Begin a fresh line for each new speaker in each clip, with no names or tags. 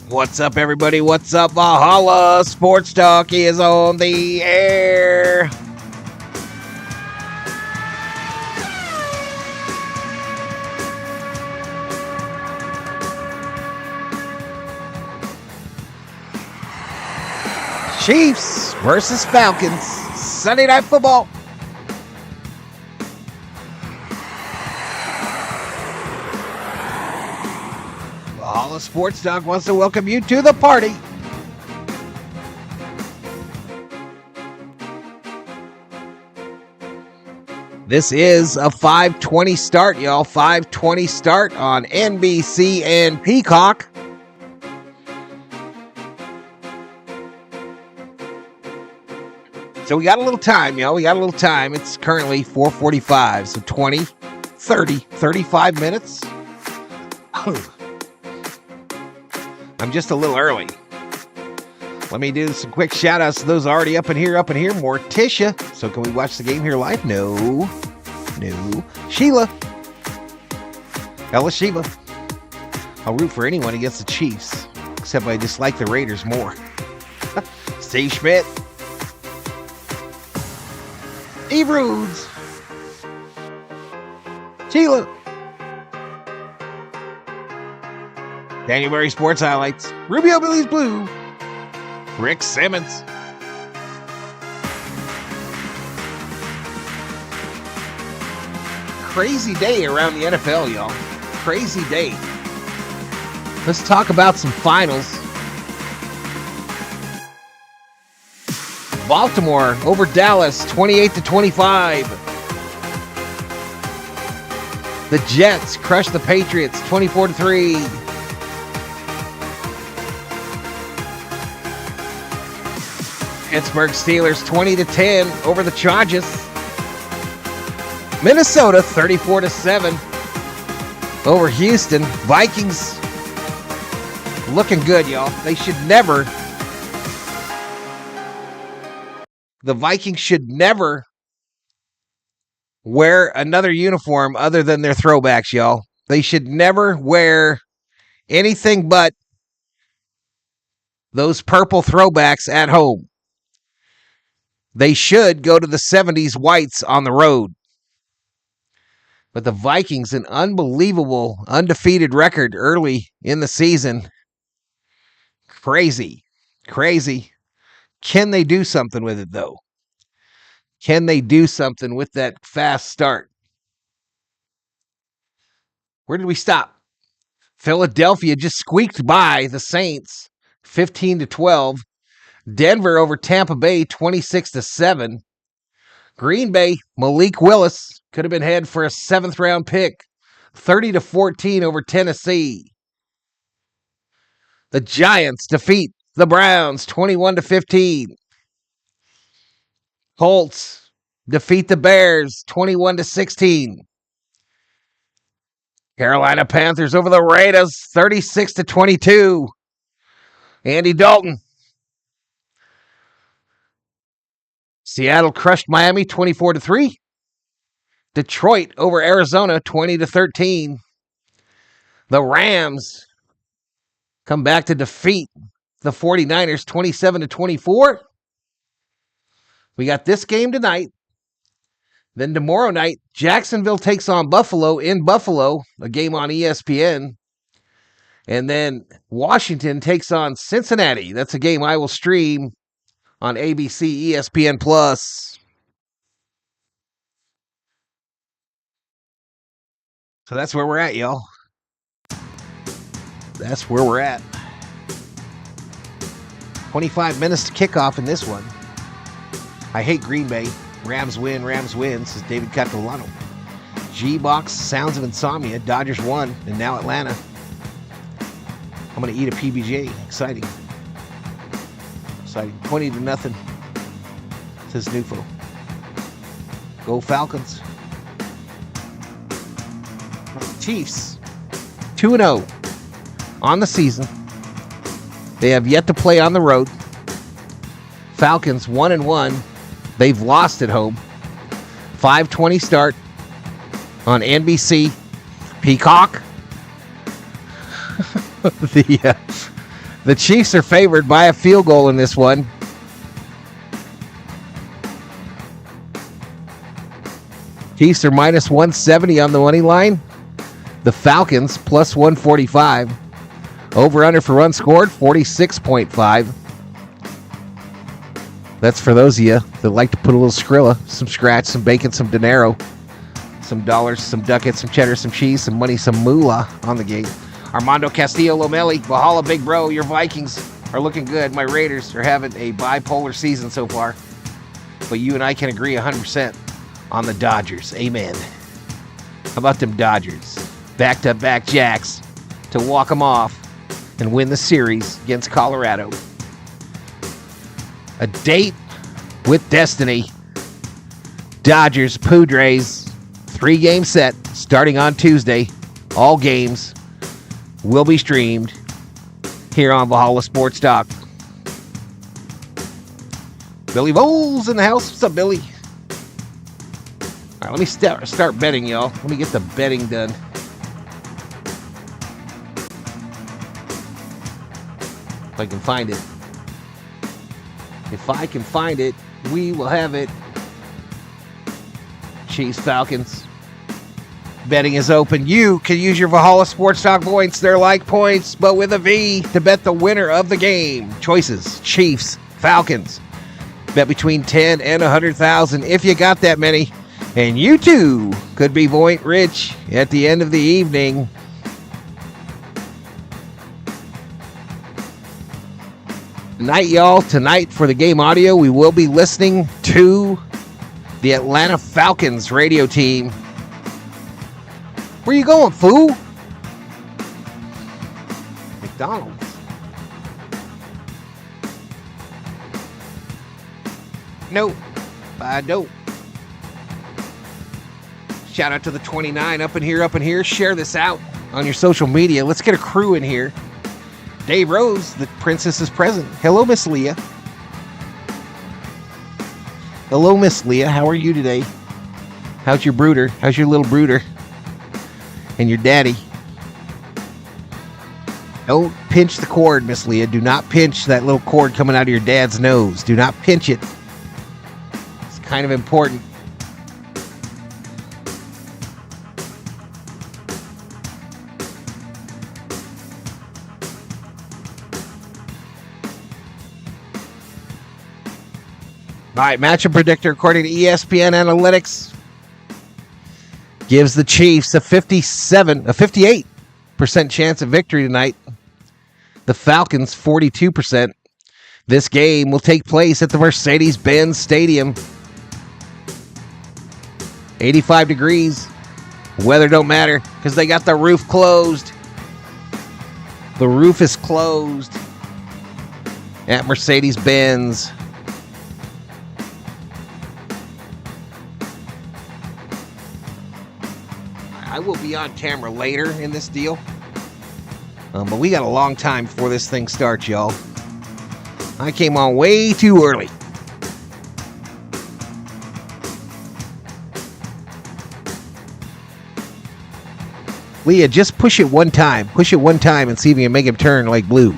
What's up, everybody? What's up? Valhalla Sports Talk is on the air. Chiefs versus Falcons. Sunday Night Football. Valhalla Sports Talk wants to welcome you to the party. This is a 5:20 start, y'all. 5:20 start on NBC and Peacock. So we got a little time, y'all. We got a little time. It's currently 4:45, so 20, 30, 35 minutes. I'm just a little early. Let me do some quick shout outs to those already up in here. Morticia. So can we watch the game here live? No. Sheila. Ella Sheba. I'll root for anyone against the Chiefs, except I dislike the Raiders more. Steve Schmidt. Eve Rudes. Sheila. Daniel Berry Sports Highlights. Rubio Billy's Blue. Rick Simmons. Crazy day around the NFL, y'all. Crazy day. Let's talk about some finals. Baltimore over Dallas, 28-25. The Jets crushed the Patriots, 24-3. Pittsburgh Steelers 20-10 over the Chargers. Minnesota 34-7 over Houston. Vikings looking good, y'all. The Vikings should never wear another uniform other than their throwbacks, y'all. They should never wear anything but those purple throwbacks at home. They should go to the 70s whites on the road. But the Vikings, an unbelievable undefeated record early in the season. Crazy. Can they do something with it, though? Can they do something with that fast start? Where did we stop? Philadelphia just squeaked by the Saints, 15-12. Denver over Tampa Bay, 26-7. Green Bay, Malik Willis could have been head for a 7th-round pick, 30-14 over Tennessee. The Giants defeat the Browns, 21-15. Colts defeat the Bears, 21-16. Carolina Panthers over the Raiders, 36-22. Andy Dalton. Seattle crushed Miami 24-3. Detroit over Arizona 20-13. The Rams come back to defeat the 49ers 27-24. We got this game tonight. Then tomorrow night, Jacksonville takes on Buffalo in Buffalo, a game on ESPN. And then Washington takes on Cincinnati. That's a game I will stream on ABC, ESPN+. So that's where we're at, y'all. That's where we're at. 25 minutes to kickoff in this one. I hate Green Bay. Rams win, says David Catalano. G-Box, Sounds of Insomnia. Dodgers won, and now Atlanta. I'm going to eat a PBJ. Exciting. 20-0, says Nufo. Go Falcons. Chiefs, 2-0 on the season. They have yet to play on the road. Falcons, 1-1. They've lost at home. 5:20 start on NBC. Peacock. The Chiefs are favored by a field goal in this one. Chiefs are minus 170 on the money line. The Falcons plus 145. Over-under for runs scored, 46.5. That's for those of you that like to put a little Skrilla, some scratch, some bacon, some dinero, some dollars, some ducats, some cheddar, some cheese, some money, some moolah on the game. Armando Castillo Lomeli, Valhalla Big Bro, your Vikings are looking good. My Raiders are having a bipolar season so far. But you and I can agree 100% on the Dodgers. Amen. How about them Dodgers? Back-to-back Jacks to walk them off and win the series against Colorado. A date with destiny. Dodgers, Padres, 3-game set starting on Tuesday. All games will be streamed here on Valhalla Sports Talk. Billy Voles in the house. What's up, Billy? All right, let me start betting, y'all. Let me get the betting done. If I can find it. If I can find it, we will have it. Chiefs, Falcons. Betting is open. You can use your Valhalla Sports Talk points. They're like points, but with a V, to bet the winner of the game. Choices, Chiefs, Falcons. Bet between 10 and 100,000 if you got that many. And you too could be point rich at the end of the evening. Tonight, y'all, tonight for the game audio, we will be listening to the Atlanta Falcons radio team. Where you going, fool? McDonald's. Nope, I don't. Shout out to the 29 up in here. Share this out on your social media. Let's get a crew in here. Dave Rose, the princess is present. Hello, Miss Leah. Hello, Miss Leah. How are you today? How's your brooder? How's your little brooder? And your daddy? Don't pinch the cord, Miss Leah. Do not pinch that little cord coming out of your dad's nose. Do not pinch it. It's kind of important. All right, matchup predictor according to ESPN Analytics gives the Chiefs a 58% chance of victory tonight. The Falcons 42%. This game will take place at the Mercedes-Benz Stadium. 85 degrees. Weather don't matter because they got the roof closed. The roof is closed at Mercedes-Benz. I will be on camera later in this deal. But we got a long time before this thing starts, y'all. I came on way too early. Leah, just push it one time. Push it one time and see if you can make him turn like blue.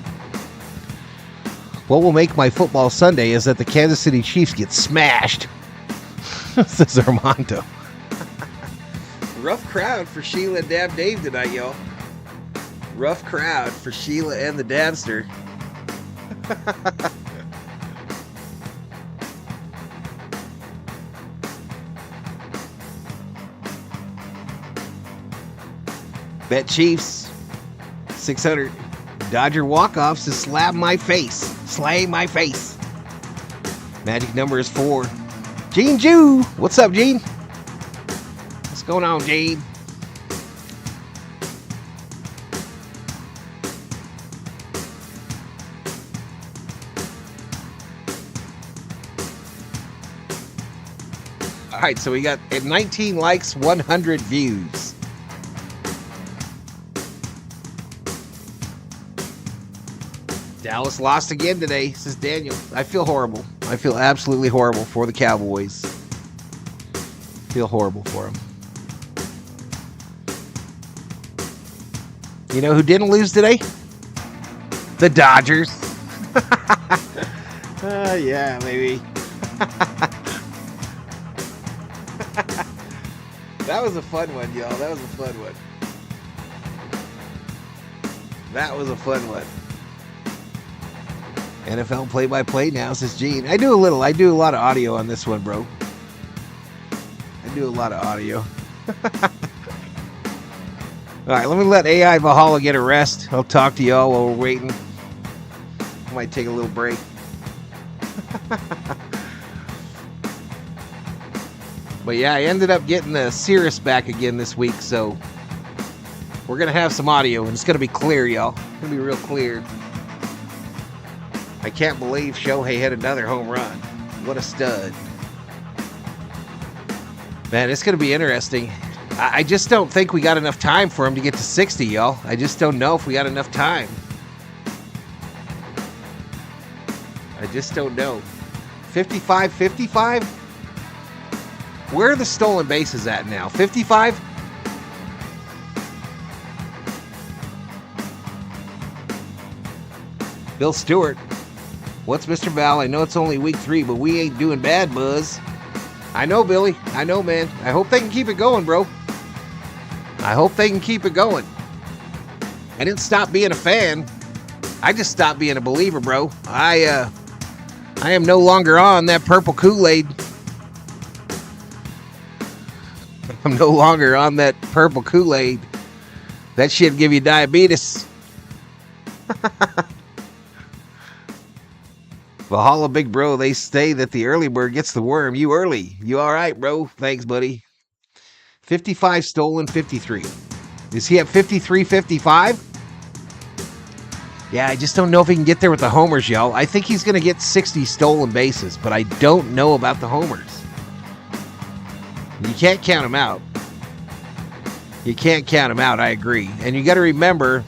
What will make my football Sunday is that the Kansas City Chiefs get smashed. Says Armando. Rough crowd for Sheila and Dab Dave tonight, y'all. Rough crowd for Sheila and the Dabster. Bet Chiefs 600. Dodger walk-offs to slap my face. Slay my face. Magic number is 4. Gene Jew. What's up, Gene? What's going on, Gene? All right, so we got 19 likes, 100 views. Dallas lost again today, says Daniel. I feel horrible. I feel absolutely horrible for the Cowboys. Feel horrible for them. You know who didn't lose today? The Dodgers. Yeah, maybe. That was a fun one, y'all. That was a fun one. That was a fun one. NFL play-by-play now, says Gene. I do a lot of audio on this one, bro. I do a lot of audio. All right, let me let AI Valhalla get a rest. I'll talk to y'all while we're waiting. I might take a little break. But yeah, I ended up getting the Cirrus back again this week, so we're going to have some audio, and it's going to be clear, y'all. It's going to be real clear. I can't believe Shohei hit another home run. What a stud. Man, it's going to be interesting. I just don't think we got enough time for him to get to 60, y'all. I just don't know if we got enough time. I just don't know. 55? Where are the stolen bases at now? 55? Bill Stewart. What's Mr. Val? I know it's only week 3, but we ain't doing bad, Buzz. I know, Billy. I know, man. I hope they can keep it going, bro. I hope they can keep it going. I didn't stop being a fan. I just stopped being a believer, bro. I am no longer on that purple Kool-Aid. I'm no longer on that purple Kool-Aid. That shit give you diabetes. Valhalla, big bro, they say that the early bird gets the worm. You early. You all right, bro? Thanks, buddy. 55 stolen, 53. Is he at 53, 55? Yeah, I just don't know if he can get there with the homers, y'all. I think he's going to get 60 stolen bases, but I don't know about the homers. You can't count him out. You can't count him out, I agree. And you got to remember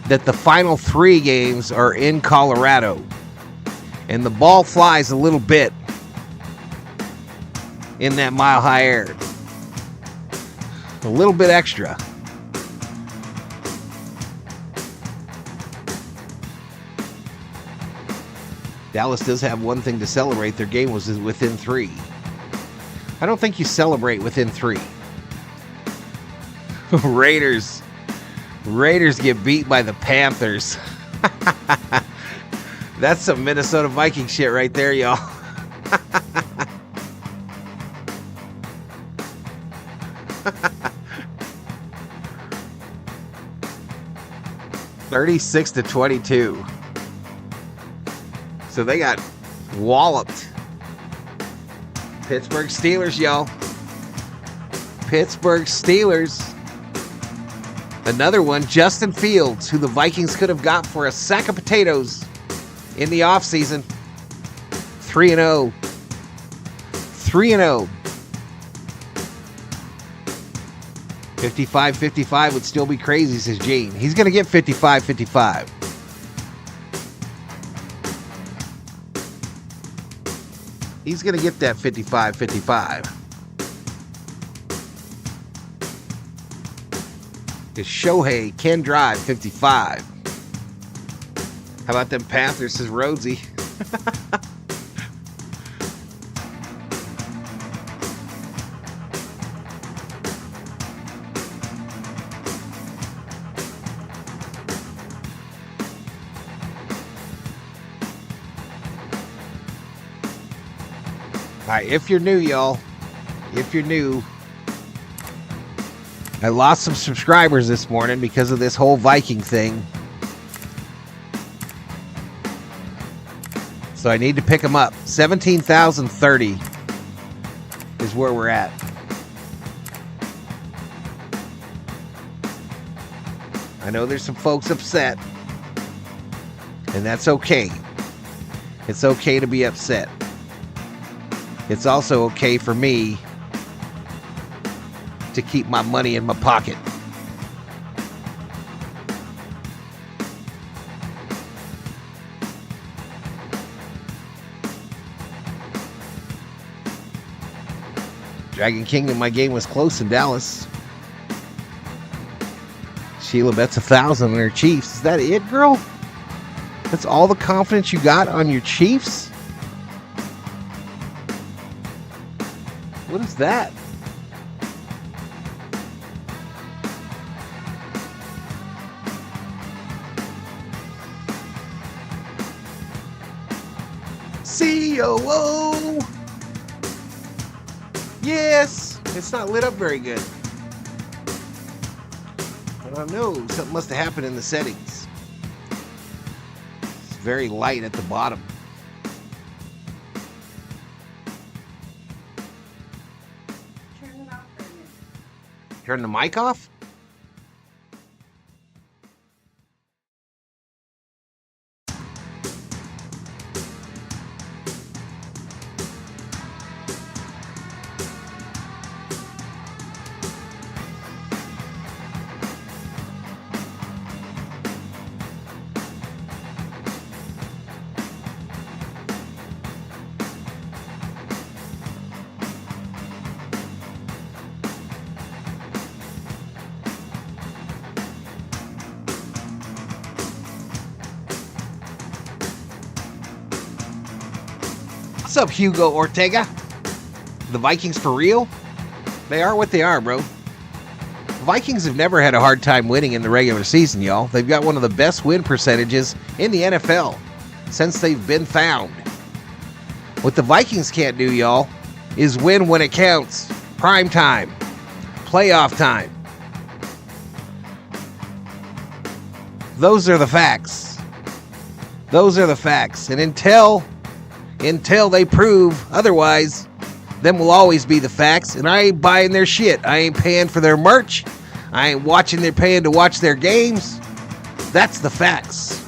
that the final 3 games are in Colorado. And the ball flies a little bit in that mile-high air. A little bit extra. Dallas does have one thing to celebrate. Their game was within 3. I don't think you celebrate within 3. Raiders get beat by the Panthers. That's some Minnesota Viking shit right there, y'all. 36-22. So they got walloped. Pittsburgh Steelers, y'all. Pittsburgh Steelers. Another one, Justin Fields, who the Vikings could have got for a sack of potatoes in the offseason. 3-0. 3-0. 55-55 would still be crazy, says Gene. He's going to get 55-55. He's going to get that 55-55. Because Shohei can drive 55. How about them Panthers, says Rhodesy. All right, if you're new, y'all, if you're new, I lost some subscribers this morning because of this whole Viking thing. So I need to pick them up. 17,030 is where we're at. I know there's some folks upset, and that's okay. It's okay to be upset. It's also okay for me to keep my money in my pocket. Dragon Kingdom, my game was close in Dallas. Sheila bets 1,000 on her Chiefs. Is that it, girl? That's all the confidence you got on your Chiefs? What is that? COO! Yes! It's not lit up very good. I don't know. Something must have happened in the settings. It's very light at the bottom.
Turn it off for a minute.
Turn the mic off? What's up, Hugo Ortega? The Vikings for real? They are what they are, bro. The Vikings have never had a hard time winning in the regular season, y'all. They've got one of the best win percentages in the NFL since they've been found. What the Vikings can't do, y'all, is win when it counts. Prime time. Playoff time. Those are the facts. Those are the facts. And until they prove otherwise, them will always be the facts. And I ain't buying their shit. I ain't paying for their merch. I ain't paying to watch their games. That's the facts.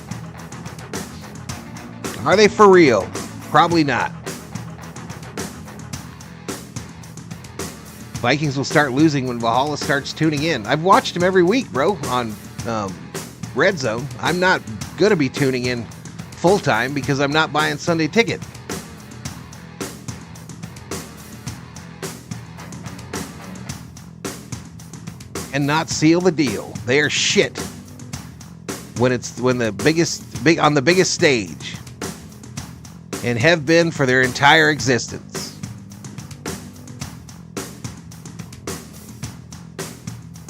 Are they for real? Probably not. Vikings will start losing when Valhalla starts tuning in. I've watched them every week, bro, on Red Zone. I'm not going to be tuning in full time because I'm not buying Sunday ticket. And not seal the deal. They are shit on the biggest stage, and have been for their entire existence.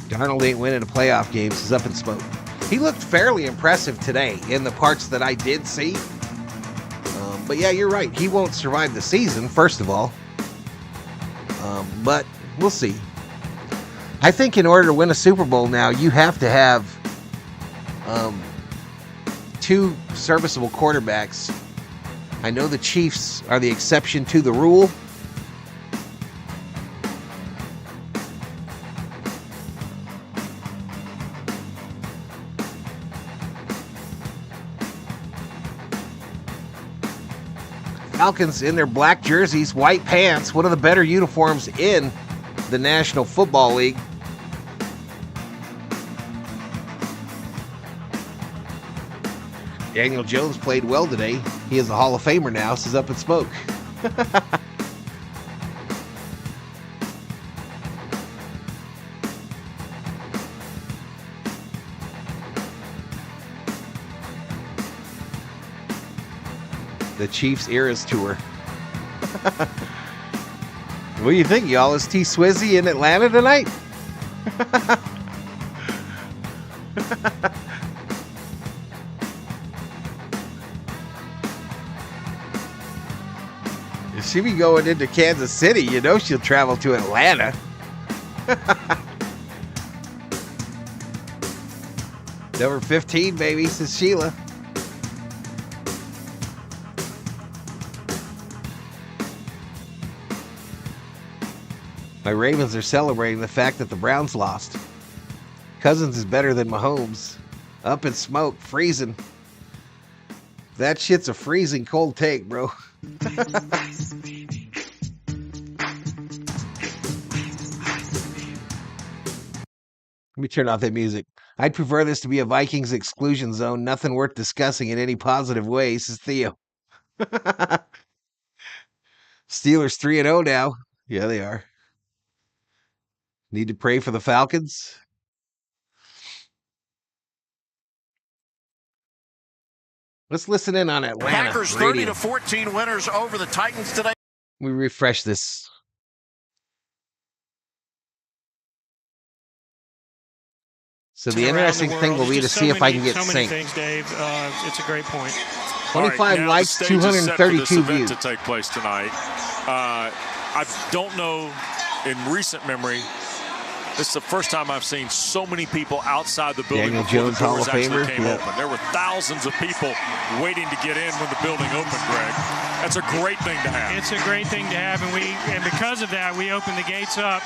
Darnold ain't winning a playoff game. He's up in smoke. He looked fairly impressive today in the parts that I did see. But yeah, you're right. He won't survive the season, first of all. But we'll see. I think in order to win a Super Bowl now, you have to have two serviceable quarterbacks. I know the Chiefs are the exception to the rule. Falcons in their black jerseys, white pants, one of the better uniforms in the National Football League. Daniel Jones played well today. He is a Hall of Famer now, so he's up in smoke. The Chiefs Eras Tour. What do you think, y'all? Is T Swizzy in Atlanta tonight? If she be going into Kansas City, you know she'll travel to Atlanta. Number 15, baby, says Sheila. My Ravens are celebrating the fact that the Browns lost. Cousins is better than Mahomes. Up in smoke, freezing. That shit's a freezing cold take, bro. Let me turn off that music. I'd prefer this to be a Vikings exclusion zone. Nothing worth discussing in any positive way, says Theo. Steelers 3-0 now. Yeah, they are. Need to pray for the Falcons. Let's listen in on Atlanta.
Packers
radio.
30-14 winners over the Titans today.
We refresh this. So the interesting thing will be to see if I can get synced.
Things, Dave. It's a great point.
25 likes, 232 views.
To take place tonight. I don't know in recent memory. This is the first time I've seen so many people outside the building
Daniel
before
Jones,
the doors
Hall of
actually
Famer.
came
Yeah.
open. There were thousands of people waiting to get in when the building opened, Greg. That's a great thing to have.
It's a great thing to have, and because of that, we opened the gates up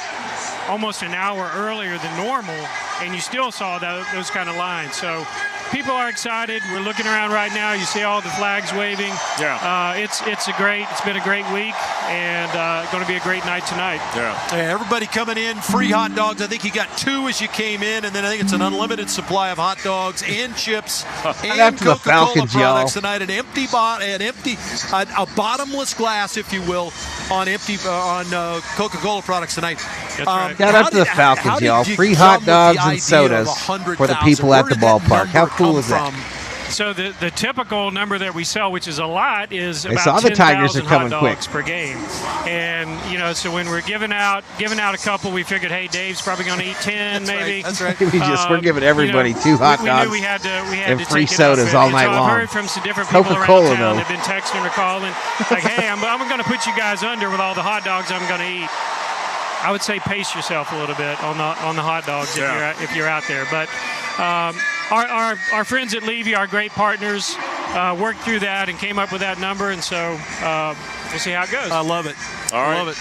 almost an hour earlier than normal, and you still saw those kind of lines. So people are excited. We're looking around right now. You see all the flags waving.
Yeah.
It's been a great week, and going to be a great night tonight.
Yeah.
Everybody coming in, free hot dogs. I think you got 2 as you came in, and then I think it's an unlimited supply of hot dogs and chips and
after the
Coca-Cola
Falcons,
products
y'all.
tonight. A bottomless glass, if you will, on Coca-Cola products tonight.
That's right.
Shout out to the Falcons, y'all. Free hot dogs and sodas for the people at the ballpark. How cool is that?
So the typical number that we sell, which is a lot, is
I
about
saw the Tigers are
10,000
coming
hot
quick.
dogs per game. And so when we're giving out a couple, we figured, hey, Dave's probably going to eat 10, maybe.
That's right.
We're giving everybody 2 hot
we
dogs
knew we had
and
to
free
take it up.
sodas all
And
night
so
long.
I've heard from some different people
Coca-Cola,
around town.
though.
They've been texting or calling, like, hey, I'm going to put you guys under with all the hot dogs I'm going to eat. I would say pace yourself a little bit on the hot dogs if you're out there. But our friends at Levy, our great partners, worked through that and came up with that number, and so we'll see how it goes.
I love it.
All right.
Love it.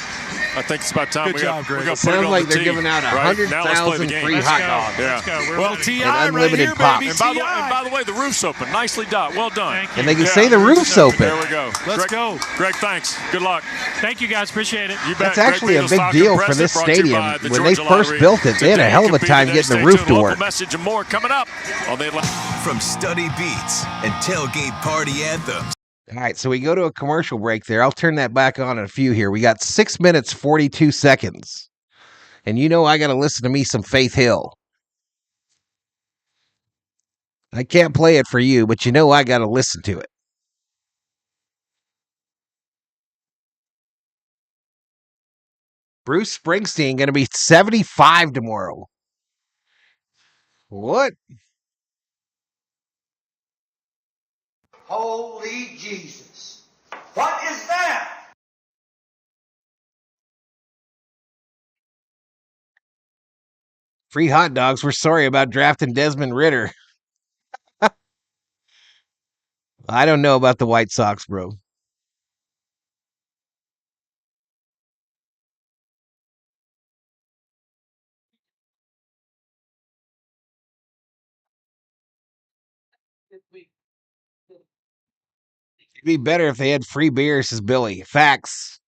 I think it's about time
Good
we
job,
got
Greg.
we got
Sounds like they're
tee,
giving out
right? Now let's play the
100,000
game.
free
Let's
hot
go.
dogs.
Yeah.
Let's go. We're
Well,
winning.
T.I.
And
right
unlimited
here,
pop.
baby.
And by
T.I.
the way, the roof's open. Nicely done. Well done.
Thank you.
And they can
Yeah.
say the roof's open.
There we go.
Let's
Greg,
go.
Greg, thanks. Good luck.
Thank you, guys. Appreciate it.
You bet.
That's actually
Greg
a
Beatles,
big
Falcon
deal for
President,
this
brought to you
stadium.
by the
When they
Georgia
first
Lottery.
built it, they had a
Today
hell of a
could be
time
day.
getting
Stay
the roof
tuned.
to
Local
work.
message and more coming up on the
From study beats and tailgate party anthems.
All right, so we go to a commercial break there. I'll turn that back on in a few here. We got 6 minutes, 42 seconds. And you know I got to listen to me some Faith Hill. I can't play it for you, but you know I got to listen to it. Bruce Springsteen going to be 75 tomorrow. What?
Holy Jesus. What is that?
Free hot dogs. We're sorry about drafting Desmond Ritter. I don't know about the White Sox, bro. It'd be better if they had free beer, says Billy. Facts.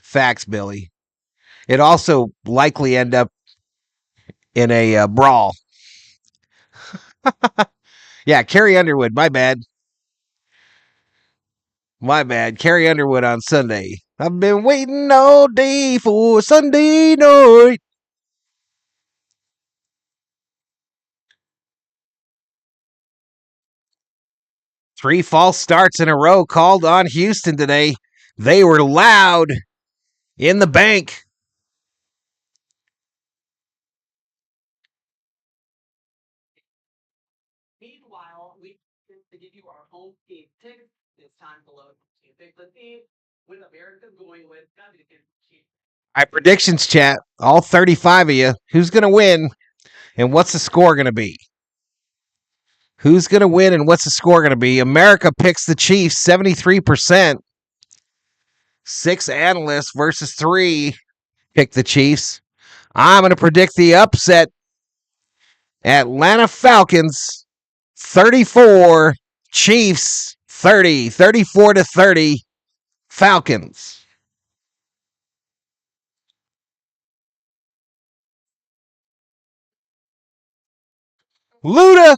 Facts, Billy. It'd also likely end up in a brawl. Yeah, Carrie Underwood. My bad. My bad. Carrie Underwood on Sunday. I've been waiting all day for Sunday night. Three false starts in a row called on Houston today. They were loud in the bank.
Meanwhile, to give you our home team tickets. It's time to load. You pick the team with America going with
All right, predictions chat. All 35 of you. Who's going to win and what's the score going to be? Who's going to win and what's the score going to be? America picks the Chiefs 73%. 6 analysts versus 3 pick the Chiefs. I'm going to predict the upset. Atlanta Falcons 34, Chiefs 30, 34-30 Falcons. Luda.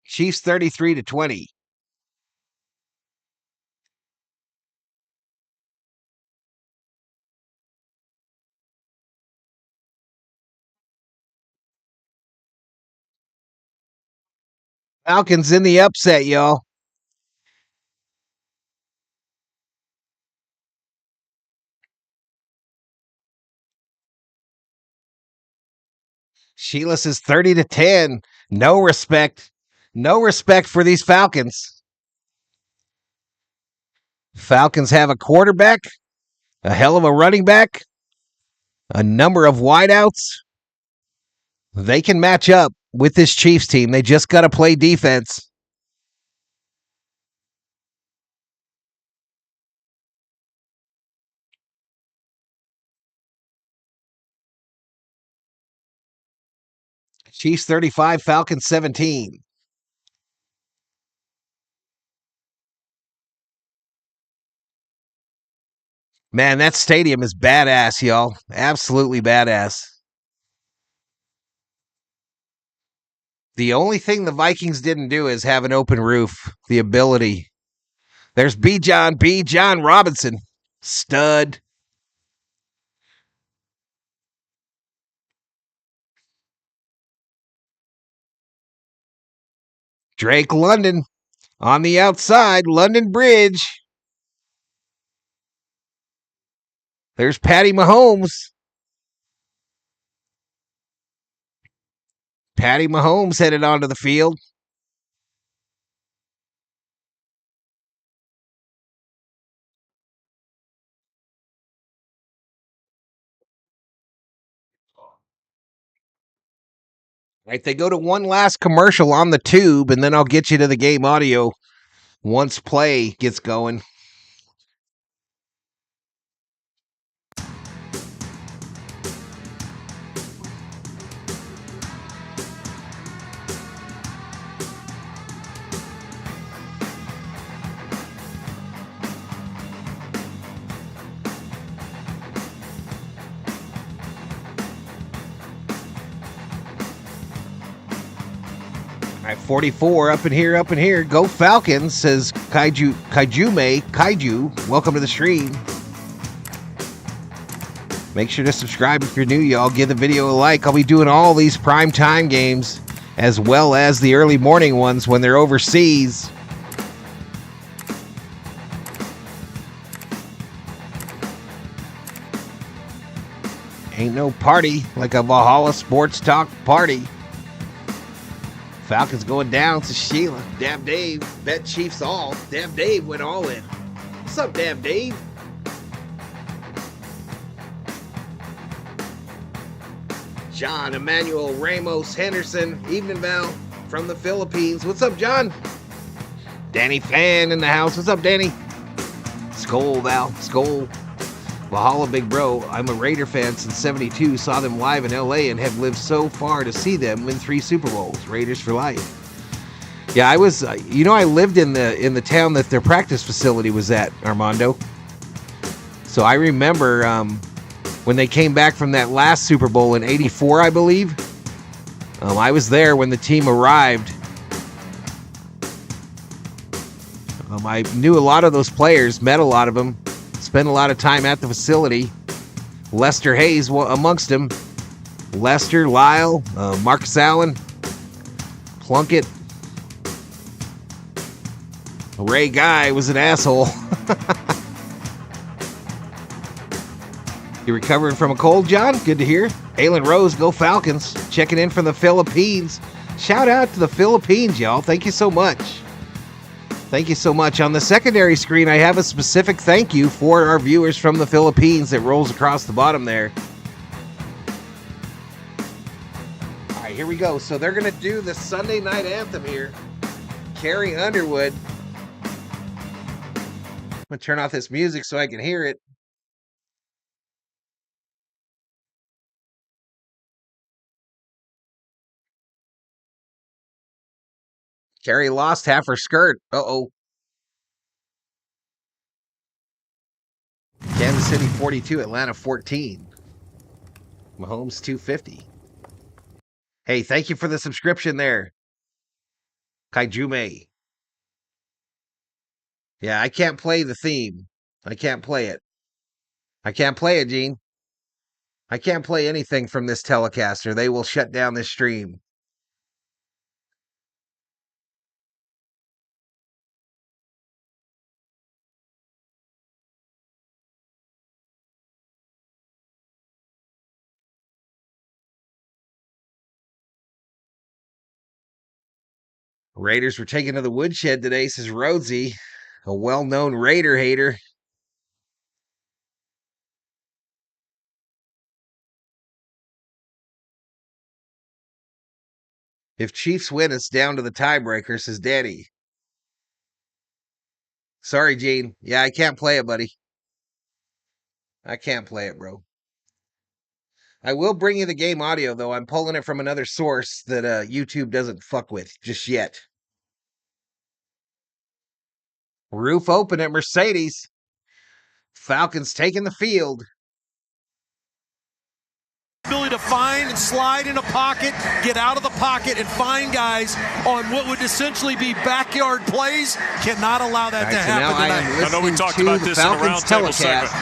Chiefs 33-20. Falcons in the upset, y'all. Sheila says 30-10. No respect. No respect for these Falcons. Falcons have a quarterback, a hell of a running back, a number of wideouts. They can match up with this Chiefs team. They just got to play defense. Chiefs 35, Falcons 17. Man, that stadium is badass, y'all. Absolutely badass. The only thing the Vikings didn't do is have an open roof. The ability. There's B. John Robinson. Stud. Drake London on the outside. London Bridge. There's Patty Mahomes. Patty Mahomes headed onto the field. Right, they go to one last commercial on the tube, and then I'll get you to the game audio once play gets going. All right, 44 up in here. Go Falcons, says Kaiju. Welcome to the stream. Make sure to subscribe if you're new, y'all. Give the video a like. I'll be doing all these prime time games as well as the early morning ones when they're overseas. Ain't no party like a Valhalla Sports Talk party. Falcons going down to Sheila. Dab Dave, bet Chiefs all. Dab Dave went all in. What's up, Dab Dave? John Emmanuel Ramos Henderson, evening Val from the Philippines. What's up, John? Danny Fan in the house. What's up, Danny? Skol, Val. Skol. Valhalla, big bro. I'm a Raider fan since '72. Saw them live in LA and have lived so far to see them win 3 Super Bowls. Raiders for life. Yeah, I was. I lived in the town that their practice facility was at, Armando. So I remember when they came back from that last Super Bowl in '84, I believe. I was there when the team arrived. I knew a lot of those players, met a lot of them. Spent a lot of time at the facility. Lester Hayes amongst them. Lester, Lyle, Marcus Allen, Plunkett. Ray Guy was an asshole. You recovering from a cold, John? Good to hear. Aylin Rose, go Falcons. Checking in from the Philippines. Shout out to the Philippines, y'all. Thank you so much. Thank you so much. On the secondary screen, I have a specific thank you for our viewers from the Philippines that rolls across the bottom there. All right, here we go. So they're going to do the Sunday night anthem here. Carrie Underwood. I'm going to turn off this music so I can hear it. Carrie lost half her skirt. Uh-oh. Kansas City 42, Atlanta 14. Mahomes 250. Hey, thank you for the subscription there. Kaijume. Yeah, I can't play the theme. I can't play it. I can't play it, Gene. I can't play anything from this telecaster. They will shut down this stream. Raiders were taken to the woodshed today, says Rhodesy, a well-known Raider hater. If Chiefs win, it's down to the tiebreaker, says Danny. Sorry, Gene. Yeah, I can't play it, buddy. I can't play it, bro. I will bring you the game audio, though. I'm pulling it from another source that YouTube doesn't fuck with just yet. Roof open at Mercedes. Falcons taking the field.
Ability to find and slide in a pocket, get out of the pocket, and find guys on what would essentially be backyard plays. Cannot allow that to happen tonight.
I know we talked about this in the roundtable segment.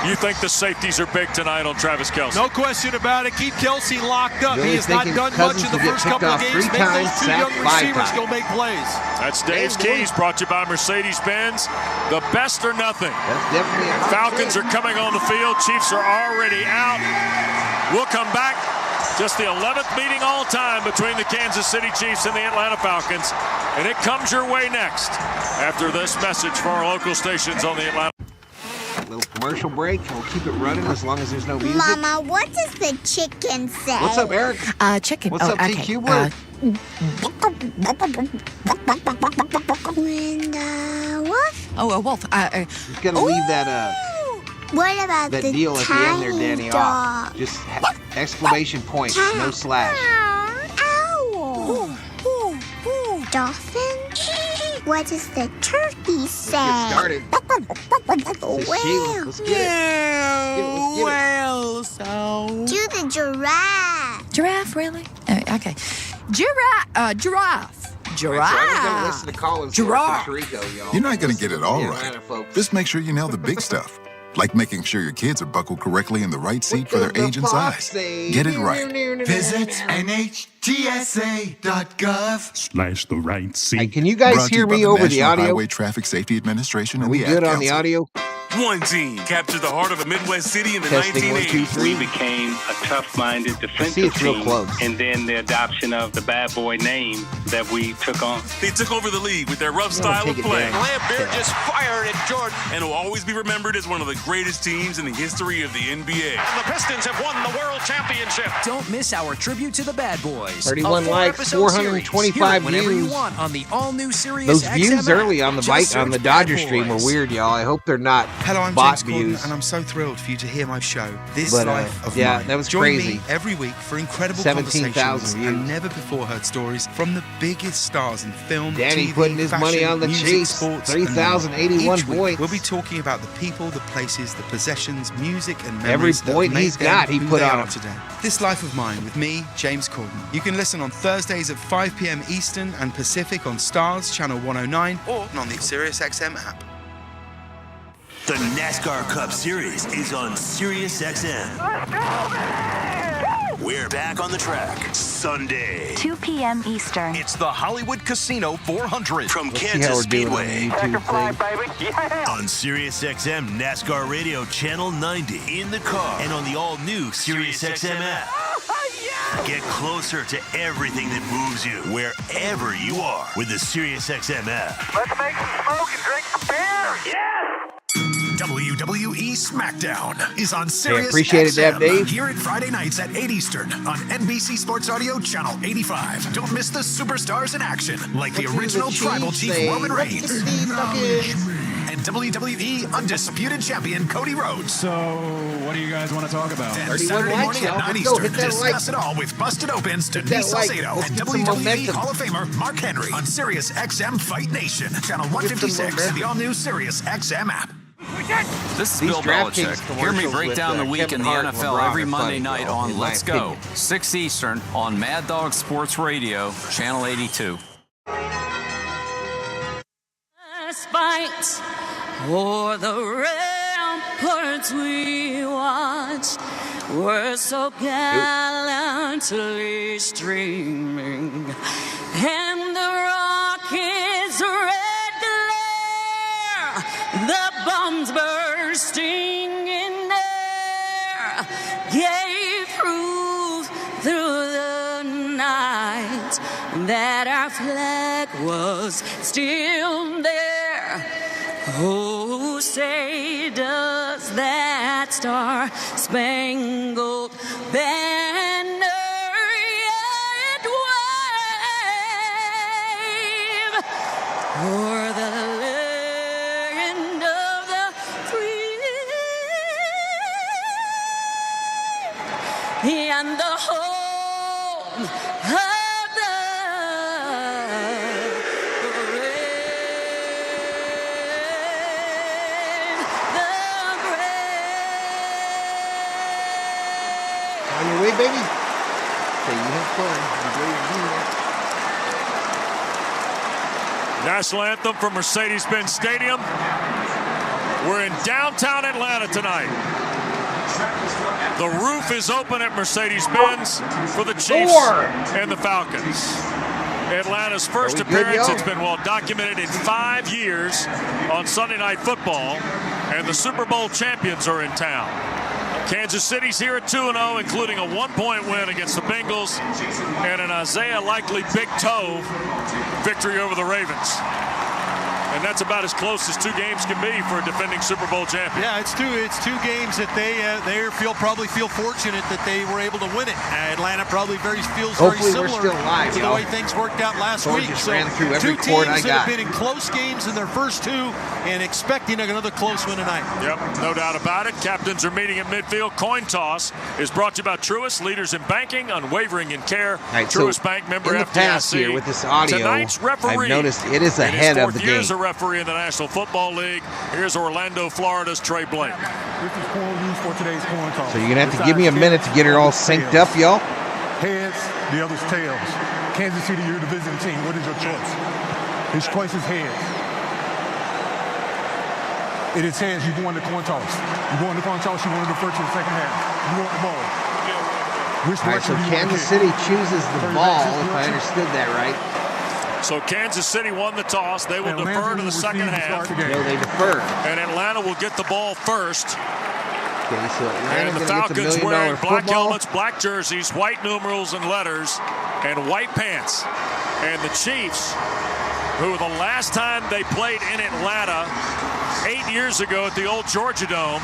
You think the safeties are big tonight on Travis Kelce?
No question about it. Keep Kelce locked up. He has not done much in the first couple of games. Make those two young receivers go make plays.
That's Dave's Keys, brought to you by Mercedes-Benz. The best or nothing. Falcons are coming on the field. Chiefs are already out. We'll come back. Just the 11th meeting all time between the Kansas City Chiefs and the Atlanta Falcons. And it comes your way next after this message from our local stations on the Atlanta.
Little commercial break. We'll keep it running as long as there's no music.
Mama, what does the chicken say?
What's up, Eric?
Chicken.
What's up,
okay.
TQ Word?
And wolf?
Oh, a wolf.
Just gotta leave that
What about
that
the
deal at the end there, Danny,
dog?
off. Just exclamation points, no slash.
Owl. Dolphin? What does the turkey say?
Let's get started.
Whale.
Let's get it.
Whale sound.
Do the giraffe.
Giraffe, really? Okay. Giraffe. Giraffe.
So I was gonna listen to Collins
Giraffe.
y'all.
You're not going to get it all
The
right.
Atlanta folks.
Just make sure you nail the big stuff. Like making sure your kids are buckled correctly in the right seat for their age and size. Get it right.
Visit NHTSA.gov/the right
Hey,
seat.
can you guys
Brought to
hear
you by
me
the
over the
National
audio?
Highway Traffic Safety Administration
Are
and
we
the
good
Ad
on the
Council.
audio?
One team captured the heart of a Midwest city in the
Testing 1, 2,
1980s.
3.
Became a tough-minded
I
defensive
see it's real
team,
close.
and then the adoption of the bad boy name that we took on.
They took over the league with their rough
I'm gonna
style of
take it
play.
down.
Lambert
Okay.
just fired at Jordan. And will always be remembered as one of the greatest teams in the history of the NBA. And the Pistons have won the world championship.
Don't miss our tribute to the Bad Boys.
31
A
likes,
4-episode
425
series. Hear it whenever you
views.
want on the all-new Sirius
Those
XM
views
app.
early on the
Just
on the
search
Dodger
Bad
stream were
Boys.
weird, y'all. I hope they're not
Hello, I'm
bot
James Corden,
views.
and I'm so thrilled for you to hear my show, This
But,
Life of
yeah,
Mine.
that was
Join
crazy.
me every week for incredible
17,000
conversations
views.
and never-before-heard stories from the biggest stars in film,
Danny
TV,
putting his
fashion,
money on the
music,
Chiefs.
sports, and more.
3,081
Each week,
points.
We'll be talking about the people, the places, the possessions, music, and
Every
memories that
point
made
he's
them
got, he
who
put
they
on
are
him.
today. This Life of Mine with me, James Corden. You can listen on Thursdays at 5 p.m. Eastern and Pacific on Stars Channel 109 or on the SiriusXM app.
The NASCAR Cup Series is on SiriusXM. We're back on the track Sunday.
2 p.m. Eastern.
It's the Hollywood Casino 400 from
Let's see how
Kansas
we're doing on the
Speedway.
YouTube thing.
On SiriusXM NASCAR Radio Channel 90 in the car and on the all-new SiriusXM app. Get closer to everything that moves you wherever you are with the SiriusXM app.
Let's make some smoke and drink some beer. Yeah.
WWE SmackDown is on
Hey,
Sirius
appreciate it, Dab
XM.
Dave.
Hear it Friday nights at 8 Eastern on NBC Sports Audio Channel 85. Don't miss the superstars in action like the original Tribal Chief Roman Reigns and WWE Undisputed Champion Cody Rhodes.
So, what do you guys want to talk about?
And Saturday morning at 9 Eastern, discuss it all with Busted Opens, Denise Salcedo, and WWE Hall of Famer Mark Henry on Sirius XM Fight Nation, Channel 156, and the all-new Sirius XM app.
This is Bill Belichick. Hear me break down the week in the NFL every Monday night on Let's Go, 6 Eastern on Mad Dog Sports Radio, Channel 82.
Fight for the ramparts we watched were so gallantly streaming, and the rockets' red glare, the bombs bursting in air, gave proof through the night that our flag was still there. Oh, say does that star-spangled banner yet wave o'er the land of the free and the home of the
On your way, baby. Okay, you have fun. Enjoy your meal.
National anthem from Mercedes-Benz Stadium. We're in downtown Atlanta tonight. The roof is open at Mercedes-Benz for the Chiefs and the Falcons. Atlanta's first appearance. It's been well documented in 5 years on Sunday Night Football, and the Super Bowl champions are in town. Kansas City's here at 2-0, including a 1-point win against the Bengals and an Isaiah Likely big toe victory over the Ravens. And that's about as close as 2 games can be for a defending Super Bowl champion.
Yeah, it's two games that they probably feel fortunate that they were able to win it. Atlanta probably feels
Hopefully
very similar
we're still alive,
to the way things worked out last week.
Just
so
ran through every
2
chord
teams
I got.
that have been in close games in their first 2 and expecting another close one tonight.
Yep, no doubt about it. Captains are meeting at midfield. Coin toss is brought to you by Truist, leaders in banking, unwavering in care.
Right,
Truist
so
Bank member
in the past
FDIC.
here with this audio,
Tonight's referee,
I've noticed it is ahead of the
in his 4th year
game.
as a referee in the National Football League. Here's Orlando, Florida's Trey Blake.
This is corn used for today's corn toss.
So you're going to have to give me a minute to get it all synced up, y'all.
Heads, the other's tails. Kansas City, you're the visiting team. What is your choice? His choice is heads. It is heads. You won the coin toss. You won the coin toss. You want to defer to the second half. You want the ball. Which
All right, so Kansas City chooses the ball, if I understood that right.
So Kansas City won the toss. They will defer to the second half.
No, they defer.
And Atlanta will get the ball first.
Okay, so
And
Atlanta's
the
going to get the
Falcons
$1 million
wearing black
football.
helmets, black jerseys, white numerals and letters, and white pants. And the Chiefs, who the last time they played in Atlanta 8 years ago at the old Georgia Dome,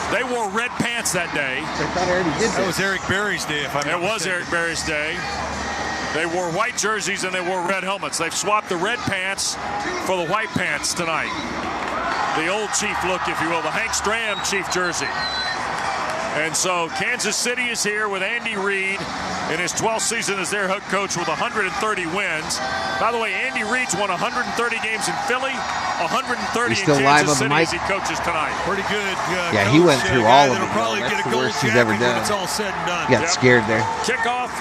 they wore red pants that day.
I thought I already did that.
That was Eric Berry's day, if I'm not
It was
mistaken.
Eric Berry's day. They wore white jerseys and they wore red helmets. They've swapped the red pants for the white pants tonight. The old Chief look, if you will, the Hank Stram Chief jersey. And so Kansas City is here with Andy Reid in his 12th season as their head coach with 130 wins. By the way, Andy Reid's won 130 games in Philly, 130
He's still
in
live
Kansas
on the
City
mic?
as he coaches tonight.
Pretty good.
Yeah, he went through all of
That'll
it.
probably
That's
get a
the
gold
worst he's ever
jacket when
done.
it's all said and done.
Got scared there.
Kickoff.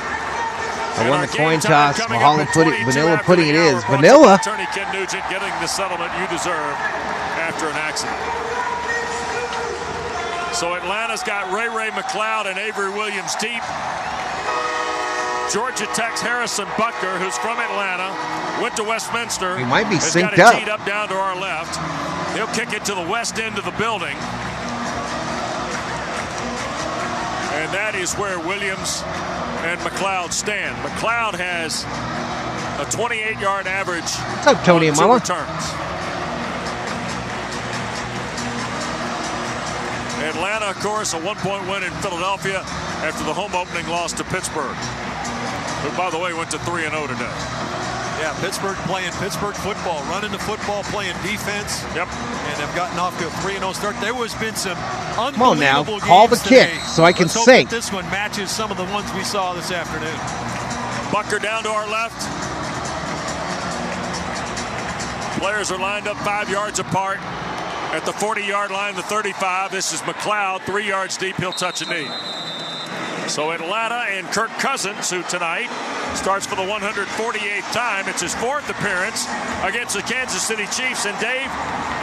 I won the coin
Time
toss.
coming
Mahalo
up at
pudding,
22
vanilla
after
pudding
the
it
hour.
is.
Brought to you by
Vanilla?
Attorney Ken Nugent getting the settlement you deserve after an accident. So Atlanta's got Ray McLeod and Avery Williams deep. Georgia Tech's Harrison Butker, who's from Atlanta, went to Westminster.
He might be
has
synced
got
up.
it teed up down to our left. He'll kick it to the west end of the building. And that is where Williams and McLeod stand. McLeod has a 28-yard average.
What's up, Tony
on
and
2
Mama?
returns. Atlanta, of course, a 1-point win in Philadelphia after the home opening loss to Pittsburgh, who, by the way, went to 3-0 today.
Yeah, Pittsburgh playing Pittsburgh football, running the football, playing defense.
Yep.
And have gotten off to a 3-0 start. There has been some
Come on now,
unbelievable
call the
games
kick
today.
so I can
Let's hope
sync.
that this one matches some of the ones we saw this afternoon.
Bucker down to our left. Players are lined up 5 yards apart at the 40-yard line, the 35. This is McLeod, 3 yards deep. He'll touch a knee. So Atlanta and Kirk Cousins, who tonight starts for the 148th time. It's his 4th appearance against the Kansas City Chiefs. And Dave,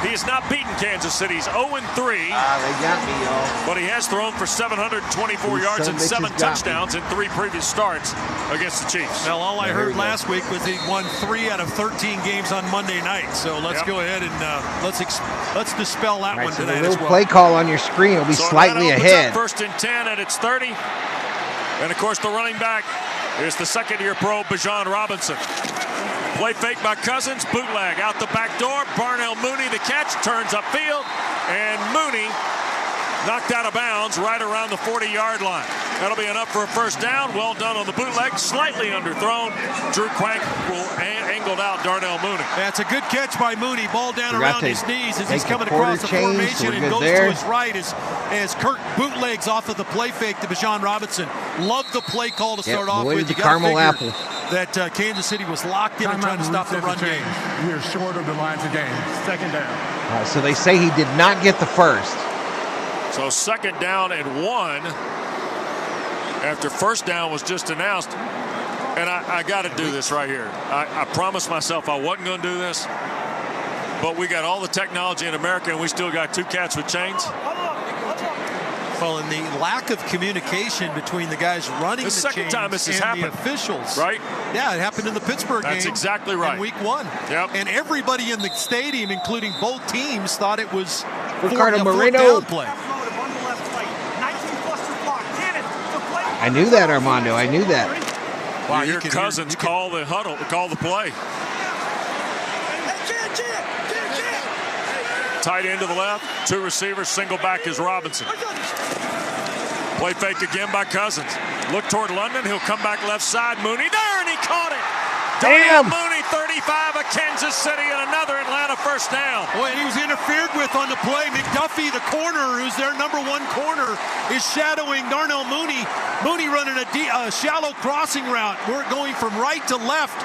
he has not beaten Kansas City. He's 0-3.
They got me, y'all.
But he has thrown for 724
These
yards and
son
7
of bitches got
me. in 3 previous starts against the Chiefs.
Well, all I
There
heard
we go.
last week was he won 3 out of 13 games on Monday night. So let's go ahead and let's dispel that
Right,
one
so the
tonight as
little
well.
play call on your screen will be
So
slightly
Atlanta opens
ahead.
up 1st and 10 at its 30. And of course the running back Here's the second-year pro, Bijan Robinson. Play fake by Cousins, bootleg out the back door. Barnell Mooney, the catch, turns upfield, and Mooney knocked out of bounds right around the 40-yard line. That'll be enough for a first down. Well done on the bootleg, slightly underthrown. Drew Quank angled out Darnell Mooney.
That's a good catch by Mooney. Ball down around his knees as he's coming
quarter
across the
change,
formation and goes to his right as Kirk bootlegs off of the play fake to Bijan Robinson. Love the play call to start off with.
The caramel apple.
That Kansas City was locked in and trying to stop the run game.
We're short of the lines of game. Second down.
So they say he did not get the first.
So second down and 1 after first down was just announced. And I got to do this right here. I promised myself I wasn't going to do this. But we got all the technology in America and we still got 2 cats with chains.
Well, and the lack of communication between the guys running the
second time this has happened.
The officials.
Right?
Yeah, it happened in the Pittsburgh game.
That's exactly right.
In week 1.
Yep.
And everybody in the stadium, including both teams, thought it was
Ricardo Moreno.
Down play.
I knew that, Armando. I knew that.
Wow, your Cousins call the huddle, call the play. Tight end to the left, 2 receivers, single back is Robinson. Play fake again by Cousins. Look toward London, he'll come back left side. Mooney there, and he caught it.
Damn.
Mooney, 35 of Kansas City, and another Atlanta first down.
Boy, and he was interfered with on the play. McDuffie, the corner, who's their number 1 corner, is shadowing Darnell Mooney. Mooney running a shallow crossing route. We're going from right to left.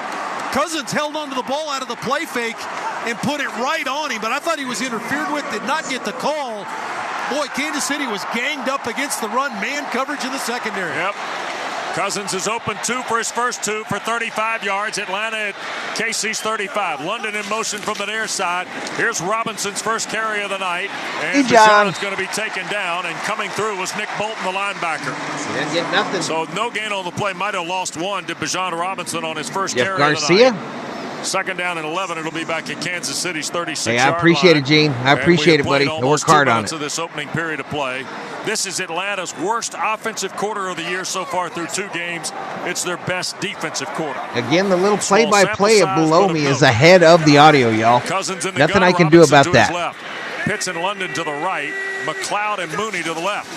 Cousins held onto the ball out of the play fake and put it right on him, but I thought he was interfered with, did not get the call. Boy, Kansas City was ganged up against the run, man coverage in the secondary.
Yep. Cousins is open 2 for his first 2 for 35 yards. Atlanta at KC's 35. London in motion from the near side. Here's Robinson's first carry of the night. And Bijan is going to be taken down, and coming through was Nick Bolton, the linebacker.
He didn't get nothing.
So no gain on the play. Might have lost 1 to Bijan Robinson on his first carry
Garcia?
of the night. Second down and 11. It'll be back at Kansas City's 36-yard line.
Hey, I appreciate it, Gene. I appreciate it, buddy. I work hard on it.
Of this opening period of play. This is Atlanta's worst offensive quarter of the year so far through 2 games. It's their best defensive quarter.
Again, the little play-by-play below me is ahead of the audio, y'all. Nothing I can do about that.
Pitts and London to the right. McLeod and Mooney to the left.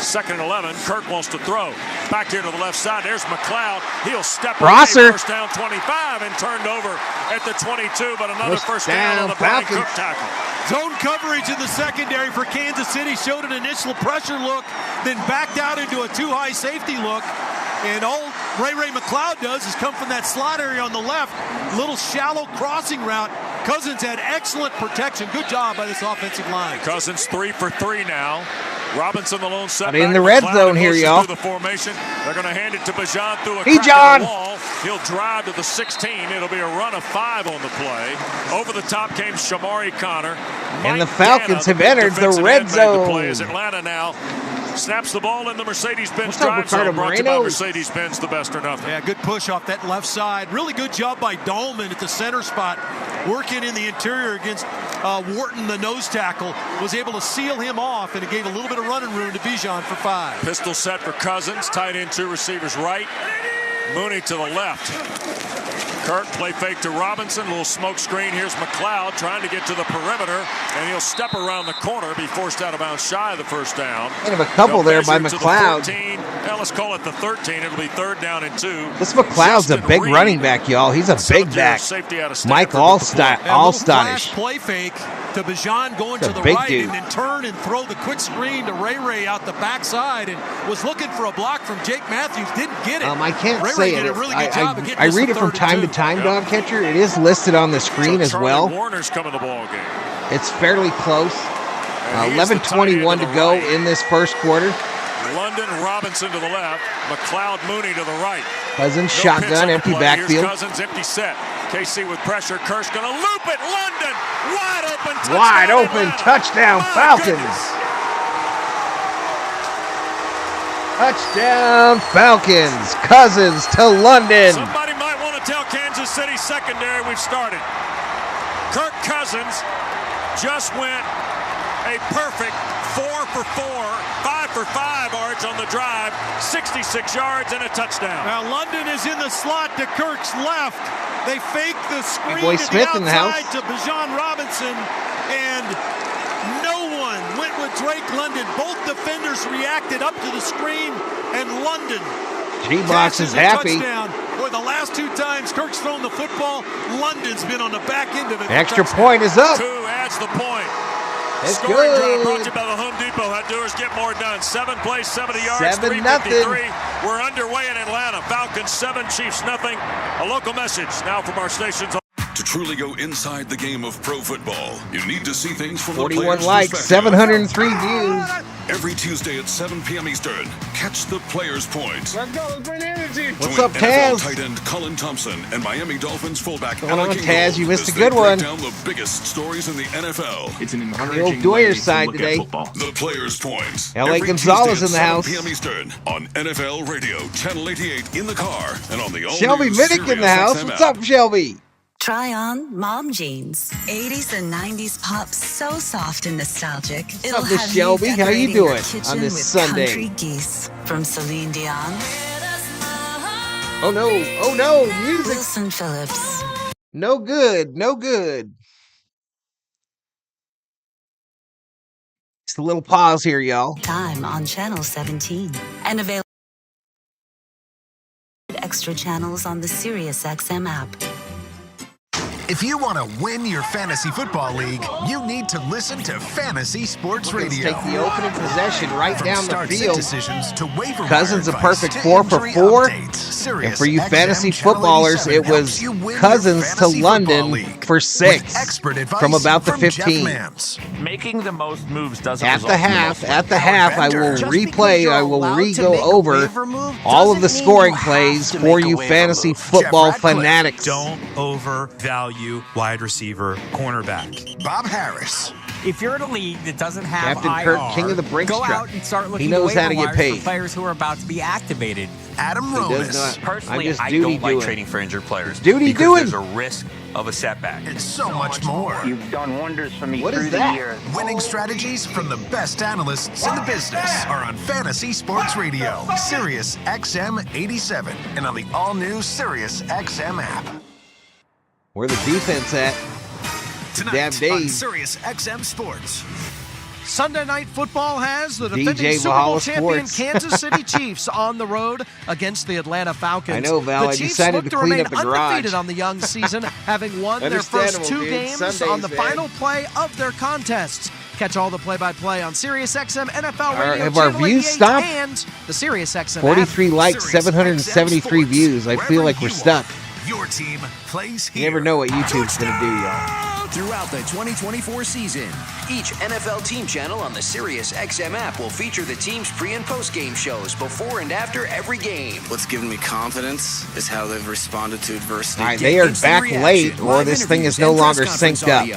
Second and 11. Kirk wants to throw. Back here to the left side. There's McLeod. He'll step away. First down 25 and turned over at the 22, but another first down on the Brian Cook tackle.
Zone coverage in the secondary for Kansas City showed an initial pressure look, then backed out into a too-high safety look. And all Ray McLeod does is come from that slot area on the left, little shallow crossing route. Cousins had excellent protection. Good job by this offensive line.
Cousins 3 for 3 now. Robinson the lone setback.
In the red zone here, y'all.
The formation. They're going to hand it to Bijan through a
crack
wall. He'll drive to the 16. It'll be a run of 5 on the play. Over the top came Shamari Connor.
And the Falcons have entered the red zone.
The play as Atlanta now snaps the ball in the Mercedes-Benz drive zone. Brought to you by Mercedes-Benz, the best or nothing.
Yeah, good push off that left side. Really good job by Dolman at the center spot. Working in the interior against Wharton, the nose tackle. Was able to seal him off, and it gave a little bit of running room to Bijan for 5.
Pistol set for Cousins. Tight end 2 receivers right. Mooney to the left. Kirk play fake to Robinson. Little smoke screen. Here's McLeod trying to get to the perimeter, and he'll step around the corner, be forced out of bounds shy of the first down.
Kind of a couple there by McLeod.
Well, let's call it the 13. It'll be 3rd down and 2.
This McLeod's a big running back, y'all. He's a big back. Mike Allstonish.
Play fake to Bijan going to the right and then turn and throw the quick screen to Ray out the backside, and was looking for a block from Jake Matthews. Didn't get it.
I can't
Ray
say
did
it.
a really good job of getting
I read it from time to time, Dog Catcher. It is listed on the screen as well.
Warner's coming to the ball game.
It's fairly close. 11:21 to go in this first quarter.
London, Robinson to the left. McLeod, Mooney to the right.
Cousins shotgun, empty backfield.
Here's Cousins, empty set. KC with pressure. Kirk's going to loop it. London, wide open. Touchdown.
Wide open touchdown, Falcons. Touchdown, Falcons. Cousins to London.
Somebody might want to tell Kansas City secondary we've started. Kirk Cousins just went a perfect 4 for 4, 5 for 5, Art, yards on the drive, 66 yards and a touchdown.
Now London is in the slot to Kirk's left. They fake the screen
boy
to
Smith
the
in the house.
outside to Bijan Robinson, and no one went with Drake London. Both defenders reacted up to the screen, and London
G-Box is happy.
Touchdown. Boy, the last 2 times Kirk's thrown the football, London's been on the back end of it.
Extra point is up.
2 adds the point.
That's
Scoring
good.
drive brought to you by the Home Depot. Outdoors get more done. 7 plays, 70 yards,
7-0.
353. We're underway in Atlanta. Falcons 7, Chiefs nothing. A local message now from our stations.
To truly go inside the game of pro football, you need to see things from
41
the player's
likes,
perspective.
703 views.
Every Tuesday at 7 p.m. Eastern, catch the Players' Point.
Let's go, bring energy. What's
Join
up,
NFL
Taz?
tight end Colin Thompson and Miami Dolphins fullback
What's going on,
Alec
Taz?
Ingold
You missed
as
a good
they break
one.
down the biggest stories in the NFL.
It's an
On the old
encouraging
Doyer
way to
side
look
today.
at football.
The Players' Point.
L.A.
Every
Gonzalez
Tuesday
in the
at
house.
7 p.m. Eastern on NFL Radio, Channel 88 in the car and on the all
Shelby Minnick in the house. What's up, Shelby?
Try on mom jeans. 80s and 90s pop, so soft and nostalgic. It'll
Miss
have
Shelby?
you
How you
decorating
doing
your
on
kitchen
this
with
Sunday?
Country Geese from Celine Dion.
Oh no, oh no, music.
Wilson Phillips.
No good, no good. Just a little pause here, y'all.
Time on Channel 17 and available extra channels on the SiriusXM app.
If you want to win your fantasy football league, you need to listen to Fantasy Sports Radio.
Take the opening possession right
From
down the
start-sit
field.
decisions to waiver
Cousins a
wire
perfect
advice
4
to
for
injury
4.
updates,
And for you
SiriusXM
fantasy
Channel
footballers,
87
it
helps
was
you win your
Cousins to
fantasy football
London
league
for
with
6
expert advice
from about the
from Jeff
15.
Mans.
Making the most moves doesn't
At
result
the
in
half,
most
at the
wins.
half, I will replay, I will re-go over all of the scoring plays for you fantasy football fanatics.
Don't overvalue wide receiver cornerback.
Bob Harris.
If you're in a league that doesn't have
Captain
IR,
Kurt, king of the Brinks
go
truck.
out and start looking
He knows
at
how to
waiver
get
wires
paid.
for players who are about to be activated.
Adam
He does
Ronis.
not. I'm
Personally,
just
I
duty
don't like
doing.
trading for injured players.
Duty
because
doing.
there's a risk of a setback.
And so much more.
You've done wonders for me
What
through
is
the
that?
years.
Winning strategies from the best analysts in the business are on Fantasy Sports Radio, Sirius XM 87, and on the all-new Sirius XM app.
Where the defense at?
Tonight
Damn
on
Dave.
Sirius XM Sports.
Sunday Night Football has the defending
DJ
Super Bowl
Valhalla
champion
Sports.
Kansas City Chiefs on the road against the Atlanta Falcons.
I know, Val.
The
I
Chiefs
decided
look
to
to
clean
remain
up the garage.
undefeated on the young season, having won their first
Understandable,
2
dude.
games
Sundays,
on the
man.
final play of their contests. Catch all the play-by-play on SiriusXM NFL
All right,
Radio
have our
Channel
views
88
stopped?
and the SiriusXM
43
app.
likes, 773 views. I feel like we're stuck.
Your team plays here.
You never know what YouTube's going to do, y'all.
Throughout the 2024 season, each NFL team channel on the SiriusXM app will feature the team's pre- and post-game shows before and after every game.
What's given me confidence is how they've responded to adversity.
All right, they are back late, or this thing is no longer synced up.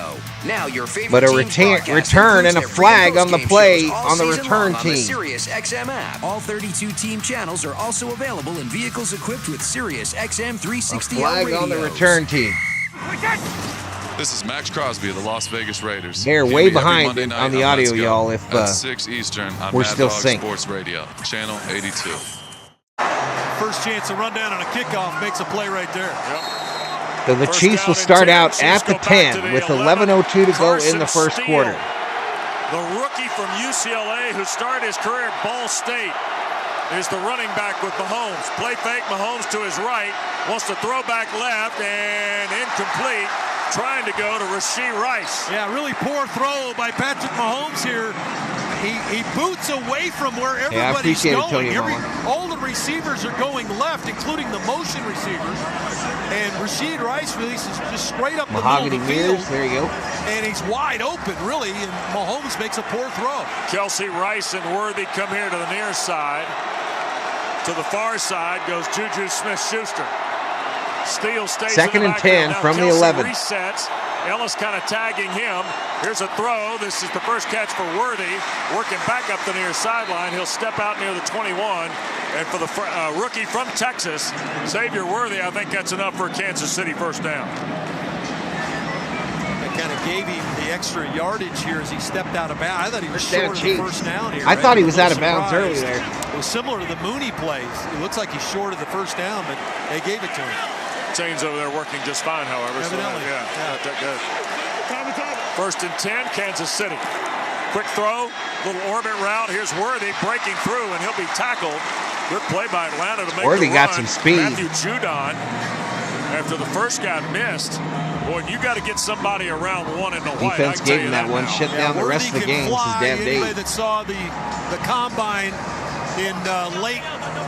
Now your favorite
But a
team's broadcast
return and a
includes their pre- and
flag on the
post-game
play
shows all
on the
season
return
long
team.
On the SiriusXM app. All 32 team channels are also available in vehicles equipped with SiriusXM 360
Flag on the return team.
This is Max Crosby of the Las Vegas Raiders.
They're
Hear
way
me every
behind
Monday night
on the
Let's
audio,
Go
y'all, if,
at 6 Eastern on
we're
Mad
still
Dog
synced.
Sports Radio, Channel 82.
First chance to run down on a kickoff makes a play right there.
So the Chiefs will start out at the 10 with 11:02 to go in the first quarter.
The rookie from UCLA who started his career at Ball State is the running back with Mahomes. Play fake, Mahomes to his right, wants to throw back left and incomplete. Trying to go to Rashee Rice.
Yeah, really poor throw by Patrick Mahomes here. He boots away from where everybody's going. All the receivers are going left, including the motion receivers. And Rashee Rice releases just straight up the middle of the field.
There you go.
And he's wide open, really, and Mahomes makes a poor throw.
Kelsey, Rice, and Worthy come here to the near side. To the far side goes Juju Smith-Schuster. Steele stays
Second
in the
and 10
now
from the
Kelsey
11.
Resets. Ellis kind of tagging him. Here's a throw. This is the first catch for Worthy. Working back up the near sideline. He'll step out near the 21. And for the rookie from Texas, Xavier Worthy, I think that's enough for a Kansas City first down.
kind of gave him the extra yardage here as he stepped out of bounds. I thought he was short of the first down here.
I thought he was out of bounds early there.
It was similar to the Mooney plays. It looks like he's short of the first down, but they gave it to him.
Chains over there working just fine, however.
Evidently.
So, not that good. 1st and 10, Kansas City. Quick throw, little orbit route. Here's Worthy breaking through, and he'll be tackled. Good play by Atlanta to make
Worthy
the
got
run.
some speed.
Matthew Judon, after the first guy missed, boy, you got to get somebody around one in the white.
Defense gave him that one, shut down the rest of the game. This is damn day.
Anybody that saw the combine in late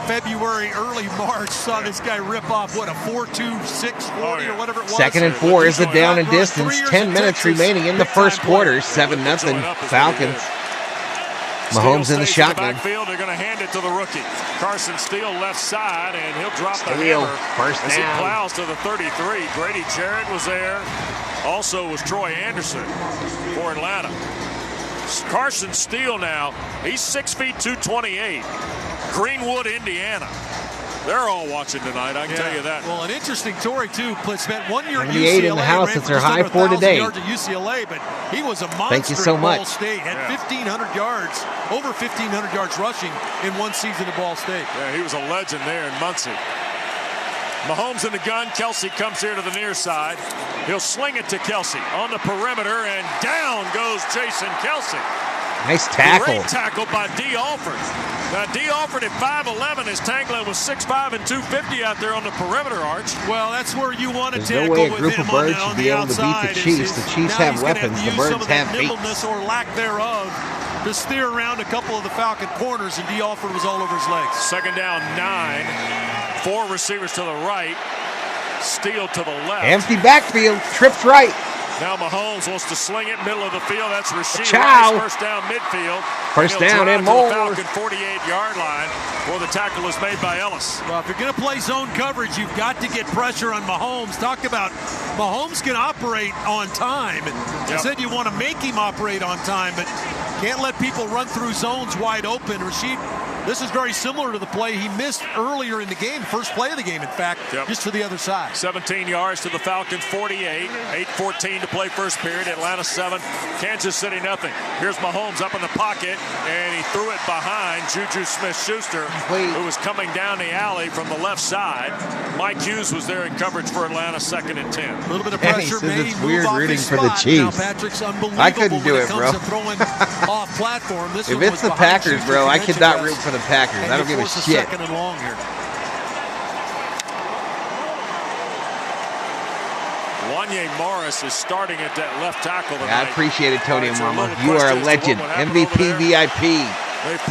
February, early March, saw this guy rip off, what, a 4.2, 6.40 or whatever it was.
2nd and 4 is the down and distance. 10 minutes remaining in the first quarter. 7-0 Falcons. Mahomes in the shotgun.
Backfield, they're going to hand it to the rookie. Carson Steele left side, and he'll drop the
Steele,
hammer
first
as he
down.
plows to the 33. Grady Jarrett was there. Also was Troy Anderson for Atlanta. Carson Steele now, he's 6 feet 228. Greenwood, Indiana. They're all watching tonight, I can tell you that.
Well, an interesting story, too. Spent 1 year at
78
UCLA.
in the house.
Ran
That's their high for today.
Yards at UCLA, but he was a monster
Thank you so
at
much.
Ball State. Had 1,500 yards, over 1,500 yards rushing in one season at Ball State.
Yeah, he was a legend there in Muncie. Mahomes in the gun. Kelsey comes here to the near side. He'll sling it to Kelsey on the perimeter, and down goes Jason Kelsey.
Nice tackle.
Great tackle by D. Alford. Now, D. Alford at 5'11" is tangling with 6'5" and 250 out there on the perimeter arch.
Well, that's where you want to
There's
tackle
no way a
with
group
him
of birds
on
should
the
be able to beat
outside.
the Chiefs. The Chiefs have weapons. The birds have feet.
Nimbleness or lack thereof to steer around a couple of the Falcon corners, and D. Alford was all over his legs.
2nd down, 9. 4 receivers to the right. Steele to the left.
Empty backfield. Trips right.
Now Mahomes wants to sling it middle of the field. That's Rasheed
Chow.
Rice, first down midfield.
First
He'll
down
drive
and
to
more.
the Falcon 48-yard line where the tackle is made by Ellis.
Well, if you're going to play zone coverage, you've got to get pressure on Mahomes. Talk about Mahomes can operate on time. I said you want to make him operate on time, but can't let people run through zones wide open. Rasheed, this is very similar to the play he missed earlier in the game, first play of the game, in fact, just to the other side.
17 yards to the Falcons, 48. 8:14 to play first period. Atlanta 7, Kansas City nothing. Here's Mahomes up in the pocket, and he threw it behind Juju Smith-Schuster, who was coming down the alley from the left side. Mike Hughes was there in coverage for Atlanta, 2nd and 10.
A little bit of pressure made.
It's weird rooting for the
Now,
Chiefs.
Patrick's unbelievable.
I couldn't do it, bro.
Off platform. This
If it's the Packers, bro, I could not root for the Packers. I don't give a shit.
2nd and long here.
Wanye Morris is starting at that left tackle tonight.
I appreciate it, Tony and Mama. You are a legend. MVP VIP.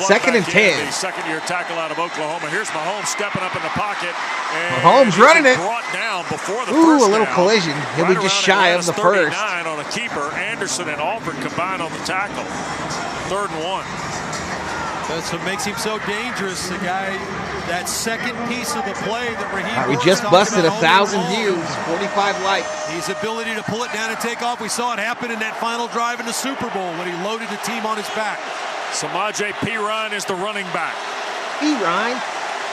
2nd and 10.
The second-year tackle out of Oklahoma. Here's Mahomes stepping up in the pocket. And
Mahomes running it.
Brought down before the
Ooh,
first
a little
down.
collision. He'll be just shy of the first.
39 on a keeper. Anderson and Alford combined on the tackle. 3rd and 1.
That's what makes him so dangerous. The guy, that second piece of the play that Raheem
We just busted 1,000 views, 45 likes.
His ability to pull it down and take off. We saw it happen in that final drive in the Super Bowl when he loaded the team on his back.
Samaje Perine is the running back.
Perine.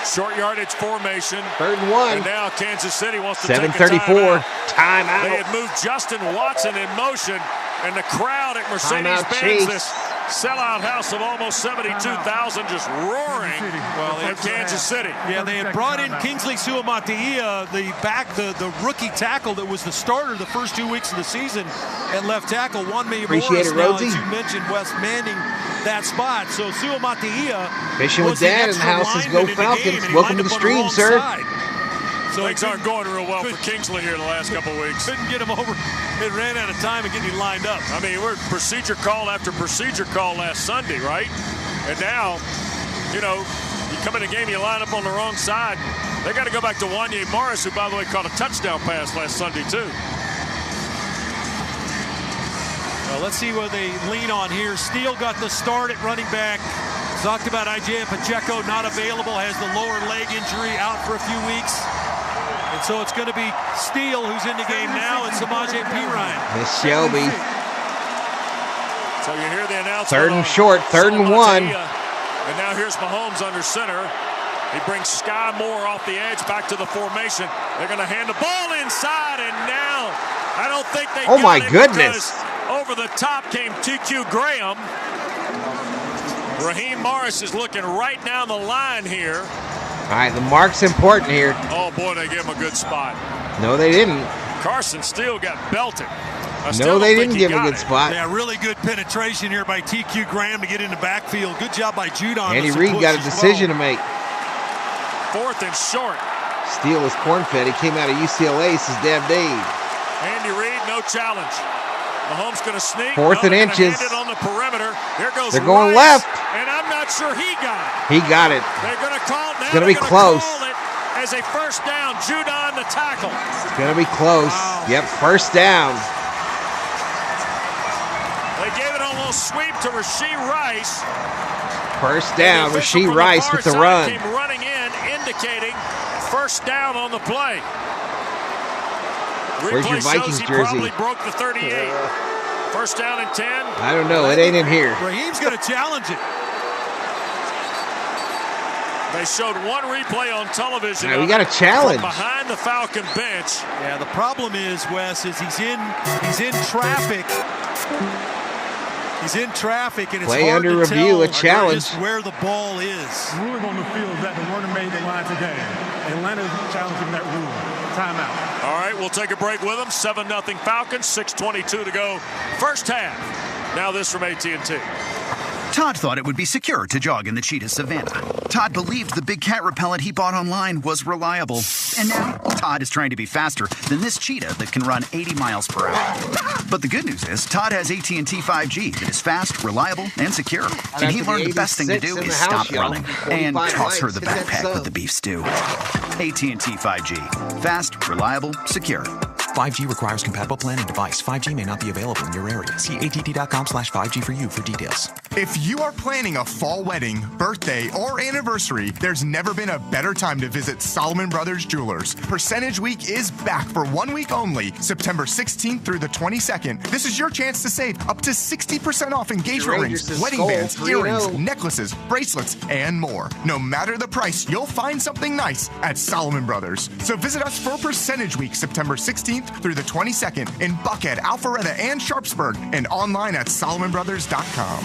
Short yardage formation.
3rd and 1.
And now Kansas City wants to take a
7:34.
timeout.
Timeout.
They had moved Justin Watson in motion, and the crowd at Mercedes-Benz,
Chase.
this sellout house of almost 72,000 just roaring at Kansas City.
Yeah, they had brought in Kingsley Suamataia, the rookie tackle that was the starter the first 2 weeks of the season at left tackle.
Appreciate it,
now,
Rhodesy.
as you mentioned, West manning that spot. So Suamataia
Fishing with Dad in the house is Go Falcons. Welcome to the stream, sir.
So things aren't going real well for Kingsley here the last couple of weeks.
Couldn't get him over. It ran out of time and getting him lined up.
I mean, we're procedure call after procedure call last Sunday, right? And now, you come in the game, you line up on the wrong side. They got to go back to Wanye Morris, who, by the way, caught a touchdown pass last Sunday, too.
Well, let's see what they lean on here. Steele got the start at running back. Talked about Isaiah Pacheco not available, has the lower leg injury, out for a few weeks. And so it's going to be Steele who's in the game now, and Samaje Perine.
Miss Shelby.
So you hear the announcement.
3rd and short, 3rd and 1.
And now here's Mahomes under center. He brings Sky Moore off the edge back to the formation. They're going to hand the ball inside, and now I don't think they
Oh,
got
my
it
goodness.
because over the top came TQ Graham. Raheem Morris is looking right down the line here.
All right, the mark's important here.
Oh, boy, they gave him a good spot.
No, they didn't.
Carson Steele got belted.
No, they didn't give him a good spot.
Yeah, really good penetration here by TQ Graham to get in the backfield. Good job by Judon.
Andy Reid got a decision to make.
4th and short.
Steele is corn-fed. He came out of UCLA, says Dab Dave.
Andy Reid, no challenge. Mahomes going to sneak.
4th and inches.
Hand it on the perimeter. Here goes
They're going
Rice,
left.
And I'm not sure he got it.
He got it.
They're going to call it now.
It's going to be close.
Call it as a first down. Judon the tackle.
It's going to be close. Wow. Yep, first down.
They gave it a little sweep to Rashee Rice.
First down, Rashee Rice with the run.
Came running in, indicating first down on the play.
Where's your Vikings jersey?
Probably broke the 38. First down and 10.
I don't know. It ain't in here.
Raheem's going to challenge it.
They showed one replay on television.
Yeah, we got a challenge
behind the Falcon bench.
Yeah, the problem is, Wes, is he's in traffic. He's in traffic, and it's
play
hard
under
to
review.
tell
A challenge.
where the ball is.
The ruling on the field is that the runner made the line today. Atlanta's challenging that rule. Timeout.
All right, we'll take a break with them. 7-0 Falcons. 6:22 to go. First half. Now this from AT&T.
Todd thought it would be secure to jog in the cheetah savanna. Todd believed the big cat repellent he bought online was reliable. And now, Todd is trying to be faster than this cheetah that can run 80 miles per hour. But the good news is, Todd has AT&T 5G that is fast, reliable, and secure. And he learned the best thing to do is stop running and toss her the backpack with the beef stew. AT&T 5G. Fast, reliable, secure.
5G requires compatible plan and device. 5G may not be available in your area. See att.com/5G for you for details.
If you are planning a fall wedding, birthday, or anniversary, there's never been a better time to visit Solomon Brothers Jewelers. Percentage Week is back for 1 week only, September 16th through the 22nd. This is your chance to save up to 60% off engagement rings, wedding bands, earrings, necklaces, bracelets, and more. No matter the price, you'll find something nice at Solomon Brothers. So visit us for Percentage Week, September 16th through the 22nd in Buckhead, Alpharetta, and Sharpsburg, and online at SolomonBrothers.com.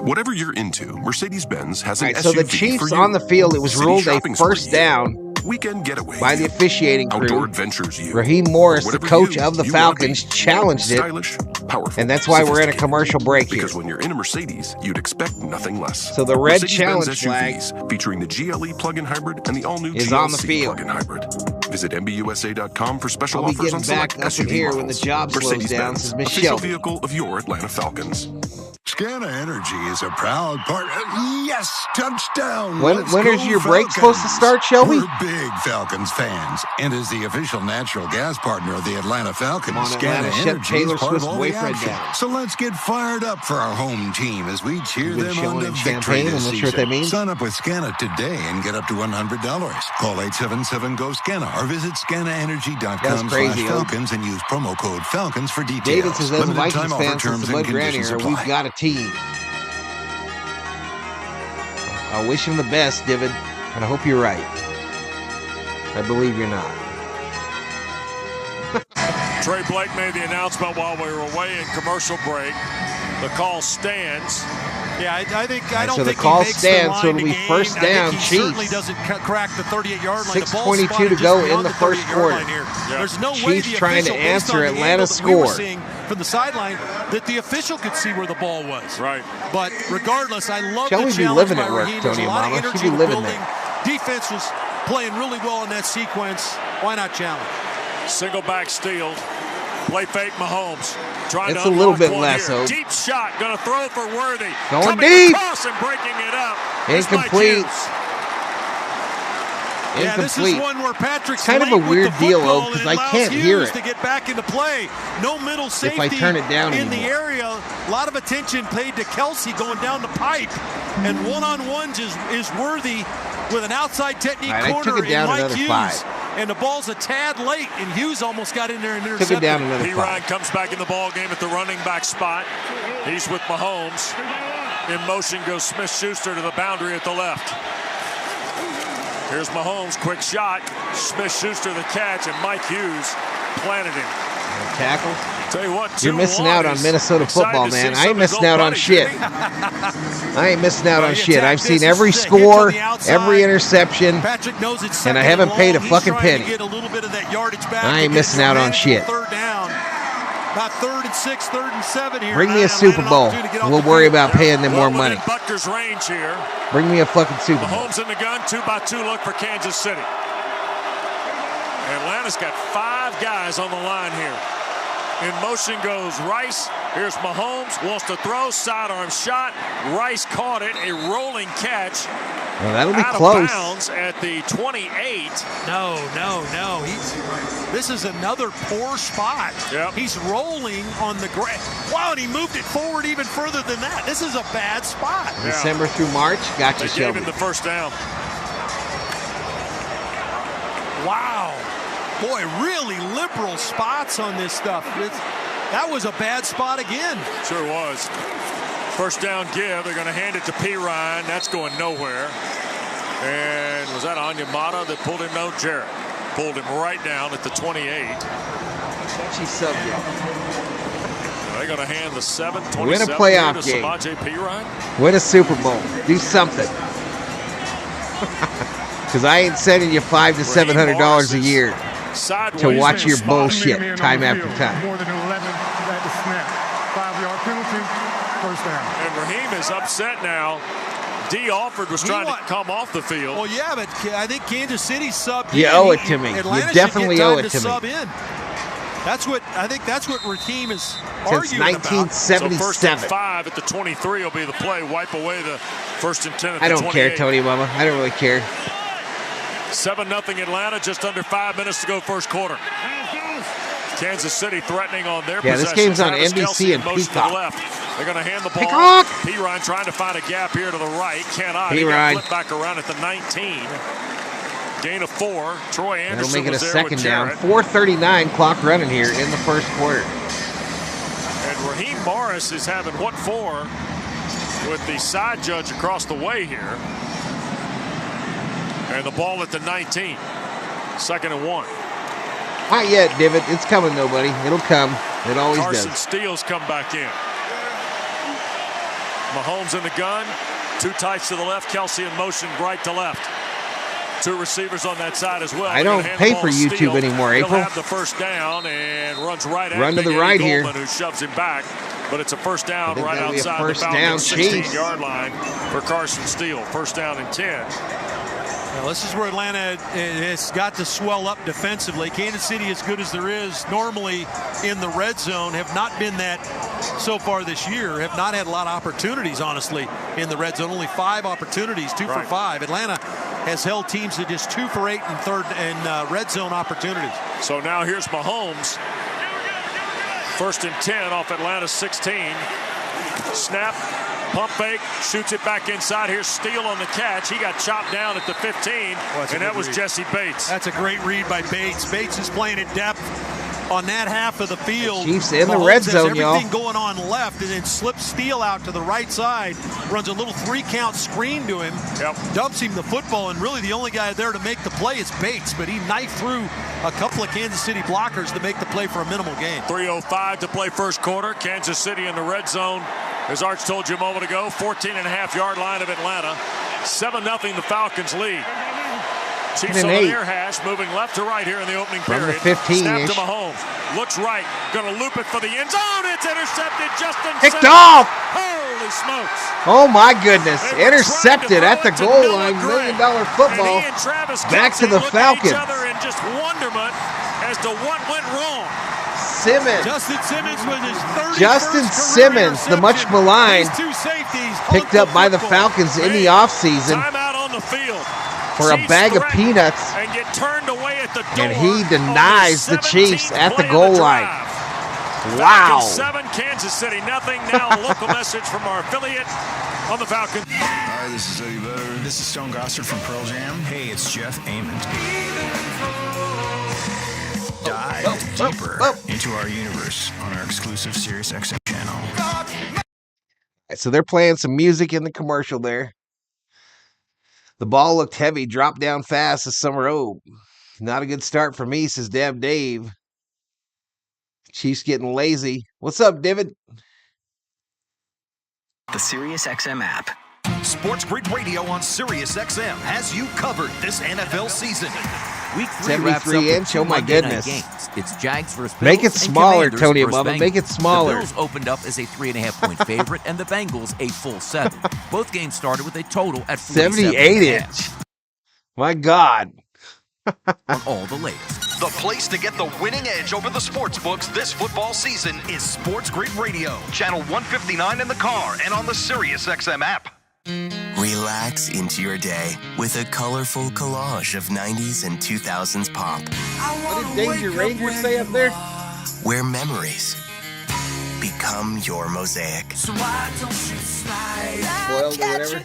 Whatever you're into, Mercedes-Benz has an SUV
so the Chiefs on the field, it was ruled a first down
weekend getaway
by the officiating crew.
Outdoor adventures
Raheem Morris, the coach of the Falcons, challenged it.
Stylish, powerful,
and that's why we're in a commercial break here.
Because when you're in a Mercedes, you'd expect nothing less.
So the red
Mercedes-Benz
challenge flag
SUVs featuring the GLE plug-in hybrid and the all-new
is
GLC
on the field.
plug-in hybrid. Visit MBUSA.com for special
I'll be
offers on
getting
select
back up in
SUV
here
models.
when the job slows down, says Miss
official
Shelby.
vehicle of your Atlanta Falcons.
Scana Energy is a proud partner. Yes, touchdown.
When is your break supposed to start, Shelby?
We're big Falcons fans, and as the official natural gas partner of the Atlanta Falcons, Scana Energy is part of all the action. So let's get fired up for our home team as we cheer them on to victory this season.
Sure what that means.
Sign up with Scana today and get up to $100. Call 877-GO-SCANA or visit scanaenergy.com/Falcons and use promo code Falcons for details.
David says, as a
Limited
Vikings
time
fan
offer,
since
terms
the
and
Bud Grant
conditions
era,
apply.
we've got a team. I wish him the best, David, and I hope you're right. I believe you're not.
Trey Blake made the announcement while we were away in commercial break. The call stands.
Yeah, I don't
so
think
the call
he makes
stands,
the
so
line
it'll be
to gain.
first down,
He
Chiefs.
certainly doesn't crack the 38-yard line.
6:22 to go in the first quarter.
There's no way
Chiefs
the
trying to
official, based
answer
on the
Atlanta's
angle that we were
score.
seeing from the sideline, that the official could see where the ball was.
Right.
But regardless, I love
Shall
the
we be
challenge
living
by
at work,
Raheem. There's
Tony
a lot
and
of
Mama?
energy
Should be living
building. Defense was playing really well in that sequence. Why not challenge?
Single back steal. Play fake Mahomes. Trying
It's
to
a little
unlock
bit
one
less,
here.
Hope.
Deep shot. Going to throw for Worthy.
Going
Coming
deep.
across and breaking it up.
Incomplete.
Yeah, this is one where Patrick's
kind of a
late with
weird
the
deal,
football,
though, because
and
I
allows
can't hear
Hughes
it.
to get back into play. No middle safety
If I turn it down
in the
anymore.
area. A lot of attention paid to Kelsey going down the pipe. And one-on-ones is Worthy with an outside technique
All right, I
corner
took it down
in Mike
another
Hughes.
5.
And the ball's a tad late, and Hughes almost got in there and
Took
intercepted.
it down another
P.
5.
Ryan comes back in the ball game at the running back spot. He's with Mahomes. In motion goes Smith-Schuster to the boundary at the left. Here's Mahomes, quick shot. Smith-Schuster the catch, and Mike Hughes planted him.
Tackle.
Tell you what,
you're missing out on Minnesota football, man. I ain't missing out on shit. I ain't missing out on shit. I've seen every score, every interception, and I haven't paid a fucking penny. I ain't missing out on shit.
About 3rd and 6, 3rd and 7 here.
Bring me a Super Bowl. We'll worry about paying them more money.
Butker's range here.
Bring me a fucking Super Bowl.
Mahomes in the gun, 2-by-2 look for Kansas City. Atlanta's got 5 guys on the line here. In motion goes Rice. Here's Mahomes, wants to throw, sidearm shot. Rice caught it, a rolling catch.
Well, that'll be
out
close.
Of bounds at the 28.
No. This is another poor spot.
Yep.
He's rolling on the ground. Wow, and he moved it forward even further than that. This is a bad spot.
December through March, gotcha,
They gave him the first down.
Wow. Boy, really liberal spots on this stuff. That was a bad spot again.
Sure was. First down give. They're going to hand it to P. Ryan. That's going nowhere. And was that Onyemata that pulled him? No, Jarrett. Pulled him right down at the 28.
Touchy subject.
They're going to hand the 7-27
Win a playoff
to
game.
Samaje P. Ryan.
Win a Super Bowl. Do something. Because I ain't sending you $500 to $700 a year to watch your bullshit time after time.
More than 11 at the snap. 5-yard penalty, first down.
And Raheem is upset now. D. Alford was trying to come off the field.
Well, yeah, but I think Kansas City subbed.
You owe it to me.
Atlanta
You definitely owe it to me.
sub in. I think that's what Raheem is
Since
arguing
1977.
So 1st and 5 at the 23 will be the play. Wipe away the 1st and 10 at the 28.
I don't care, Tony Mama. I don't really care.
7-0 Atlanta, just under 5 minutes to go first quarter. Kansas City threatening on their possession.
This game's on
Travis
NBC
Kelce
and
in motion
Peacock.
to the left. They're going to hand the ball.
Peacock!
P. Ryan trying to find a gap here to the right. Cannot. He
Ryan.
got flipped back around at the 19. Gain of 4. Troy
That'll
Anderson
make it a
was there
second
with
down.
Jarrett.
4:39 clock running here in the first quarter.
And Raheem Morris is having what for with the side judge across the way here. And the ball at the 19. 2nd and 1.
Not yet, Divot. It's coming, nobody. It'll come. It always
Carson
does.
Steele's come back in. Mahomes in the gun. 2 tights to the left. Kelce in motion right to left. 2 receivers on that side as well.
I don't pay for YouTube anymore,
He'll
April.
have the first down and runs right at
Run to the
Big
right
Eddie
here.
Goldman, who shoves him back. But it's a first down right
that'll be a
outside
first
the
down,
Falcons'
Chiefs.
16-yard line for Carson Steele. First down and 10.
Now, this is where Atlanta has got to swell up defensively. Kansas City, as good as there is normally in the red zone, have not been that so far this year. Have not had a lot of opportunities, honestly, in the red zone. Only 5 opportunities, 2 for 5. Atlanta has held teams to just 2 for 8 and red zone opportunities.
So now here's Mahomes. 1st and 10 off Atlanta's 16. Snap. Pump fake, shoots it back inside. Here's Steele on the catch. He got chopped down at the 15, and that was Jesse Bates.
That's a great read by Bates. Bates is playing in depth on that half of the field.
Chiefs in the red zone, y'all.
Everything going on left, and then slips Steele out to the right side. Runs a little 3-count screen to him. Dumps him the football, and really the only guy there to make the play is Bates, but he knifed through a couple of Kansas City blockers to make the play for a minimal gain.
3:05 to play first quarter. Kansas City in the red zone. As Arch told you a moment ago, 14.5-yard line of Atlanta. 7-0 the Falcons lead. Chiefs on the near hash, moving left to right here in the opening
From
period.
the 15-ish.
Snap to Mahomes. Looks right. Going to loop it for the end zone. It's intercepted. Justin
Picked
Simmons.
off.
Holy smokes.
Oh, my goodness. Intercepted at the goal line. $1 million football.
And he and Travis
Back to
Kelce
the
look
Falcons.
at each other in just wonderment as to what went wrong.
Simmons.
Justin Simmons with his 31st
Justin
career
Simmons, the much maligned,
These 2 safeties
picked up by the Falcons in the offseason
Timeout on the field.
for a bag of peanuts,
And get turned away at the door
and he denies the Chiefs at the
play of
goal
the
line.
drive.
Wow.
Falcons 7, Kansas City nothing. Now a local message from our affiliate on the Falcons.
Hi, this is Eddie Vedder. This is Stone Gossard from Pearl Jam. Hey, it's Jeff Ament. Dive deeper into our universe on our exclusive SiriusXM channel.
So they're playing some music in the commercial there. The ball looked heavy, dropped down fast as Summer. Oh, not a good start for me, says Dave. Chiefs getting lazy. What's up, David?
The SiriusXM app.
Sports Grid Radio on SiriusXM has you covered this NFL season.
Week 3 wraps up
73-inch. Oh my
Monday night
goodness!
Games. It's Jags versus Bills.
Make it smaller,
Commanders
Tony
versus
Bubba.
Bengals.
Make it smaller.
The Bills opened up as a 3.5-point favorite, and the Bengals a full 7. Both games started with a total at
78-inch. My God!
On all the latest.
The place to get the winning edge over the sports books this football season is Sports Grid Radio, channel 159 in the car and on the SiriusXM app.
Relax into your day with a colorful collage of 90s and 2000s pop.
What did Danger Ranger say up there?
Where memories become your mosaic.
So why don't you slide?
Spoiled or whatever.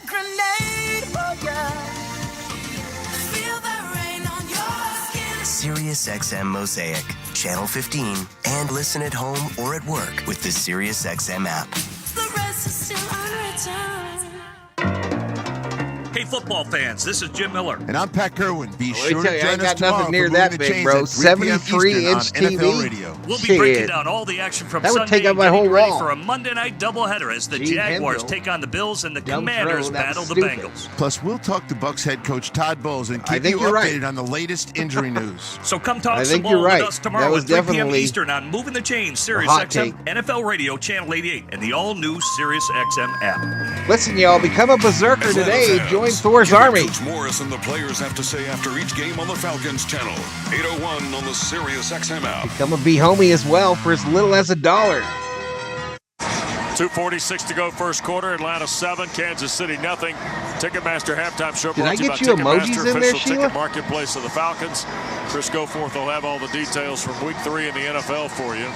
Feel the rain on your skin.
SiriusXM Mosaic, Channel 15, and listen at home or at work with the SiriusXM app.
The rest is still unwritten.
Hey, football fans, this is Jim Miller.
And I'm Pat Kerwin. Be
Let me
sure
tell
to
you, I
join
ain't
us
got
tomorrow
nothing near
for
that
Moving the
big,
Chains
bro.
at 3 p.m. Eastern
73-inch
on NFL
TV.
Radio.
We'll be
Shit.
breaking down all the action from
That would
Sunday
take up
and
my
getting
whole
ready
wall.
for a Monday night doubleheader as the
Gene
Jaguars
Hendrill.
take on the Bills and the
Dumb
Commanders
throw, that
battle
was
the
stupid.
Bengals.
Plus, we'll talk to Bucs head coach Todd Bowles and
I
keep
think
you
you're
updated
right.
on the latest injury news.
So come talk
I
some
think you're
ball
right.
with us tomorrow
That was
at 3 p.m.
definitely
Eastern on Moving the Chains, Sirius
hot
XM,
take.
NFL Radio, Channel 88, and the all-new Sirius XM app.
Listen, y'all, become a berserker
Atlanta
today.
fans,
Join Thor's
hear what
Army.
Coach Morris and the players have to say after each game on the Falcons channel. 801 on the SiriusXM app.
Become a B-homie as well for as little as $1.
2:46 to go first quarter. Atlanta 7, Kansas City nothing. Ticketmaster halftime show
Did
brought
I
to you
get
by
you
Ticketmaster,
emojis in there,
official
Sheila?
ticket marketplace of the Falcons. Chris Goforth will have all the details from Week 3 in the NFL for you.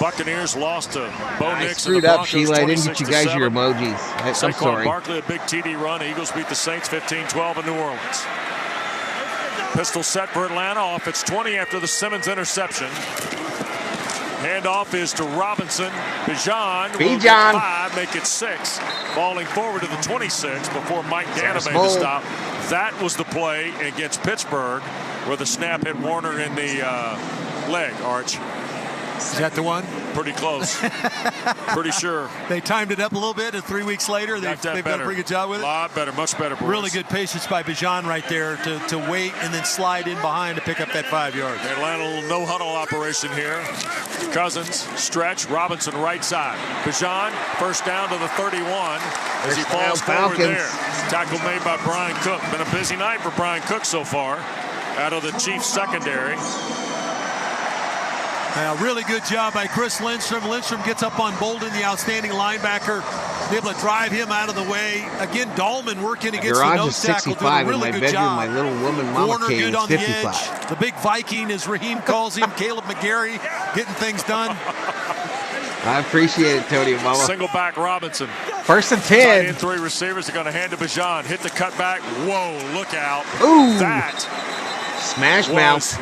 Buccaneers lost to Bo
I
Nix and the
screwed up,
Broncos,
Sheila. I didn't get you guys
26-7.
your emojis. I'm
Saquon
sorry.
Barkley, a big TD run. Eagles beat the Saints 15-12 in New Orleans. Pistol set for Atlanta off its 20 after the Simmons interception. Handoff is to Robinson. Bijan will get 5, make it 6. Falling forward to the 26 before Mike Ganna made the stop. That was the play against Pittsburgh where the snap hit Warner in the leg, Arch.
Is that the one?
Pretty close. Pretty sure.
They timed it up a little bit, and 3 weeks later, they've done a pretty good job with it.
A lot better, much better. Boys.
Really good patience by Bijan right there to wait and then slide in behind to pick up that 5 yards.
Atlanta, a little no-huddle operation here. Cousins, stretch, Robinson right side. Bijan, first down to the 31 as he falls forward there. Tackle made by Brian Cook. Been a busy night for Brian Cook so far out of the Chiefs secondary.
Really good job by Chris Lindstrom. Lindstrom gets up on Bolden, the outstanding linebacker, able to drive him out of the way. Again, Dahlman working against the nose tackle, doing a really good job.
My little woman mama
Warner
cave
good
is
on the
55.
edge. The big Viking, as Raheem calls him, Caleb McGarry, getting things done.
I appreciate it, Tony and Mama.
Single back Robinson.
First and 10.
Tight end 3 receivers are going to hand to Bijan. Hit the cutback. Whoa, look out.
Ooh.
That.
Smash mouth.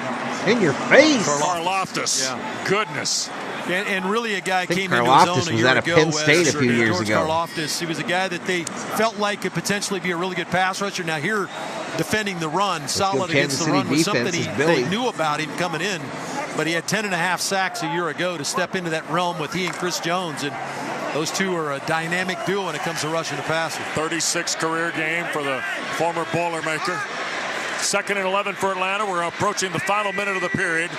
In your face.
Karlaftis.
Yeah.
Goodness.
And really a guy came into
Karlaftis
his own a
was
year
out of
ago.
Penn State a few years
George
ago.
Karlaftis, he was a guy that they felt like could potentially be a really good pass rusher. Now here, defending the run, solid against the run was something they knew about him coming in. But he had 10.5 sacks a year ago to step into that realm with he and Chris Jones. And those two are a dynamic duo when it comes to rushing the passer.
36 career game for the former Boilermaker. 2nd and 11 for Atlanta. We're approaching the final minute of the period.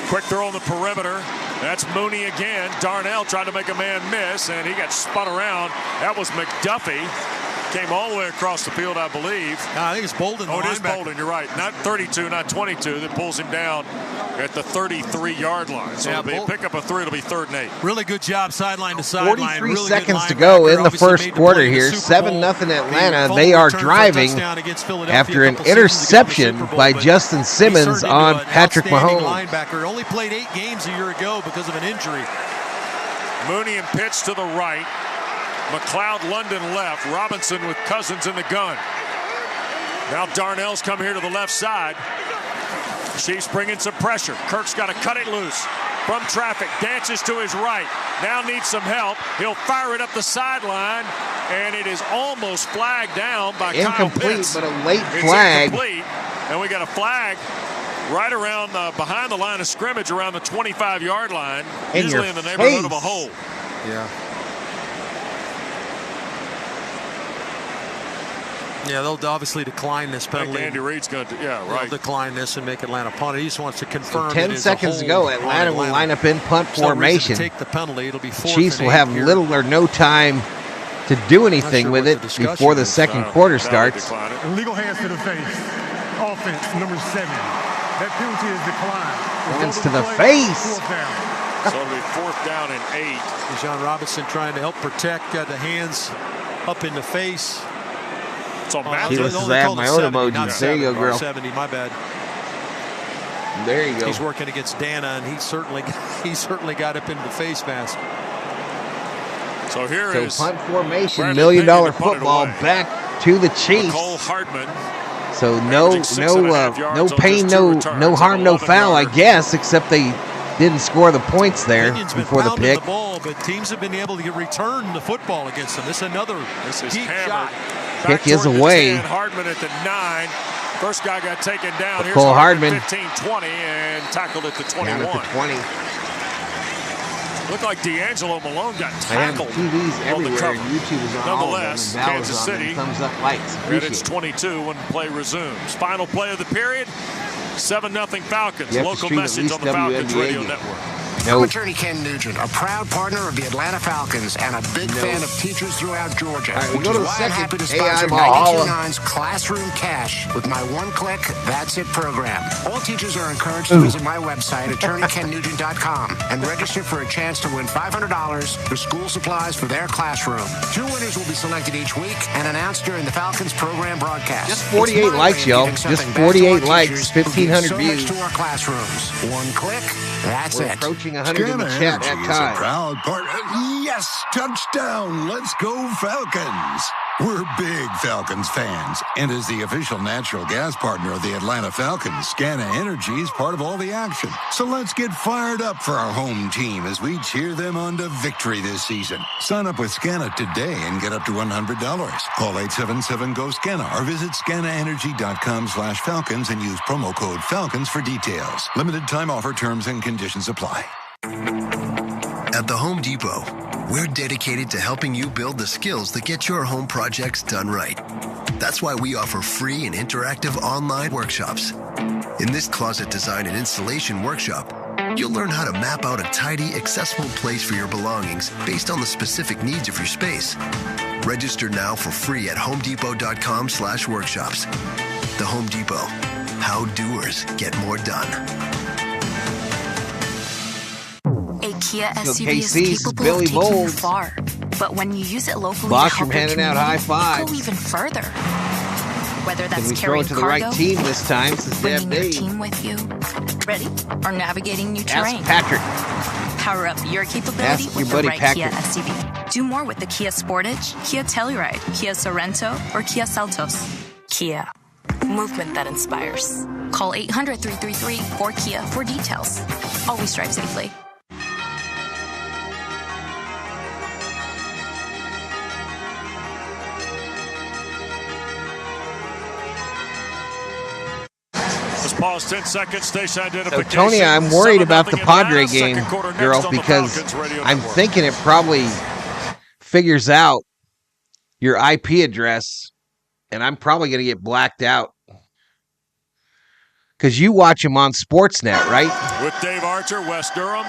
Quick throw on the perimeter. That's Mooney again. Darnell tried to make a man miss, and he got spun around. That was McDuffie. Came all the way across the field, I believe.
I think it's Bolden.
Oh, it is Bolden. You're right. Not 32, not 22. That pulls him down at the 33-yard line. So it'll be pick up a 3. It'll be 3rd and 8.
Really good job, sideline to sideline.
43
really
seconds to go in the first quarter here. 7-0 Atlanta. They are driving after an interception by Justin Simmons on Patrick Mahomes.
Linebacker only played 8 games a year ago because of an injury.
Mooney and Pitts to the right. McLeod London left. Robinson with Cousins in the gun. Now Darnell's come here to the left side. Chiefs bringing some pressure. Kirk's got to cut it loose. from traffic, dances to his right. Now needs some help. He'll fire it up the sideline, and it is almost flagged down by Kyle Pitts.
But a late flag.
It's incomplete, and we got a flag right around behind the line of scrimmage around the 25-yard line, usually in the neighborhood of a hole.
Yeah. Yeah, they'll obviously decline this penalty.
Andy Reid's going to,
They'll decline this and make Atlanta punt. He just wants to confirm.
10 seconds to go. Atlanta will line up in punt formation.
Take the penalty. It'll be
Chiefs will have little or no time to do anything with it before the second quarter starts.
Illegal hands to the face. Offense, number 7. That penalty is declined.
Hands to the face.
So it'll be 4th down and 8.
John Robinson trying to help protect, got the hands up in the face.
So
he was I have my own emojis. There you go, girl.
70, my bad.
There you go.
He's working against Dana, and he certainly got up into the face mask.
So here is
punt formation, $1 million football back to the Chiefs.
Cole Hardman.
So no pain, no harm, no foul, I guess, except they didn't score the points there before the pick.
The ball, but teams have been able to return the football against them. This is deep shot.
Kick is away.
Hardman at the 9. First guy got taken down. Here's
Cole Hardman.
15-20 and tackled at the 21.
Down at the 20.
Looked like D'Angelo Malone got tackled.
TVs everywhere. YouTube is on all of them.
Nonetheless, Kansas City.
Thumbs up, likes.
And it's 22 when play resumes. Final play of the period. 7-0 Falcons. Local message on the Falcons Radio Network.
I'm attorney Ken Nugent, a proud partner of the Atlanta Falcons and a big fan of teachers throughout Georgia.
All right, we
which
go to
is
the
why
second.
I'm happy to
AI
sponsor
Valhalla.
92.9's Classroom Cash with my one-click, that's it program. All teachers are encouraged to visit my website, attorneykennugent.com, and register for a chance to win $500 for school supplies for their classroom. 2 winners will be selected each week and announced during the Falcons program broadcast.
Just 48 likes, y'all. Just 48 likes, 1,500 views.
To our classrooms. One click, that's
We're
it.
approaching 100 in the chat at
is a
time.
proud partner. Yes, touchdown. Let's go Falcons. We're big Falcons fans, and as the official natural gas partner of the Atlanta Falcons, Scana Energy is part of all the action. So let's get fired up for our home team as we cheer them on to victory this season. Sign up with Scana today and get up to $100. Call 877-GO-SCANA or visit scanaenergy.com/Falcons and use promo code Falcons for details. Limited time offer, terms and conditions apply.
At the Home Depot, we're dedicated to helping you build the skills that get your home projects done right. That's why we offer free and interactive online workshops. In this closet design and installation workshop, you'll learn how to map out a tidy, accessible place for your belongings based on the specific needs of your space. Register now for free at homedepot.com/workshops. The Home Depot. How doers get more done.
A Kia
So
SUV is
KC's
capable
Billy
of taking you
Bolds.
far, but when you use it locally
Bostrom
to help your
handing out
community,
high
you
fives.
go even further. Whether
Can
that's
we throw
carrying
it to the
cargo,
right team this time? This is Deb
bringing your
Dave.
team with you, ready, or navigating new terrain.
Ask Patrick.
Power up your capability
Ask your
with the
buddy
right
Patrick.
Kia SUV. Do more with the Kia Sportage, Kia Telluride, Kia Sorento, or Kia Seltos. Kia. Movement that inspires. Call 800-333-4KIA for details. Always drive safely.
Let's pause 10 seconds. Station
So,
identification.
Tony, I'm worried about the
7-0
Padre
Atlanta.
game,
Second quarter next
girl,
on the
because
Falcons Radio
I'm
Network.
thinking it probably figures out your IP address, and I'm probably going to get blacked out. Because you watch them on Sportsnet, right?
With Dave Archer, West Durham,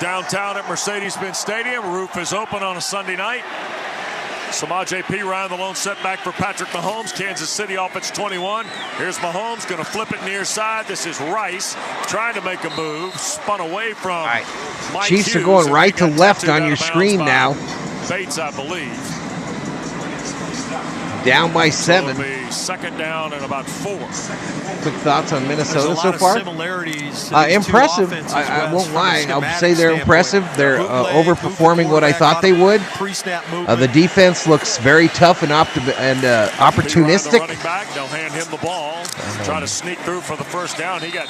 downtown at Mercedes-Benz Stadium. Roof is open on a Sunday night. Samaje Perine, the lone setback for Patrick Mahomes. Kansas City offense 21. Here's Mahomes going to flip it near side. This is Rice trying to make a move. Spun away from Mike
Chiefs are
Hughes,
going
and
right
he
to
got
left
tapped
on
out
your
of bounds
screen
by
now.
Bates, I believe.
Down by
So it'll
7.
be second down and about 4.
Quick thoughts on Minnesota
There's a
so
lot
far?
of similarities to these two
Impressive.
offenses,
I
Wes,
won't
from a
lie. I'll
schematic
say they're
standpoint.
impressive. They're
Bootleg,
overperforming
move
what I
the
thought they
quarterback
would.
out of pre-snap movement.
The defense looks very tough and opportunistic.
Running back, they'll hand him the ball. Trying to sneak through for the first down. He got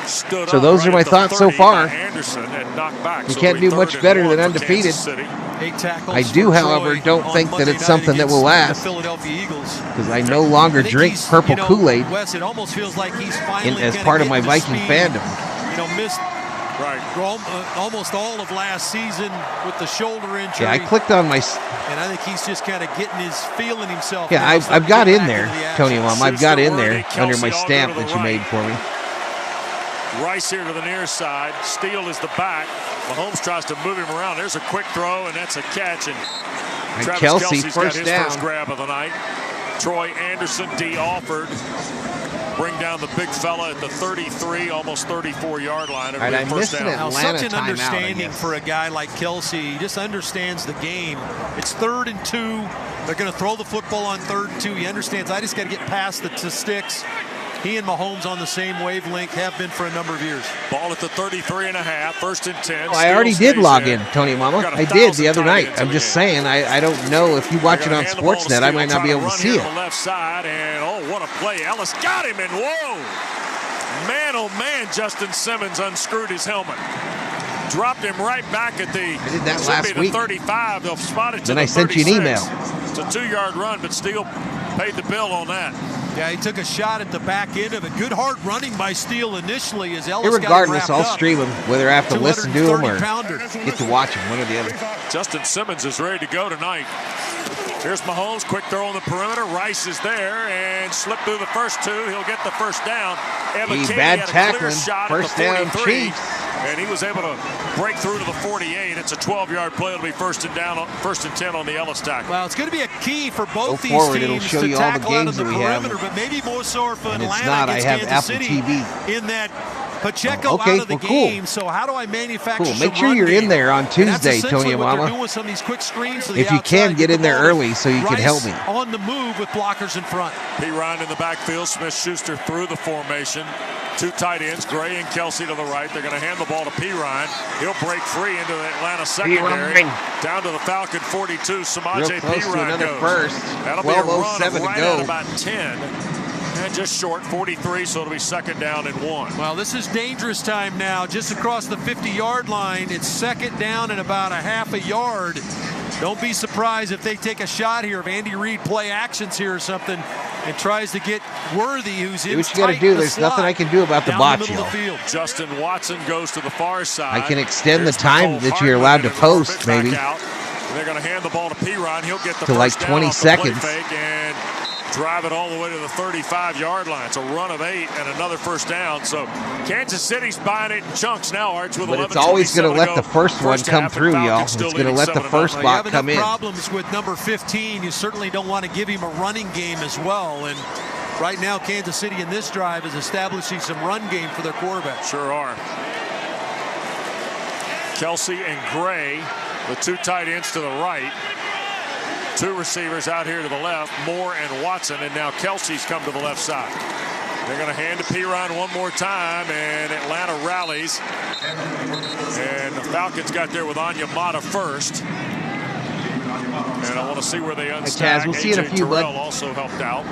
stood
So
up
those
right
are my
at the
thoughts so
30
far.
by Anderson and knocked back.
You
So
can't
it'll
do
be
much
3rd and
better
1
than
for
undefeated.
Kansas City.
8 tackles
I do,
for
however,
Troy
don't
on
think that
Monday
it's
night
something that will
against
last.
the Philadelphia Eagles.
Because I no longer
I think
drink
he's,
purple Kool-Aid
Wes, it almost feels like he's finally
as
kinda
part of my
getting the
Viking
speed.
fandom.
Missed almost all of last season with the shoulder injury.
Yeah, I clicked on my...
And I think he's just kind of feeling himself.
Yeah,
now,
I've got in
back
there,
into the action.
Tony Mom. I've got in there
Kelsey
under my
all go
stamp
to the
that you made for me.
Rice here to the near side. Steele is the back. Mahomes tries to move him around. There's a quick throw, and that's a catch. And Travis
Kelsey,
Kelce's
first
got his
down.
first grab of the night. Troy Anderson, D. Alford. Bring down the big fella at the 33, almost 34-yard line.
All right, I missed an
Now,
Atlanta
such an
timeout,
understanding for a guy like Kelsey. He just understands the game. It's 3rd and 2. They're going to throw the football on 3rd and 2. He understands I just got to get past the sticks. He and Mahomes on the same wavelength, have been for a number of years.
Ball at the 33.5, 1st and 10.
Oh, I already did log in, Tony Mama. I did the other night. I'm just saying, I don't know if you watch it on Sportsnet, I might not be able to see it.
On the left side, and oh, what a play. Ellis got him, and whoa. Man, oh man, Justin Simmons unscrewed his helmet. Dropped him right back at the,
I did that last
the
week.
35. They'll spot it to
Then
the
I sent you an
36.
email.
It's a 2-yard run, but Steele paid the bill on that.
Yeah, he took a shot at the back end of it. Good hard running by Steele initially as Ellis
Irregardless,
got
I'll stream them, whether I have to listen to them or
230-pounder.
get to watch them, one or the other.
Justin Simmons is ready to go tonight. Here's Mahomes, quick throw on the perimeter. Rice is there and slipped through the first 2. He'll get the first down. Evan Katie
Bad
had a
tackling,
clear shot
first
at the
down
43,
Chiefs.
and he was able to break through to the 48. It's a 12-yard play. It'll be 1st and 10 on the Ellis tackle.
Well, it's going to be a key for both these
forward, it'll
teams
show
to
you all the
tackle out
games
of the
that we have.
perimeter, but maybe more so for
And it's
Atlanta
not, I
against
have
Kansas
Apple
City
TV.
in that Pacheco
Okay,
out of the
well, cool.
game. So how do I manufacture
Cool.
some
Make sure
run
you're
game?
in there on
And that's
Tuesday,
essentially
Tony
what
Mama.
they're doing with some of these quick screens to the
If you
outside,
can, get in there
the ball.
early so you can
Rice
help me.
on the move with blockers in front.
P. Ryan in the backfield. Smith-Schuster through the formation. 2 tight ends, Gray and Kelsey to the right. They're going to hand the ball to P. Ryan. He'll break free into the Atlanta secondary. Down to the Falcon 42. Samaje
Real close
P.
to
Ryan
another
goes.
first.
That'll be a run
12:07
of
to
right
go.
at about 10. And just short, 43, so it'll be 2nd down and 1.
Well, this is dangerous time now. Just across the 50-yard line, it's 2nd down and about a half a yard. Don't be surprised if they take a shot here, if Andy Reid play actions here or something and tries to get Worthy, who's in
what you got to do. There's nothing I can do about the botch, y'all.
Justin Watson goes to the far side.
I can extend the
Here's
time
Nicole
that you're
Hardman
allowed to
in an orbit
post,
back
maybe.
out. And they're going to hand the ball to P. Ryan. He'll get the
To like
first down
20
off the play
seconds.
fake and drive it all the way to the 35-yard line. It's a run of 8 and another first down. So Kansas City's buying it in chunks now, Arch, with
But
11:27
it's always going to let the
go.
first one come
half,
through,
and
y'all.
Falcons
It's
still
going to
leading
let the
7-0.
first
You
spot
have enough
come in.
problems with number 15. You certainly don't want to give him a running game as well. And right now, Kansas City in this drive is establishing some run game for their quarterback.
Sure are. Kelsey and Gray, the 2 tight ends to the right. 2 receivers out here to the left, Moore and Watson, and now Kelsey's come to the left side. They're going to hand to P. Ryan one more time, and Atlanta rallies. And the Falcons got there with Onyemata first. And I want to see where they unstack.
Taz, we'll see in a
A.J.
few, bud.
Terrell also helped out.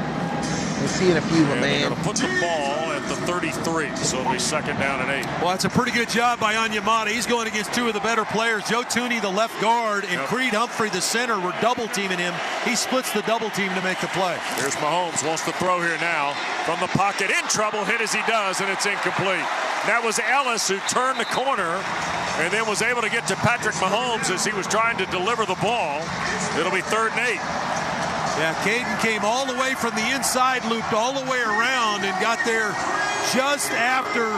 We'll see in a few,
And they're
man.
going to put the ball at the 33, so it'll be 2nd down and 8.
Well, that's a pretty good job by Onyemata. He's going against 2 of the better players. Joe Tooney, the left guard, and Creed Humphrey, the center, were double teaming him. He splits the double team to make the play.
Here's Mahomes, wants to throw here now. From the pocket, in trouble, hit as he does, and it's incomplete. That was Ellis who turned the corner and then was able to get to Patrick Mahomes as he was trying to deliver the ball. It'll be 3rd and 8.
Yeah, Caden came all the way from the inside, looped all the way around, and got there just after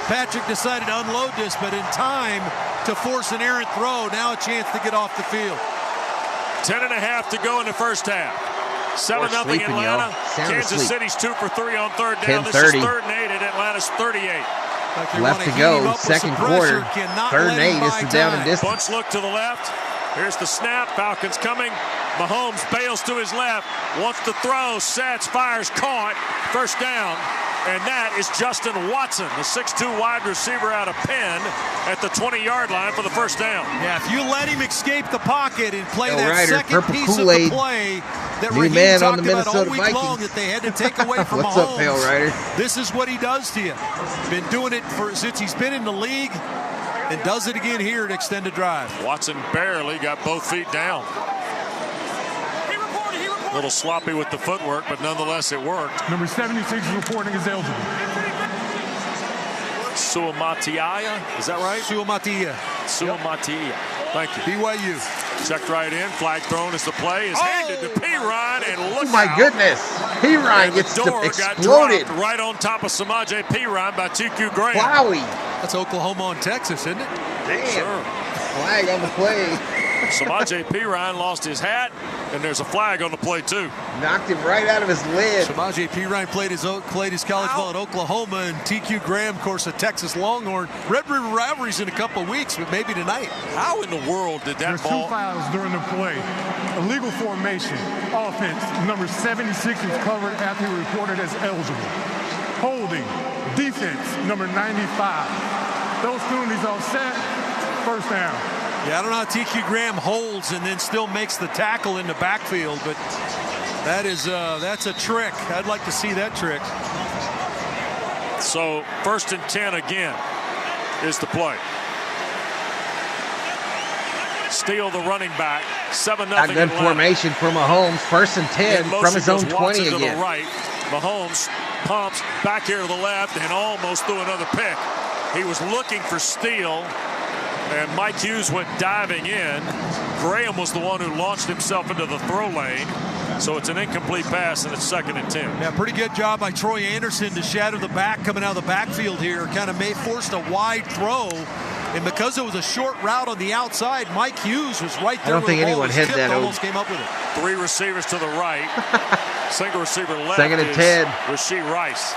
Patrick decided to unload this, but in time to force an errant throw. Now a chance to get off the field.
10.5 to go in the first half. 7-0 Atlanta. Kansas City's 2 for 3 on 3rd down. This is 3rd and 8 at Atlanta's 38.
Left to go, 2nd quarter. 3rd and 8 is the down and distance.
Bunch look to the left. Here's the snap. Falcons coming. Mahomes bails to his left. Wants to throw. Sets. Fires. Caught. First down. And that is Justin Watson, the 6'2 wide receiver out of Penn, at the 20-yard line for the first down.
Yeah, if you let him escape the pocket and play that
Ryder,
second
Purple
piece
Kool-Aid,
of the play that
new
Raheem
man on
talked
the
about all
Minnesota
week
Vikings.
long that they had to take away from
What's
Mahomes.
up, Pale Ryder?
This is what he does to you. Been doing it since he's been in the league, and does it again here at extended drive.
Watson barely got both feet down. A little sloppy with the footwork, but nonetheless it worked.
Number 76 is reporting is eligible.
Suamatiaya, is that right?
Suamatiya.
Suamatiya. Thank you.
BYU.
Checked right in. Flag thrown as the play is handed to Perine, and look
Oh, my
out.
goodness. Perine gets exploded.
Got dropped right on top of Samaje Perine by TQ Graham.
Wowie.
That's Oklahoma and Texas, isn't it?
Damn.
Sure.
Flag on the play.
Samaje Perine lost his hat, and there's a flag on the play, too.
Knocked him right out of his lid.
Samaje Perine played his college ball at Oklahoma, and TQ Graham, of course, a Texas Longhorn. Red River Rivalries in a couple of weeks, but maybe tonight.
How in the world did that
There's
ball...
two fouls during the play. Illegal formation. Offense. Number 76 is covered after he reported as eligible. Holding. Defense. Number 95. Those penalties all set. First down.
Yeah, I don't know how TQ Graham holds and then still makes the tackle in the backfield, but that's a trick. I'd like to see that trick.
So 1st and 10 again is the play. Steele, the running back, 7-0.
Shotgun formation for Mahomes. 1st and 10 from his own 20
again. To
again.
the right. Mahomes pumps back here to the left and almost threw another pick. He was looking for Steele, and Mike Hughes went diving in. Graham was the one who launched himself into the throw lane. So it's an incomplete pass, and it's 2nd and 10.
Yeah, pretty good job by Troy Anderson to shadow the back coming out of the backfield here. Kind of forced a wide throw. And because it was a short route on the outside, Mike Hughes was right there.
I don't think anyone hit that.
Almost came up with it.
3 receivers to the right. Single receiver left.
2nd and 10.
Rasheed Rice.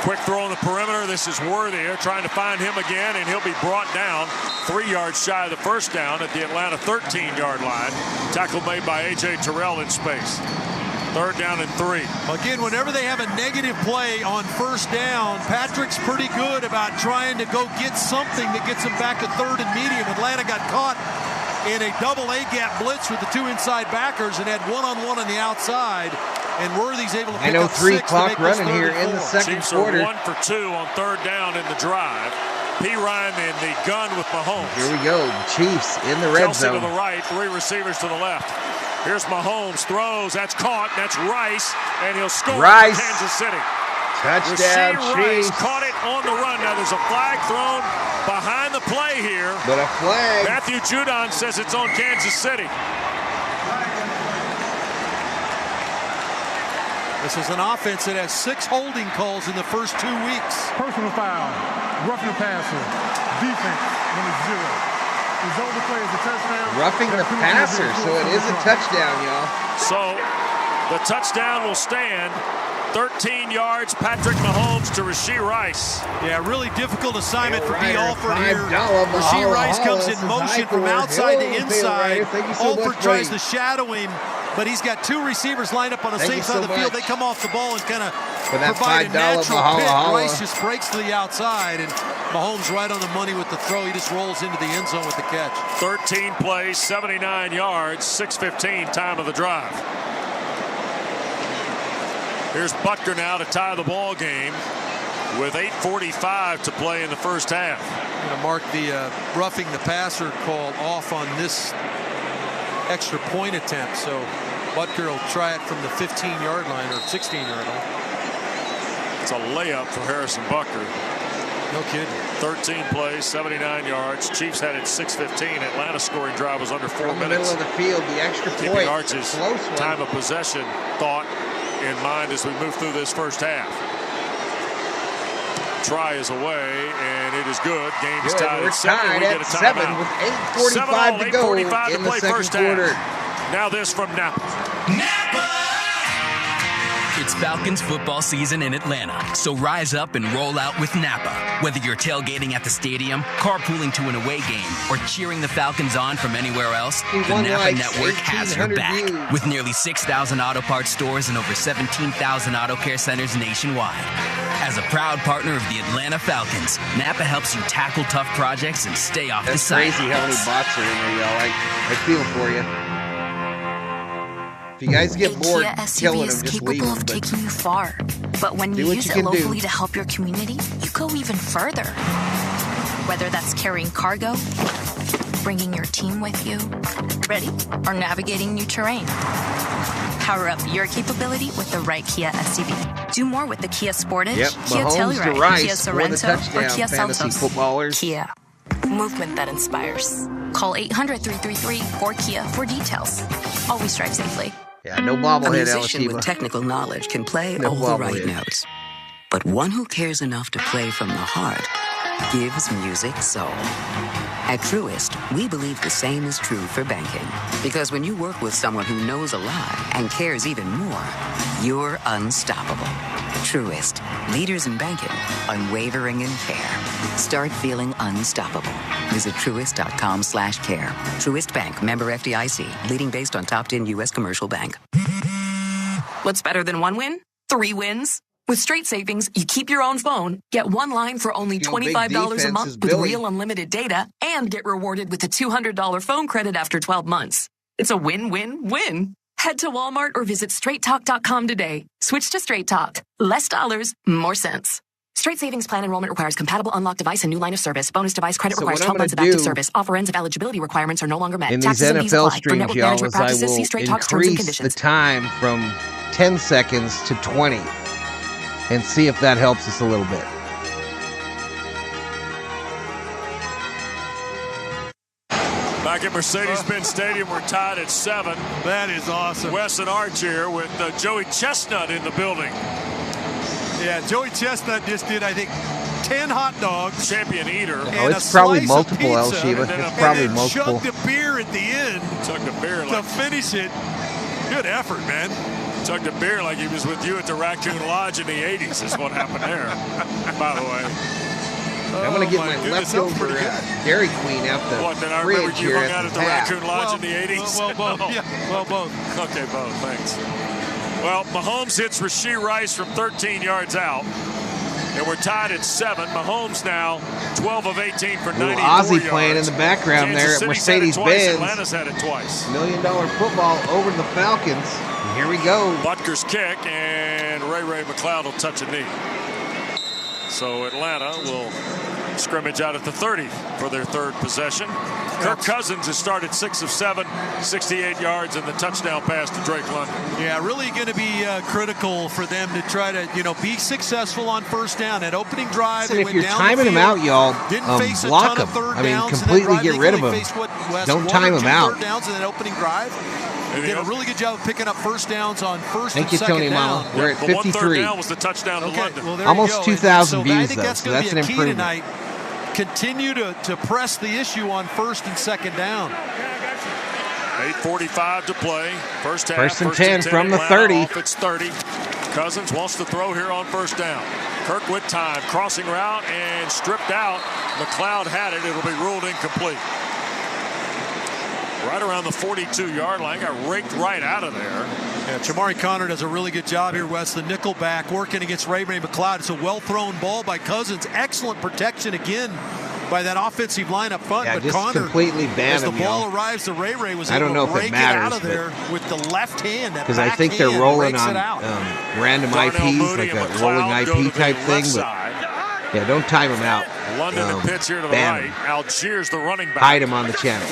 Quick throw on the perimeter. This is Worthy. They're trying to find him again, and he'll be brought down 3 yards shy of the first down at the Atlanta 13-yard line. Tackle made by A.J. Terrell in space. 3rd down and 3.
Again, whenever they have a negative play on first down, Patrick's pretty good about trying to go get something that gets him back to 3rd and medium. Atlanta got caught in a double A-gap blitz with the 2 inside backers and had one-on-one on the outside. And Worthy's able to pick up
9:03
6
clock running here in the second
Chiefs
quarter.
are 1 for 2 on 3rd down in the drive. Perine in the gun with Mahomes.
Here we go. Chiefs in the red
Kelsey
zone.
to the right, 3 receivers to the left. Here's Mahomes, throws, that's caught, that's Rice, and he'll score for Kansas City.
Touchdown,
Rice
Chiefs.
caught it on the run. Now there's a flag thrown behind the play here.
But a flag.
Matthew Judon says it's on Kansas City.
This is an offense that has 6 holding calls in the first 2 weeks.
Personal foul. Roughing the passer. Defense. Number 0. Result of the play is a touchdown.
Roughing the passer, so it is a touchdown, y'all.
So the touchdown will stand. 13 yards, Patrick Mahomes to Rasheed Rice.
Yeah, really difficult assignment for D. Alford here.
$5
Rasheed Rice comes in
This is
motion
high
from
for it.
outside to
Hello,
inside.
Thank you so
Alford
much,
tries
buddy.
to shadow him, but he's got 2 receivers lined up on the
Thank
same
you
side
so
of the field.
much.
They come off the ball and kind of
For that
provide a
$5
natural
Valhalla,
pick.
Valhalla.
Rice just breaks to the outside, and Mahomes right on the money with the throw. He just rolls into the end zone with the catch.
13 plays, 79 yards, 6:15 time of the drive. Here's Butker now to tie the ball game with 8:45 to play in the first half.
I'm going to mark the roughing the passer call off on this extra point attempt. So Butker will try it from the 15-yard line or 16-yard line.
It's a layup for Harrison Butker.
No kidding.
13 plays, 79 yards. Chiefs had it 6:15. Atlanta's scoring drive was under 4
From the
minutes.
middle of the field, the extra
Keeping
point.
Arch's
Close one.
time of possession thought in mind as we move through this first half. Try is away, and it is good. Game is tied
We're
at 7.
tied
We
at
get a
7
timeout.
with 8:45 to go
8:45
in the
play
second
first
quarter.
half. Now this from Napa.
Napa!
It's Falcons football season in Atlanta, so rise up and roll out with Napa. Whether you're tailgating at the stadium, carpooling to an away game, or cheering the Falcons on from anywhere else, the Napa Network has your back. With nearly 6,000 auto parts stores and over 17,000 auto care centers nationwide. As a proud partner of the Atlanta Falcons, Napa helps you tackle tough projects and stay off the sidelines.
That's crazy how many bots are in there, y'all. I feel for you. If you guys get bored killing them, just leave them.
Kia SUV is capable of taking you far. But when you use it locally to help your community, you go even further. Whether that's carrying cargo, bringing your team with you, ready, or navigating new terrain. Power up your capability with the right Kia SUV. Do more with the Kia Sportage, Kia Telluride, Kia Sorento, or Kia Seltos.
Footballers.
Kia. Movement that inspires. Call 800-333-4KIA for details. Always drive safely.
Yeah, no bobblehead,
A musician with technical knowledge can play all the right notes. But one who cares enough to play from the heart gives music soul. At Truist, we believe the same is true for banking. Because when you work with someone who knows a lot and cares even more, you're unstoppable. Truist, leaders in banking, unwavering in care. Start feeling unstoppable. Visit truist.com/care. Truist Bank, member FDIC, leading based on top 10 U.S. commercial bank.
What's better than one win? 3 wins. With Straight Savings, you keep your own phone, get one line for only $25 a month with real unlimited data, and get rewarded with a $200 phone credit after 12 months. It's a win-win-win. Head to Walmart or visit straighttalk.com today. Switch to Straight Talk. Less dollars, more sense. Straight Savings Plan enrollment requires compatible unlocked device and new line of service. Bonus device credit requires 12 months of active service. Offer ends if eligibility requirements are no longer met.
In these
Taxes and fees
NFL
apply. For
streams,
network
y'all,
management
is I
practices, see
will
Straight Talk's terms and
increase the
conditions.
time from 10 seconds to 20 and see if that helps us a little bit.
Back at Mercedes-Benz Stadium, we're tied at 7.
That is awesome.
Wes and Arch here with Joey Chestnut in the building.
Yeah, Joey Chestnut just did, I think, 10 hot dogs.
Champion eater.
Oh, it's probably multiple, El Shiva. It's probably multiple.
Chugged a beer at the end.
Chugged a beer
to finish it. Good effort, man.
Chugged a beer like he was with you at the Raccoon Lodge in the 80s is what happened there, by the way.
I'm going to get my leftover Dairy Queen out the
What, then I remember
fridge
you
here
hung out at the Raccoon Lodge in the 80s?
Well, both.
No.
Yeah, well, both.
Okay, both. Thanks. Well, Mahomes hits Rashee Rice from 13 yards out. And we're tied at 7. Mahomes now 12 of 18 for 94
Ozzy
yards.
playing in the background
Kansas
there at
City's had it twice.
Mercedes-Benz.
Atlanta's had it twice.
$1 million football over the Falcons. And here we go.
Butker's kick, and Ray McLeod will touch a knee. So Atlanta will scrimmage out at the 30 for their third possession. Kirk Cousins has started 6 of 7, 68 yards, and the touchdown pass to Drake London.
Yeah, really going to be critical for them to try to, be successful on first down. That opening drive,
Listen, if you're timing them out, y'all, block them. I mean, completely get rid of them. Don't time them out.
Third downs in that opening drive. They did a really good job of picking up first downs on first
Thank
and second
you, Tony
down.
Mama. We're at 53.
One third down was the touchdown to London.
Well,
almost 2,000 views,
I think that's
though,
going
so
to
that's
be
an
a key
improvement.
tonight. Continue to press the issue on first and second down.
8:45 to play. First half.
First and 10 from the 30.
Off, it's 30. Cousins wants to throw here on first down. Kirk with time. Crossing route and stripped out. McLeod had it. It'll be ruled incomplete. Right around the 42-yard line. Got raked right out of there.
Yeah, Jamari Conner does a really good job here, Wes. The nickel back working against Ray McLeod. It's a well-thrown ball by Cousins. Excellent protection again by that offensive line up front.
Yeah,
but
just
Conner,
completely ban
as the
him,
ball
y'all.
arrives to Ray was
I don't
able
know
to
if it
rake
matters,
it out of there with the left hand.
Because I think they're rolling on random IPs, like a rolling IP type thing. But yeah, don't time them out.
London and Pitts here to the right. Algiers the running back.
Hide him on the channel.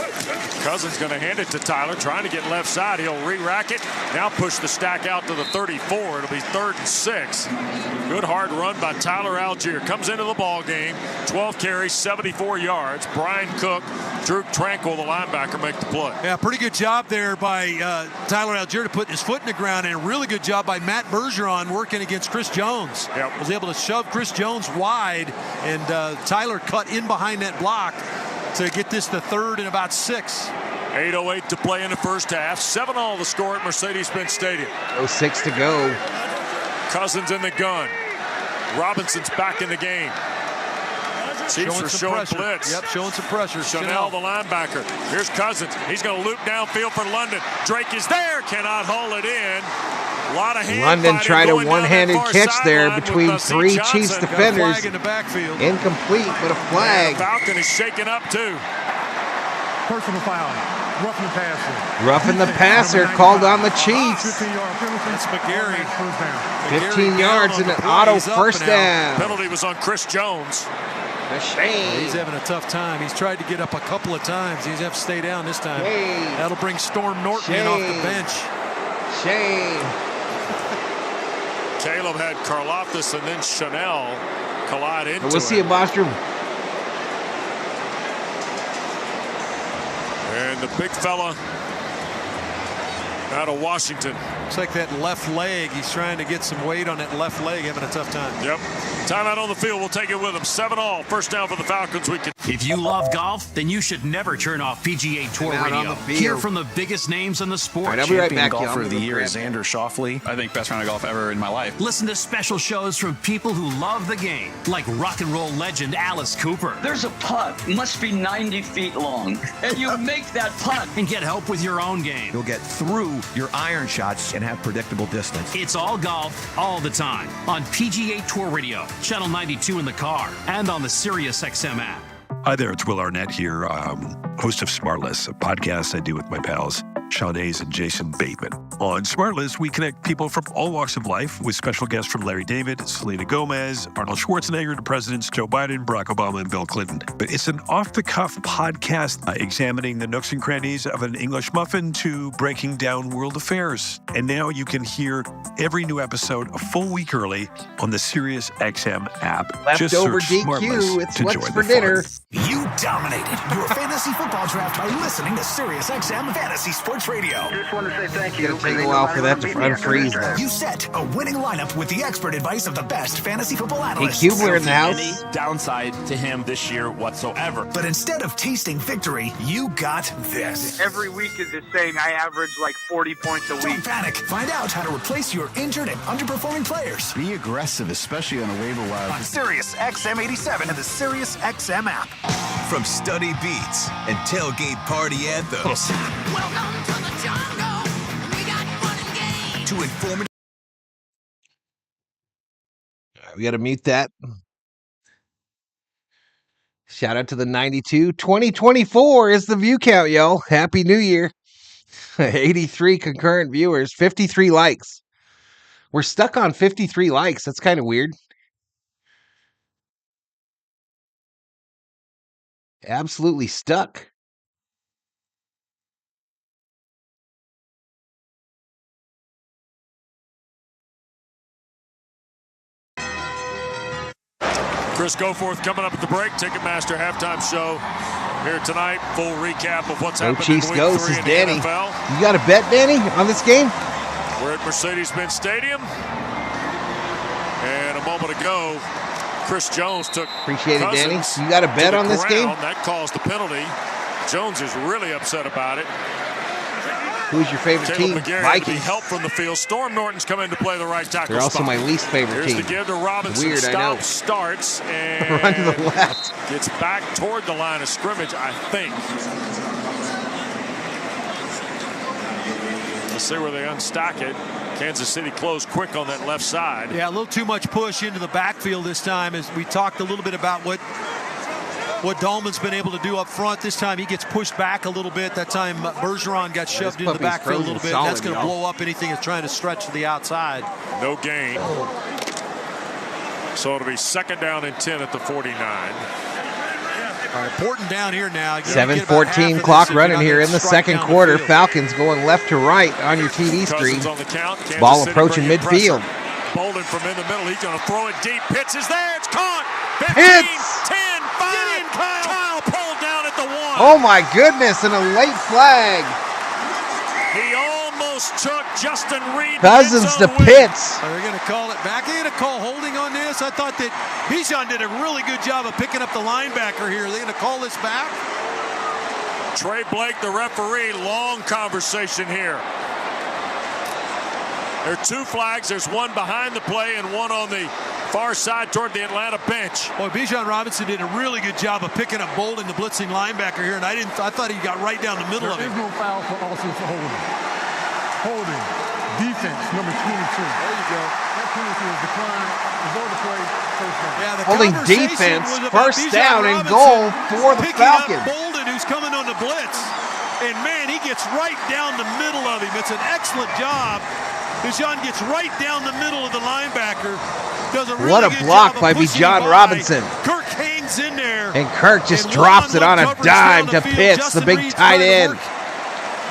Cousins going to hand it to Tyler, trying to get left side. He'll re-rack it. Now push the stack out to the 34. It'll be 3rd and 6. Good hard run by Tyler Algier. Comes into the ball game. 12 carries, 74 yards. Brian Cook, Drew Tranquil, the linebacker, make the play.
Yeah, pretty good job there by Tyler Algier to put his foot in the ground, and a really good job by Matt Bergeron working against Chris Jones.
Yep.
Was able to shove Chris Jones wide, and Tyler cut in behind that block to get this to 3rd and about 6.
8:08 to play in the first half. 7-all the score at Mercedes-Benz Stadium.
0:06 to go.
Cousins in the gun. Robinson's back in the game. Chiefs are showing blitz.
Yep, showing some pressure.
Chanel, the linebacker. Here's Cousins. He's going to loop downfield for London. Drake is there. Cannot haul it in. A lot of hand
London tried a one-handed catch there between three
Johnson.
Chiefs defenders.
Flag in the backfield.
Incomplete, but a flag.
Falcon is shaken up too.
Personal foul. Roughing the passer.
Roughing the passer called on the Chiefs.
15-yard penalty.
That's McGarry.
First down.
15 yards and an auto first down.
Penalty was on Chris Jones.
A shame.
He's having a tough time. He's tried to get up a couple of times. He's have to stay down this time.
Shame.
That'll bring Storm Norton in off the bench.
Shame.
Caleb had Karlaftis and then Chanel collide into
We'll see a Bostrom.
And the big fella out of Washington.
Looks like that left leg. He's trying to get some weight on that left leg, having a tough time.
Yep. Timeout on the field. We'll take it with him. 7-all. First down for the Falcons.
If you love golf, then you should never turn off PGA Tour Radio. Hear from the biggest names in the sport.
Right, I'll be right back,
golfer
y'all.
of the year is Xander Schauffele. I think best round of golf ever in my life.
Listen to special shows from people who love the game, like rock and roll legend Alice Cooper.
There's a putt, must be 90 feet long, and you make that putt.
And get help with your own game.
You'll get through your iron shots and have predictable distance.
It's all golf, all the time, on PGA Tour Radio, Channel 92 in the car, and on the SiriusXM app.
Hi there, it's Will Arnett here, host of Smartless, a podcast I do with my pals Sean Hayes and Jason Bateman. On Smartless, we connect people from all walks of life with special guests from Larry David, Selena Gomez, Arnold Schwarzenegger to Presidents Joe Biden, Barack Obama, and Bill Clinton. But it's an off-the-cuff podcast examining the nooks and crannies of an English muffin to breaking down world affairs. And now you can hear every new episode a full week early on the SiriusXM app.
Leftover
Just search
DQ,
Smartless
it's
to
what's
join
for
the
dinner.
fun.
You dominated your fantasy football draft by listening to SiriusXM Fantasy Sports Radio.
Just want to say thank you.
It's going to take a while for that to unfreeze, though.
You set a winning lineup with the expert advice of the best fantasy football
Hey,
analysts.
Kubler in the house.
Any downside to him this year whatsoever.
But instead of tasting victory, you got this.
Every week is the same. I average like 40 points a week.
Don't panic. Find out how to replace your injured and underperforming players.
Be aggressive, especially on a waiver wire.
On SiriusXM 87 and the SiriusXM app.
From study beats and tailgate party anthems
Welcome to the jungle. We got fun and games.
to informative.
We got to mute that. Shout out to the 92. 2024 is the view count, y'all. Happy New Year. 83 concurrent viewers, 53 likes. We're stuck on 53 likes. That's kind of weird. Absolutely stuck.
Chris Goforth coming up at the break. Ticketmaster halftime show here tonight. Full recap of what's happening
Chiefs
in
goes
week 3
is
in
Danny.
the NFL.
You got a bet, Danny, on this game?
We're at Mercedes-Benz Stadium. And a moment ago, Chris Jones took
Appreciate it, Danny.
Cousins
You got a bet
to the
on this game?
ground. That caused the penalty. Jones is really upset about it.
Who's your favorite
Caleb
team?
McGarry
Vikings.
to be helped from the field. Storm Norton's come in to play the right tackle
They're also
spot.
my least favorite
Here's
team.
the give to Robinson.
Weird, I know.
Starts and
Run to the left.
Gets back toward the line of scrimmage, I think. Let's see where they unstack it. Kansas City closed quick on that left side.
Yeah, a little too much push into the backfield this time, as we talked a little bit about what Dahlman's been able to do up front. This time he gets pushed back a little bit. That time Bergeron got shoved into the backfield a little bit. That's going to blow up anything that's trying to stretch to the outside.
No gain. So it'll be second down and 10 at the 49.
All right, Porton down here now.
7:14 clock running here in the second quarter. Falcons going left to right on your TV screen.
On the count.
Ball approaching midfield.
Bolden from in the middle. He's going to throw it deep. Pitts is there. It's caught. 15,
Pitts!
10, 5. Kyle pulled down at the 1.
Oh my goodness, and a late flag.
He almost took Justin Reed.
Cousins to Pitts.
Are they going to call it back? Are they going to call holding on this? I thought that Bijan did a really good job of picking up the linebacker here. Are they going to call this back?
Trey Blake, the referee. Long conversation here. There are 2 flags. There's one behind the play and one on the far side toward the Atlanta bench.
Boy, Bijan Robinson did a really good job of picking up Bolden, the blitzing linebacker here, and I thought he got right down the middle of it.
There is no foul for offensive holding. Holding. Defense, number 22.
There you go.
That penalty is declined. Result of play, first down.
Yeah, the
Holding defense, first down and goal for the Falcons.
Up Bolden, who's coming on the blitz. And, man, he gets right down the middle of him. It's an excellent job. Bijan gets right down the middle of the linebacker. Does a really
what a
good
block
job
by
of pushing
Bijan
by.
Robinson.
Kirk hangs in there.
And Kirk just drops it on a dime to Pitts, the big tight end.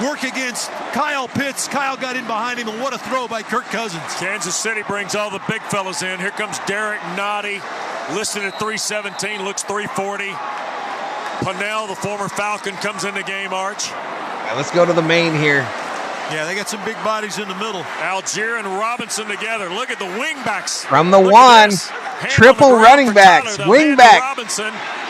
Work against Kyle Pitts. Kyle got in behind him, and what a throw by Kirk Cousins.
Kansas City brings all the big fellas in. Here comes Derek Noddy, listed at 317, looks 340. Pannell, the former Falcon, comes in the game, Arch.
All right, let's go to the main here.
Yeah, they got some big bodies in the middle.
Algier and Robinson together. Look at the wingbacks.
From the one, triple running backs, wingback.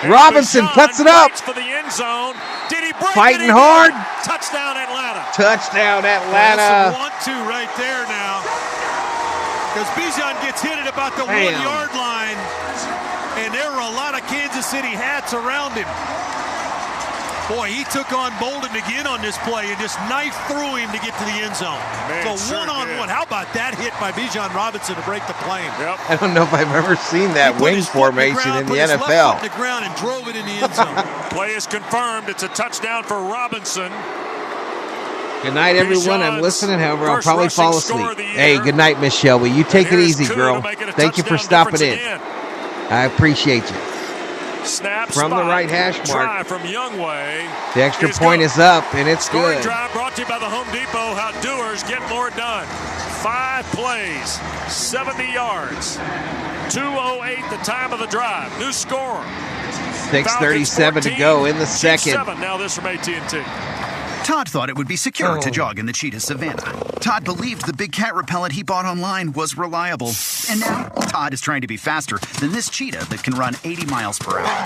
Robinson cuts it up.
For the end zone. Did he break
Fighting
it?
hard.
Touchdown Atlanta.
Touchdown Atlanta.
That's a 1-2 right there now. Because Bijan gets hit at about the 1-yard line. And there were a lot of Kansas City hats around him. Boy, he took on Bolden again on this play and just knifed through him to get to the end zone.
Man,
so one-on-one. How about that hit by Bijan Robinson to break the plane?
Yep.
I don't know if I've ever seen that wing formation in the NFL.
Put the ground and drove it in the end zone.
Play is confirmed. It's a touchdown for Robinson.
Good night, everyone. I'm listening. However, I'll probably fall asleep. Hey, good night, Miss Shelby. You take it easy, girl. Thank you for stopping in. I appreciate you.
Snap
from the right hash mark.
Try from Youngway.
The extra point is up, and it's
Scoring
good.
Drive brought to you by the Home Depot. How doers get more done. 5 plays, 70 yards. 2:08 the time of the drive. New score.
6:37 to go in the second.
7. Now this from AT&T.
Todd thought it would be secure to jog in the cheetah savannah. Todd believed the big cat repellent he bought online was reliable. And now, Todd is trying to be faster than this cheetah that can run 80 miles per hour.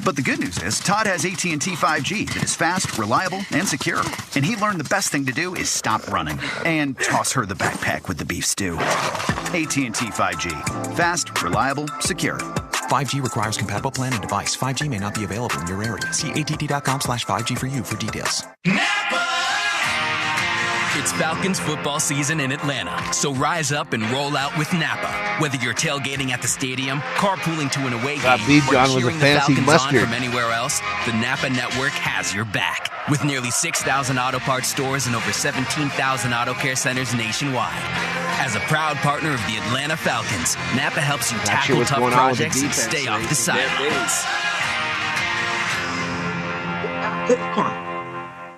But the good news is, Todd has AT&T 5G that is fast, reliable, and secure. And he learned the best thing to do is stop running and toss her the backpack with the beef stew. AT&T 5G. Fast, reliable, secure.
5G requires compatible plan and device. 5G may not be available in your area. See att.com/5G for you for details.
It's Falcons football season in Atlanta, so rise up and roll out with Napa. Whether you're tailgating at the stadium, carpooling to an away game, or cheering the Falcons on from anywhere else, the Napa network has your back. With nearly 6,000 auto parts stores and over 17,000 auto care centers nationwide. As a proud partner of the Atlanta Falcons, Napa helps you tackle tough projects and stay off the sidelines.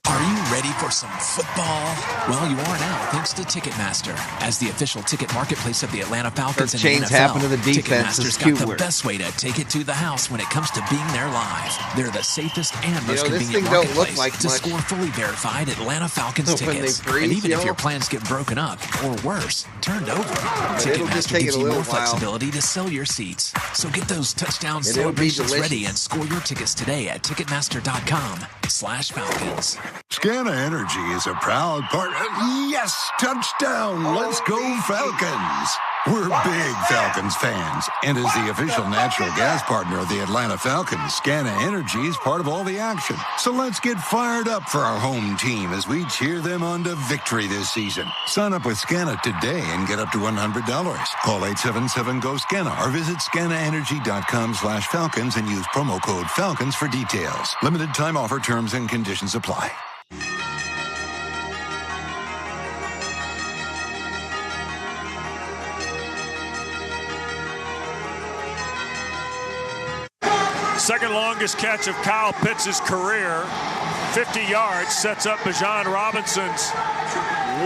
Are you ready for some football? Well, you are now, thanks to Ticketmaster. As the official ticket marketplace of the Atlanta Falcons and the NFL,
happen to the defense.
Ticketmaster's got the best way to take it to the house when it comes to being there live. They're the safest and most convenient marketplace to score fully verified Atlanta Falcons tickets. And even if your plans get broken up, or worse, turned over, Ticketmaster gives you more flexibility to sell your seats. So get those touchdown celebrations ready and score your tickets today at Ticketmaster.com/Falcons.
Scana Energy is a proud partner. Yes, touchdown. Let's go Falcons. We're big Falcons fans, and as the official natural gas partner of the Atlanta Falcons, Scana Energy is part of all the action. So let's get fired up for our home team as we cheer them on to victory this season. Sign up with Scana today and get up to $100. Call 877-GO-SCANA or visit scanaenergy.com/Falcons and use promo code Falcons for details. Limited time offer, terms and conditions apply.
Second longest catch of Kyle Pitts' career. 50 yards sets up Bijan Robinson's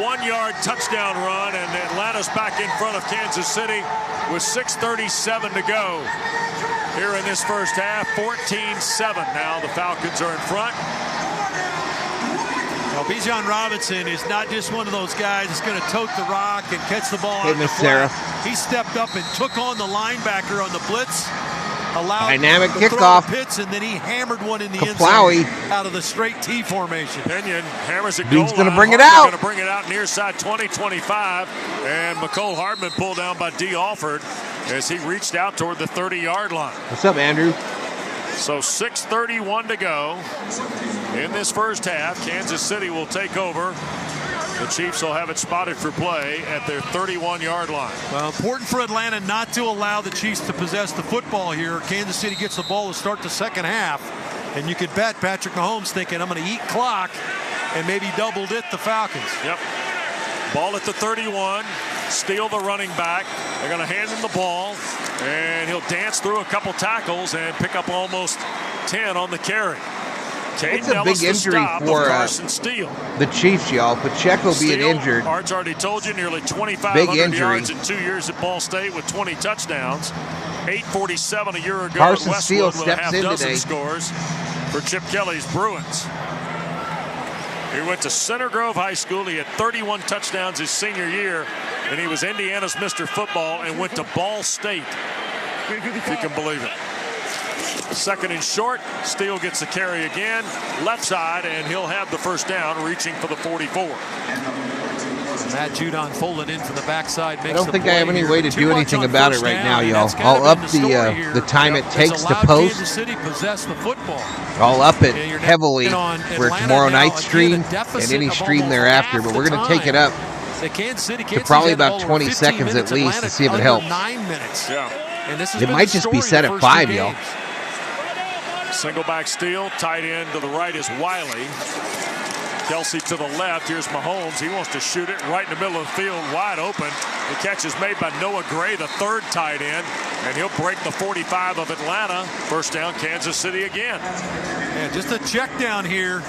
1-yard touchdown run, and Atlanta's back in front of Kansas City with 6:37 to go here in this first half. 14-7 now. The Falcons are in front.
Well, Bijan Robinson is not just one of those guys that's going to tote the rock and catch the ball out of the
Miss Sarah.
flat. He stepped up and took on the linebacker on the blitz allowed
dynamic
the
kickoff.
throw to Pitts, and then he hammered one in the end
Kaplowy.
zone out of the straight T formation.
Pinion hammers it.
Dude's going to bring it out.
Going to bring it out near side 20-25, and McCole Hardman pulled down by D. Alford as he reached out toward the 30-yard line.
What's up, Andrew?
So 6:31 to go in this first half. Kansas City will take over. The Chiefs will have it spotted for play at their 31-yard line.
Well, important for Atlanta not to allow the Chiefs to possess the football here. Kansas City gets the ball to start the second half, and you could bet Patrick Mahomes thinking, I'm going to eat clock, and maybe doubled it the Falcons.
Yep. Ball at the 31. Steele, the running back. They're going to hand him the ball, and he'll dance through a couple tackles and pick up almost 10 on the carry.
It's a big injury for the Chiefs, y'all. Pacheco being injured.
Arch already told you, nearly 2,500 yards in 2 years at Ball State with 20 touchdowns. 847 a year ago.
Carson
at
Steele
Westwood with a
steps
half
in
dozen
today.
Scores for Chip Kelly's Bruins. He went to Center Grove High School. He had 31 touchdowns his senior year, and he was Indiana's Mr. Football and went to Ball State, if you can believe it. Second and short. Steele gets the carry again. Left side, and he'll have the first down, reaching for the 44.
Matt Judon folding in from the backside.
I don't think I have any way to do anything about it right now, y'all. I'll up the time it takes to post.
Kansas City possess the football.
I'll up it heavily for tomorrow night's stream and any stream thereafter, but we're going to take it up to probably about 20 seconds at least to see if it helps.
9 minutes.
Yeah.
And this
It might just be set at 5, y'all.
Single back Steele. Tight end to the right is Wiley. Kelsey to the left. Here's Mahomes. He wants to shoot it right in the middle of the field, wide open. The catch is made by Noah Gray, the third tight end, and he'll break the 45 of Atlanta. First down, Kansas City again.
Yeah, just a check down here.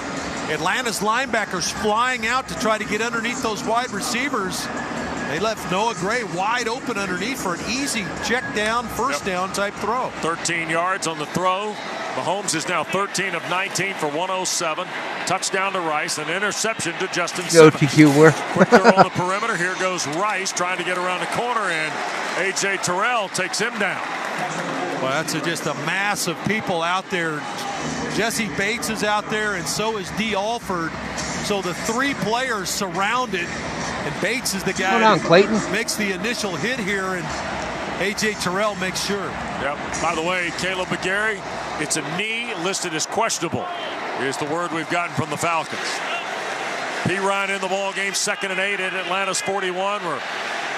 Atlanta's linebackers flying out to try to get underneath those wide receivers. They left Noah Gray wide open underneath for an easy check down, first down type throw.
13 yards on the throw. Mahomes is now 13 of 19 for 107. Touchdown to Rice, an interception to Justin Simmons. Quick throw on the perimeter. Here goes Rice trying to get around the corner, and A.J. Terrell takes him down.
Well, that's just a mass of people out there. Jesse Bates is out there, and so is D. Alford. So the three players surrounded, and Bates is the guy who makes the initial hit here, and A.J. Terrell makes sure.
Yep. By the way, Caleb McGarry, it's a knee listed as questionable. Here's the word we've gotten from the Falcons. P. Ryan in the ball game, 2nd and 8 at Atlanta's 41. We're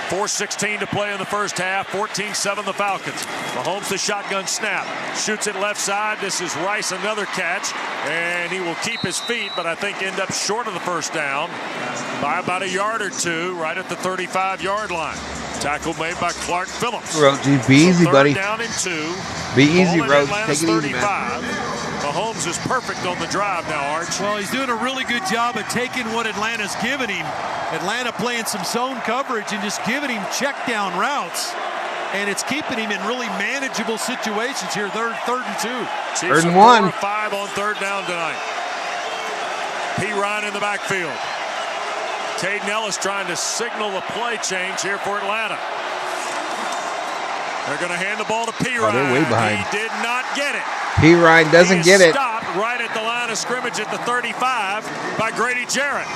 4:16 to play in the first half. 14-7 the Falcons. Mahomes the shotgun snap. Shoots it left side. This is Rice, another catch. And he will keep his feet, but I think end up short of the first down by about a yard or two, right at the 35-yard line. Tackle made by Clark Phillips.
Roach, be easy, buddy.
Down and 2.
Be easy, Roach.
Atlanta's
Take it easy,
35.
man.
Mahomes is perfect on the drive now, Arch.
Well, he's doing a really good job of taking what Atlanta's given him. Atlanta playing some zone coverage and just giving him check down routes. And it's keeping him in really manageable situations here. Third and 2.
Chiefs
3rd and 1.
4 or 5 on 3rd down tonight. P. Ryan in the backfield. Caden Ellis trying to signal a play change here for Atlanta. They're going to hand the ball to P. Ryan.
They're way behind.
He did not get it.
P. Ryan doesn't get it.
Stopped right at the line of scrimmage at the 35 by Grady Jarrett.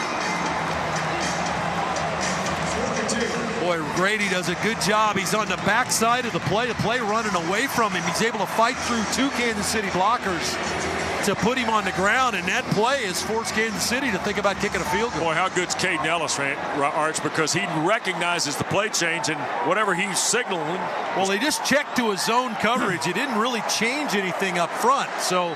Boy, Grady does a good job. He's on the backside of the play running away from him. He's able to fight through 2 Kansas City blockers to put him on the ground, and that play has forced Kansas City to think about kicking a field goal.
Boy, how good's Caden Ellis, Arch, because he recognizes the play change and whatever he's signaling.
Well, they just checked to his zone coverage. It didn't really change anything up front, so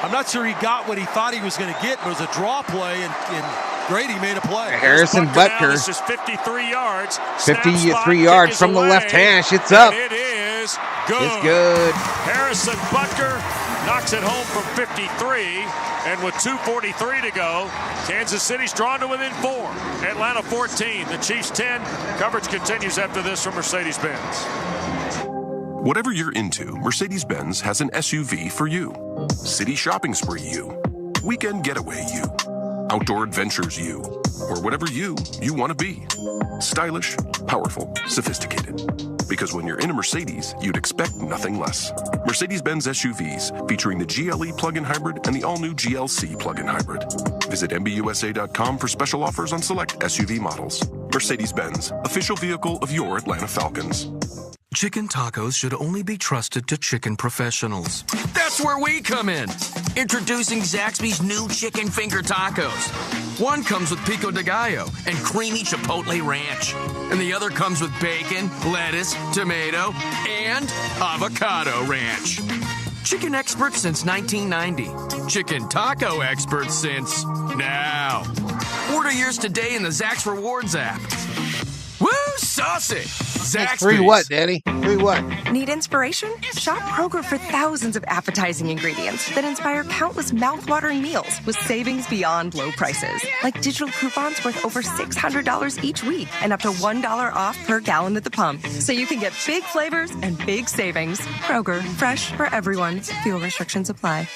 I'm not sure he got what he thought he was going to get. It was a draw play, and Grady made a play.
Harrison Butker.
This is 53 yards.
53 yards from the left hash. It's up.
It is good.
It's good.
Harrison Butker knocks it home from 53, and with 2:43 to go, Kansas City's drawn to within 4. Atlanta 14, the Chiefs 10. Coverage continues after this from Mercedes-Benz.
Whatever you're into, Mercedes-Benz has an SUV for you. City shopping spree you. Weekend getaway you. outdoor adventures you, or whatever you want to be. Stylish, powerful, sophisticated. Because when you're in a Mercedes, you'd expect nothing less. Mercedes-Benz SUVs, featuring the GLE plug-in hybrid and the all-new GLC plug-in hybrid. Visit MBUSA.com for special offers on select SUV models. Mercedes-Benz, official vehicle of your Atlanta Falcons.
Chicken tacos should only be trusted to chicken professionals.
That's where we come in. Introducing Zaxby's new chicken finger tacos. One comes with pico de gallo and creamy chipotle ranch. And the other comes with bacon, lettuce, tomato, and avocado ranch. Chicken experts since 1990. Chicken taco experts since now. Order yours today in the Zax Rewards app. Woo, saucy! Zaxby's.
Free what, Danny? Free what?
Need inspiration? Shop Kroger for thousands of appetizing ingredients that inspire countless mouth-watering meals with savings beyond low prices. Like digital coupons worth over $600 each week and up to $1 off per gallon at the pump. So you can get big flavors and big savings. Kroger, fresh for everyone. Fuel restrictions apply.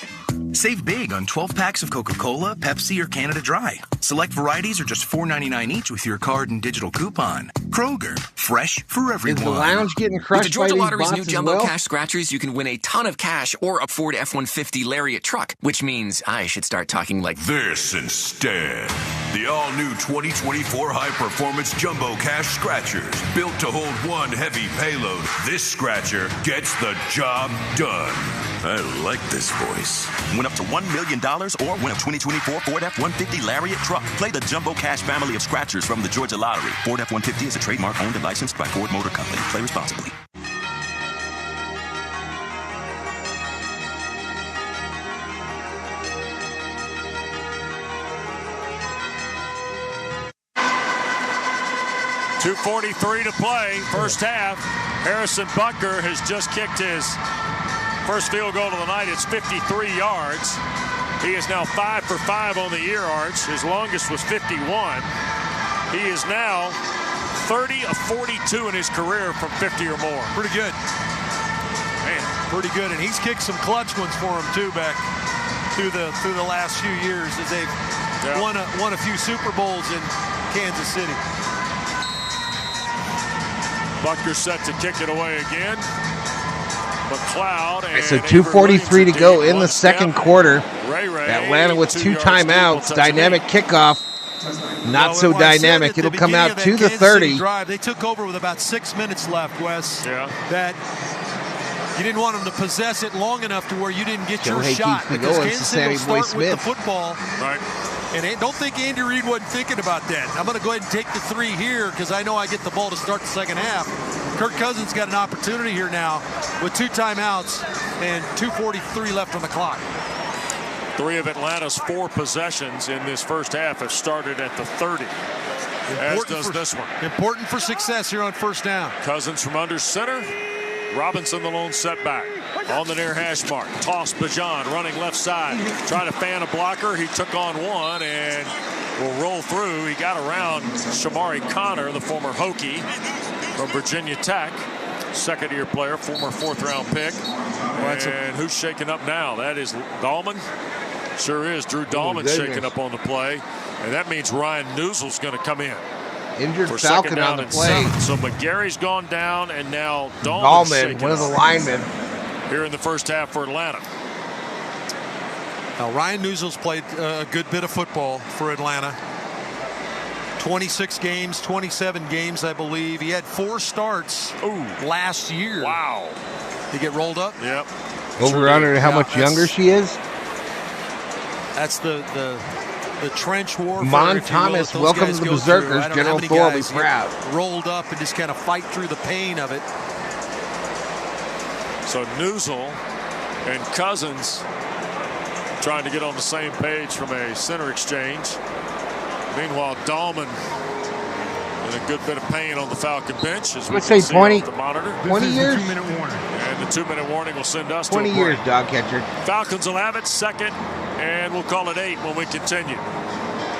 Save big on 12 packs of Coca-Cola, Pepsi, or Canada Dry. Select varieties are just $4.99 each with your card and digital coupon. Kroger, fresh for everyone.
Is the lounge getting crushed
With the Georgia
by these
Lottery's new
bots
Jumbo
as well?
Cash Scratchers, you can win a ton of cash or a Ford F-150 Lariat truck, which means I should start talking like
this instead. The all-new 2024 high-performance Jumbo Cash Scratchers. Built to hold one heavy payload, this scratcher gets the job done. I like this voice.
Win up to $1 million or win a 2024 Ford F-150 Lariat truck. Play the Jumbo Cash family of scratchers from the Georgia Lottery. Ford F-150 is a trademark owned and licensed by Ford Motor Company. Play responsibly.
.243 to play, first half. Harrison Butker has just kicked his first field goal of the night. It's 53 yards. He is now 5 for 5 on the year arch. His longest was 51. He is now 30 of 42 in his career from 50 or more.
Pretty good.
Man,
pretty good. And he's kicked some clutch ones for him too back through the last few years as they've won a few Super Bowls in Kansas City.
Butker set to kick it away again. McLeod and
so 2:43 to go in the second quarter. Atlanta with 2 timeouts. Dynamic kickoff. Not so dynamic. It'll come out to the 30.
They took over with about 6 minutes left, Wes.
Yeah.
That you didn't want them to possess it long enough to where you didn't get your
Joe
shot.
Hakeem's
Because
going,
Kansas City will
Sammy Boy
start with the
Smith.
football.
Right.
And don't think Andy Reid wasn't thinking about that. I'm going to go ahead and take the 3 here because I know I get the ball to start the second half. Kirk Cousins got an opportunity here now with 2 timeouts and 2:43 left on the clock.
3 of Atlanta's 4 possessions in this first half have started at the 30. As does this one.
Important for success here on first down.
Cousins from under center. Robinson the lone setback. On the near hash mark. Toss Bajan running left side. Trying to fan a blocker. He took on one and will roll through. He got around Shamari Connor, the former Hokie from Virginia Tech. Second-year player, former 4th-round pick. And who's shaking up now? That is Dahlman. Sure is. Drew Dahlman shaking up on the play. And that means Ryan Newsell's going to come in.
Injured
for
Falcon
second down
on the
and
play.
7. So McGarry's gone down, and now Dahlman,
one of the linemen.
Here in the first half for Atlanta.
Now, Ryan Newsell's played a good bit of football for Atlanta. 26 games, 27 games, I believe. He had 4 starts last year.
Wow.
He get rolled up?
Yep.
Over under how much younger she is?
That's the trench warfare.
Mon Thomas, welcome to the Berserkers. General Thor will be proud.
Rolled up and just kind of fight through the pain of it.
So Newsell and Cousins trying to get on the same page from a center exchange. Meanwhile, Dahlman in a good bit of pain on the Falcon bench. As we
say
see
20,
off the monitor.
20 years?
2-minute warning.
And the 2-minute warning will send us
20
to a
years,
break.
dog catcher.
Falcons will have it second, and we'll call it 8 when we continue.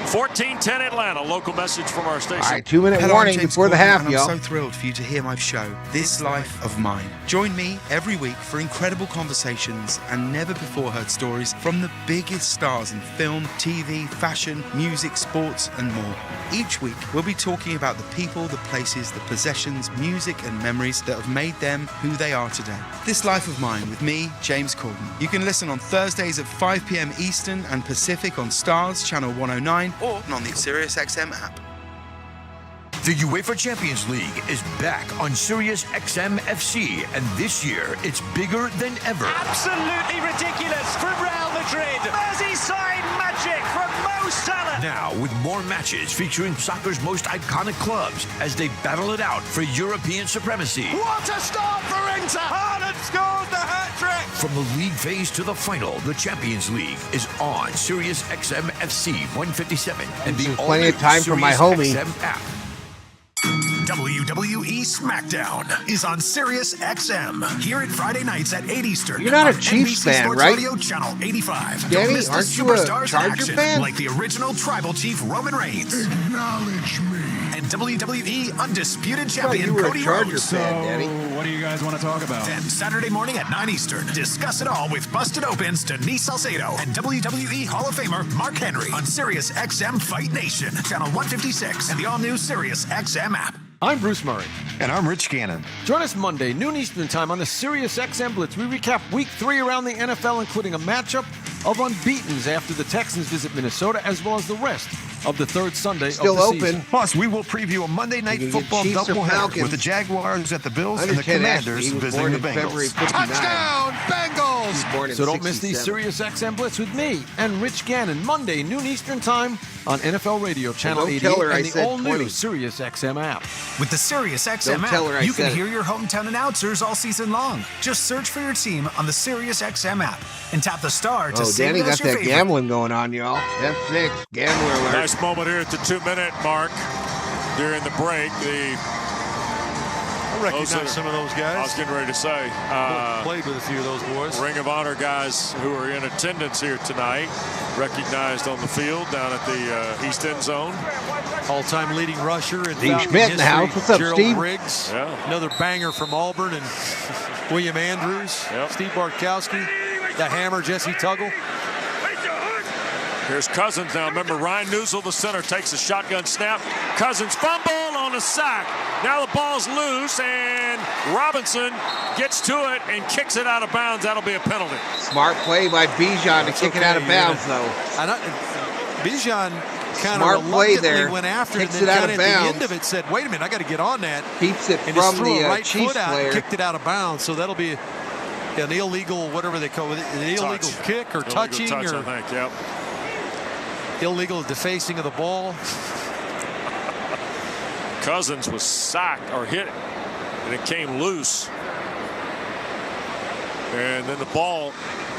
14-10 Atlanta. Local message from our station.
All right, 2-minute
Hello,
warning
I'm James
before the
Corden,
half,
and
y'all.
I'm so thrilled for you to hear my show, This Life of Mine. Join me every week for incredible conversations and never-before-heard stories from the biggest stars in film, TV, fashion, music, sports, and more. Each week, we'll be talking about the people, the places, the possessions, music, and memories that have made them who they are today. This Life of Mine with me, James Corden. You can listen on Thursdays at 5 p.m. Eastern and Pacific on Stars, Channel 109, or on the SiriusXM app.
The UEFA Champions League is back on Sirius XM FC, and this year it's bigger than ever.
Absolutely ridiculous from Real Madrid. Merseyside magic from Mo Salah.
Now, with more matches featuring soccer's most iconic clubs as they battle it out for European supremacy.
What a start for Inter. Haaland scores the hat-trick.
From the league phase to the final, the Champions League is on Sirius XM FC 157 and the
plenty of time for my homie.
XM app.
WWE SmackDown is on Sirius XM. Hear it Friday nights at 8 Eastern.
You're not a
on
Chiefs
NBC
fan,
Sports
right?
Audio Channel 85.
Danny,
Don't miss the
aren't you a
superstars in
Charger
action,
fan?
like the original Tribal Chief Roman Reigns.
Acknowledge me.
And WWE Undisputed
I thought
Champion
you were a
Cody
Charger
Rhodes.
fan, Danny.
What do you guys want to talk about?
Then Saturday morning at 9 Eastern, discuss it all with Busted Open's Denise Salcedo and WWE Hall of Famer Mark Henry on Sirius XM Fight Nation, Channel 156, and the all-new Sirius XM app.
I'm Bruce Murray.
And I'm Rich Gannon.
Join us Monday, noon Eastern Time on the Sirius XM Blitz. We recap Week 3 around the NFL, including a matchup of unbeatens after the Texans visit Minnesota, as well as the rest of the third Sunday
Still
of the
open.
season.
Plus, we will preview a Monday Night
You can get
Football
Chiefs or
doubleheader
Falcons.
with the Jaguars at the Bills
Under
and the
Ted
Commanders
Ashby, he was
visiting
born
the
in February
Bengals.
59.
Touchdown, Bengals!
He was born in
So don't miss the
67.
Sirius XM Blitz with me and Rich Gannon, Monday, noon Eastern Time on NFL Radio, Channel
don't
88,
tell her I
and the
said
all-new
20.
Sirius XM app.
With the Sirius XM
Don't tell her I
app, you can
said it.
hear your hometown announcers all season long. Just search for your team on the Sirius XM app and tap the star to
Oh,
save
Danny
it as
got
your
that
favorite.
gambling going on, y'all. F6, gambler alert.
Nice moment here at the 2-minute mark during the break.
I recognize some of those guys.
I was getting ready to say.
Played with a few of those boys.
Ring of Honor guys who are in attendance here tonight, recognized on the field down at the East End Zone.
All-time leading rusher in
Steve
Falcon
Schmidt in the
history,
house. What's up,
Gerald
Steve?
Briggs.
Yeah.
Another banger from Auburn, and William Andrews.
Yep.
Steve Bartkowski. The Hammer, Jesse Tuggle.
Here's Cousins now. Remember, Ryan Newsel, the center, takes a shotgun snap. Cousins fumble on a sack. Now the ball's loose, and Robinson gets to it and kicks it out of bounds. That'll be a penalty.
Smart play by Bijan to kick it out of bounds, though.
Bijan kind
Smart
of
play
reluctantly
there.
went after it,
Kicks
and
it
then
out
kind
of
of at the
bounds.
end of it said, wait a minute, I got to get on that.
Keeps it
And just
from
threw a
the
right
Chiefs
foot out
player.
and kicked it out of bounds. So that'll be an illegal, whatever they call it, an illegal kick or
Illegal
touching
touch,
or
I think, yep.
illegal defacing of the ball.
Cousins was sacked or hit, and it came loose. And then the ball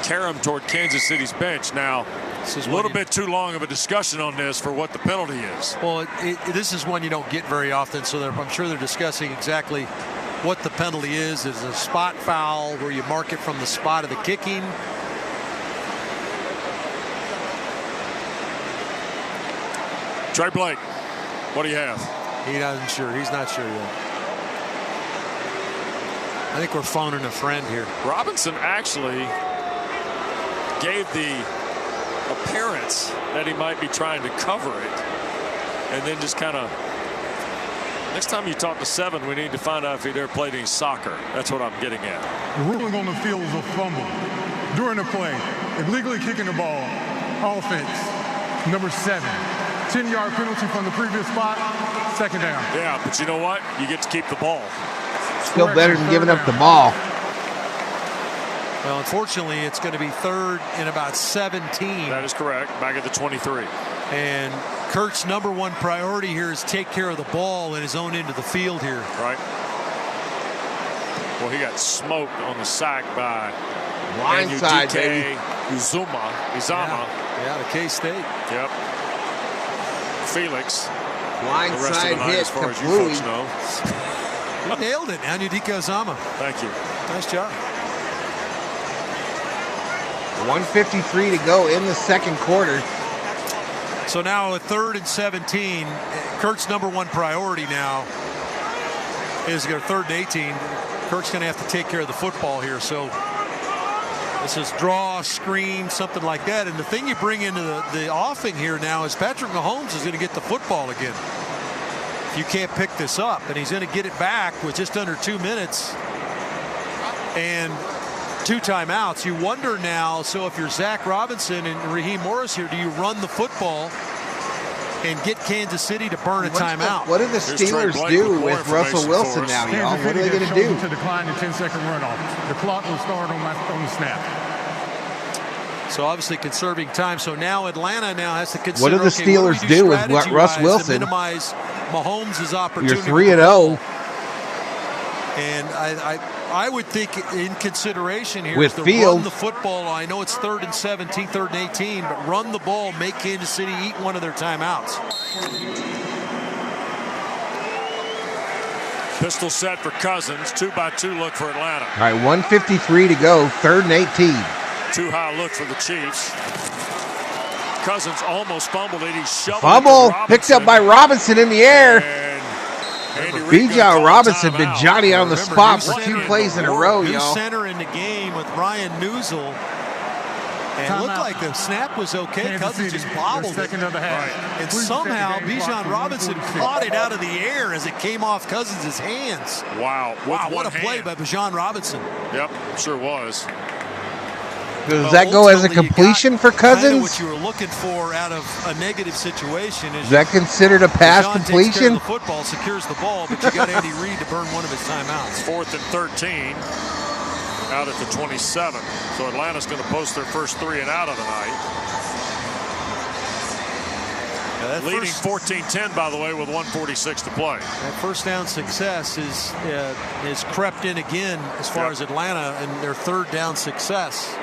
carried him toward Kansas City's bench. Now, a little bit too long of a discussion on this for what the penalty is.
Well, this is one you don't get very often, so I'm sure they're discussing exactly what the penalty is. It's a spot foul where you mark it from the spot of the kicking.
Trey Blake, what do you have?
He's not sure yet. I think we're phoning a friend here.
Robinson actually gave the appearance that he might be trying to cover it, and then just kind of, next time you talk to Seven, we need to find out if he'd ever played any soccer. That's what I'm getting at.
The ruling on the field is a fumble. During the play, illegally kicking the ball, offense, number 7. 10-yard penalty from the previous spot, second down.
Yeah, but you know what? You get to keep the ball.
Still better than giving up the ball.
Well, unfortunately, it's going to be third and about 17.
That is correct. Back at the 23.
And Kurt's number one priority here is take care of the ball in his own end of the field here.
Right. Well, he got smoked on the sack by
Blindside, baby.
Izama.
Yeah, the K-State.
Yep. Felix.
Blindside hit,
as far as you
kablooey.
folks know.
You nailed it, Anyudika Uzama.
Thank you.
Nice job.
1:53 to go in the second quarter.
So now at 3rd and 17, Kurt's number one priority now is their 3rd and 18. Kurt's going to have to take care of the football here. So this is draw, screen, something like that. And the thing you bring into the offing here now is Patrick Mahomes is going to get the football again. You can't pick this up, and he's going to get it back with just under 2 minutes and 2 timeouts. You wonder now, so if you're Zach Robinson and Raheem Morris here, do you run the football and get Kansas City to burn a timeout?
What do the Steelers do with Russell Wilson now, y'all? What are they going to do?
To decline the 10-second runoff. The clock will start on the snap.
So obviously conserving time. So now Atlanta now has to consider.
What do the Steelers do with Russ Wilson?
To minimize Mahomes' opportunity.
You're 3-0.
And I would think in consideration here
with
is to
Field.
Run the football. I know it's 3rd and 17, 3rd and 18, but run the ball, make Kansas City eat one of their timeouts.
Pistol set for Cousins. 2-by-2 look for Atlanta.
All right, 1:53 to go. 3rd and 18.
Too high look for the Chiefs. Cousins almost fumbled it. He shoveled
Fumble
it
picked up by Robinson in the air. Bijan Robinson been Johnny on the spot for 2 plays in a row,
New
y'all.
center in the game with Ryan Newsel. And it looked like the snap was okay. Cousins just bobbled it. And somehow Bijan Robinson caught it out of the air as it came off Cousins' hands.
Wow,
what a play by Bijan Robinson.
Yep, sure was.
Does that go as a completion for Cousins?
What you were looking for out of a negative situation is
that considered a pass completion?
Takes care of the football, secures the ball, but you got Andy Reid to burn one of his timeouts.
4th and 13, out at the 27. So Atlanta's going to post their first 3 and out of the night. Leading 14-10, by the way, with 1:46 to play.
That first down success is crept in again as far as Atlanta and their 3rd down success.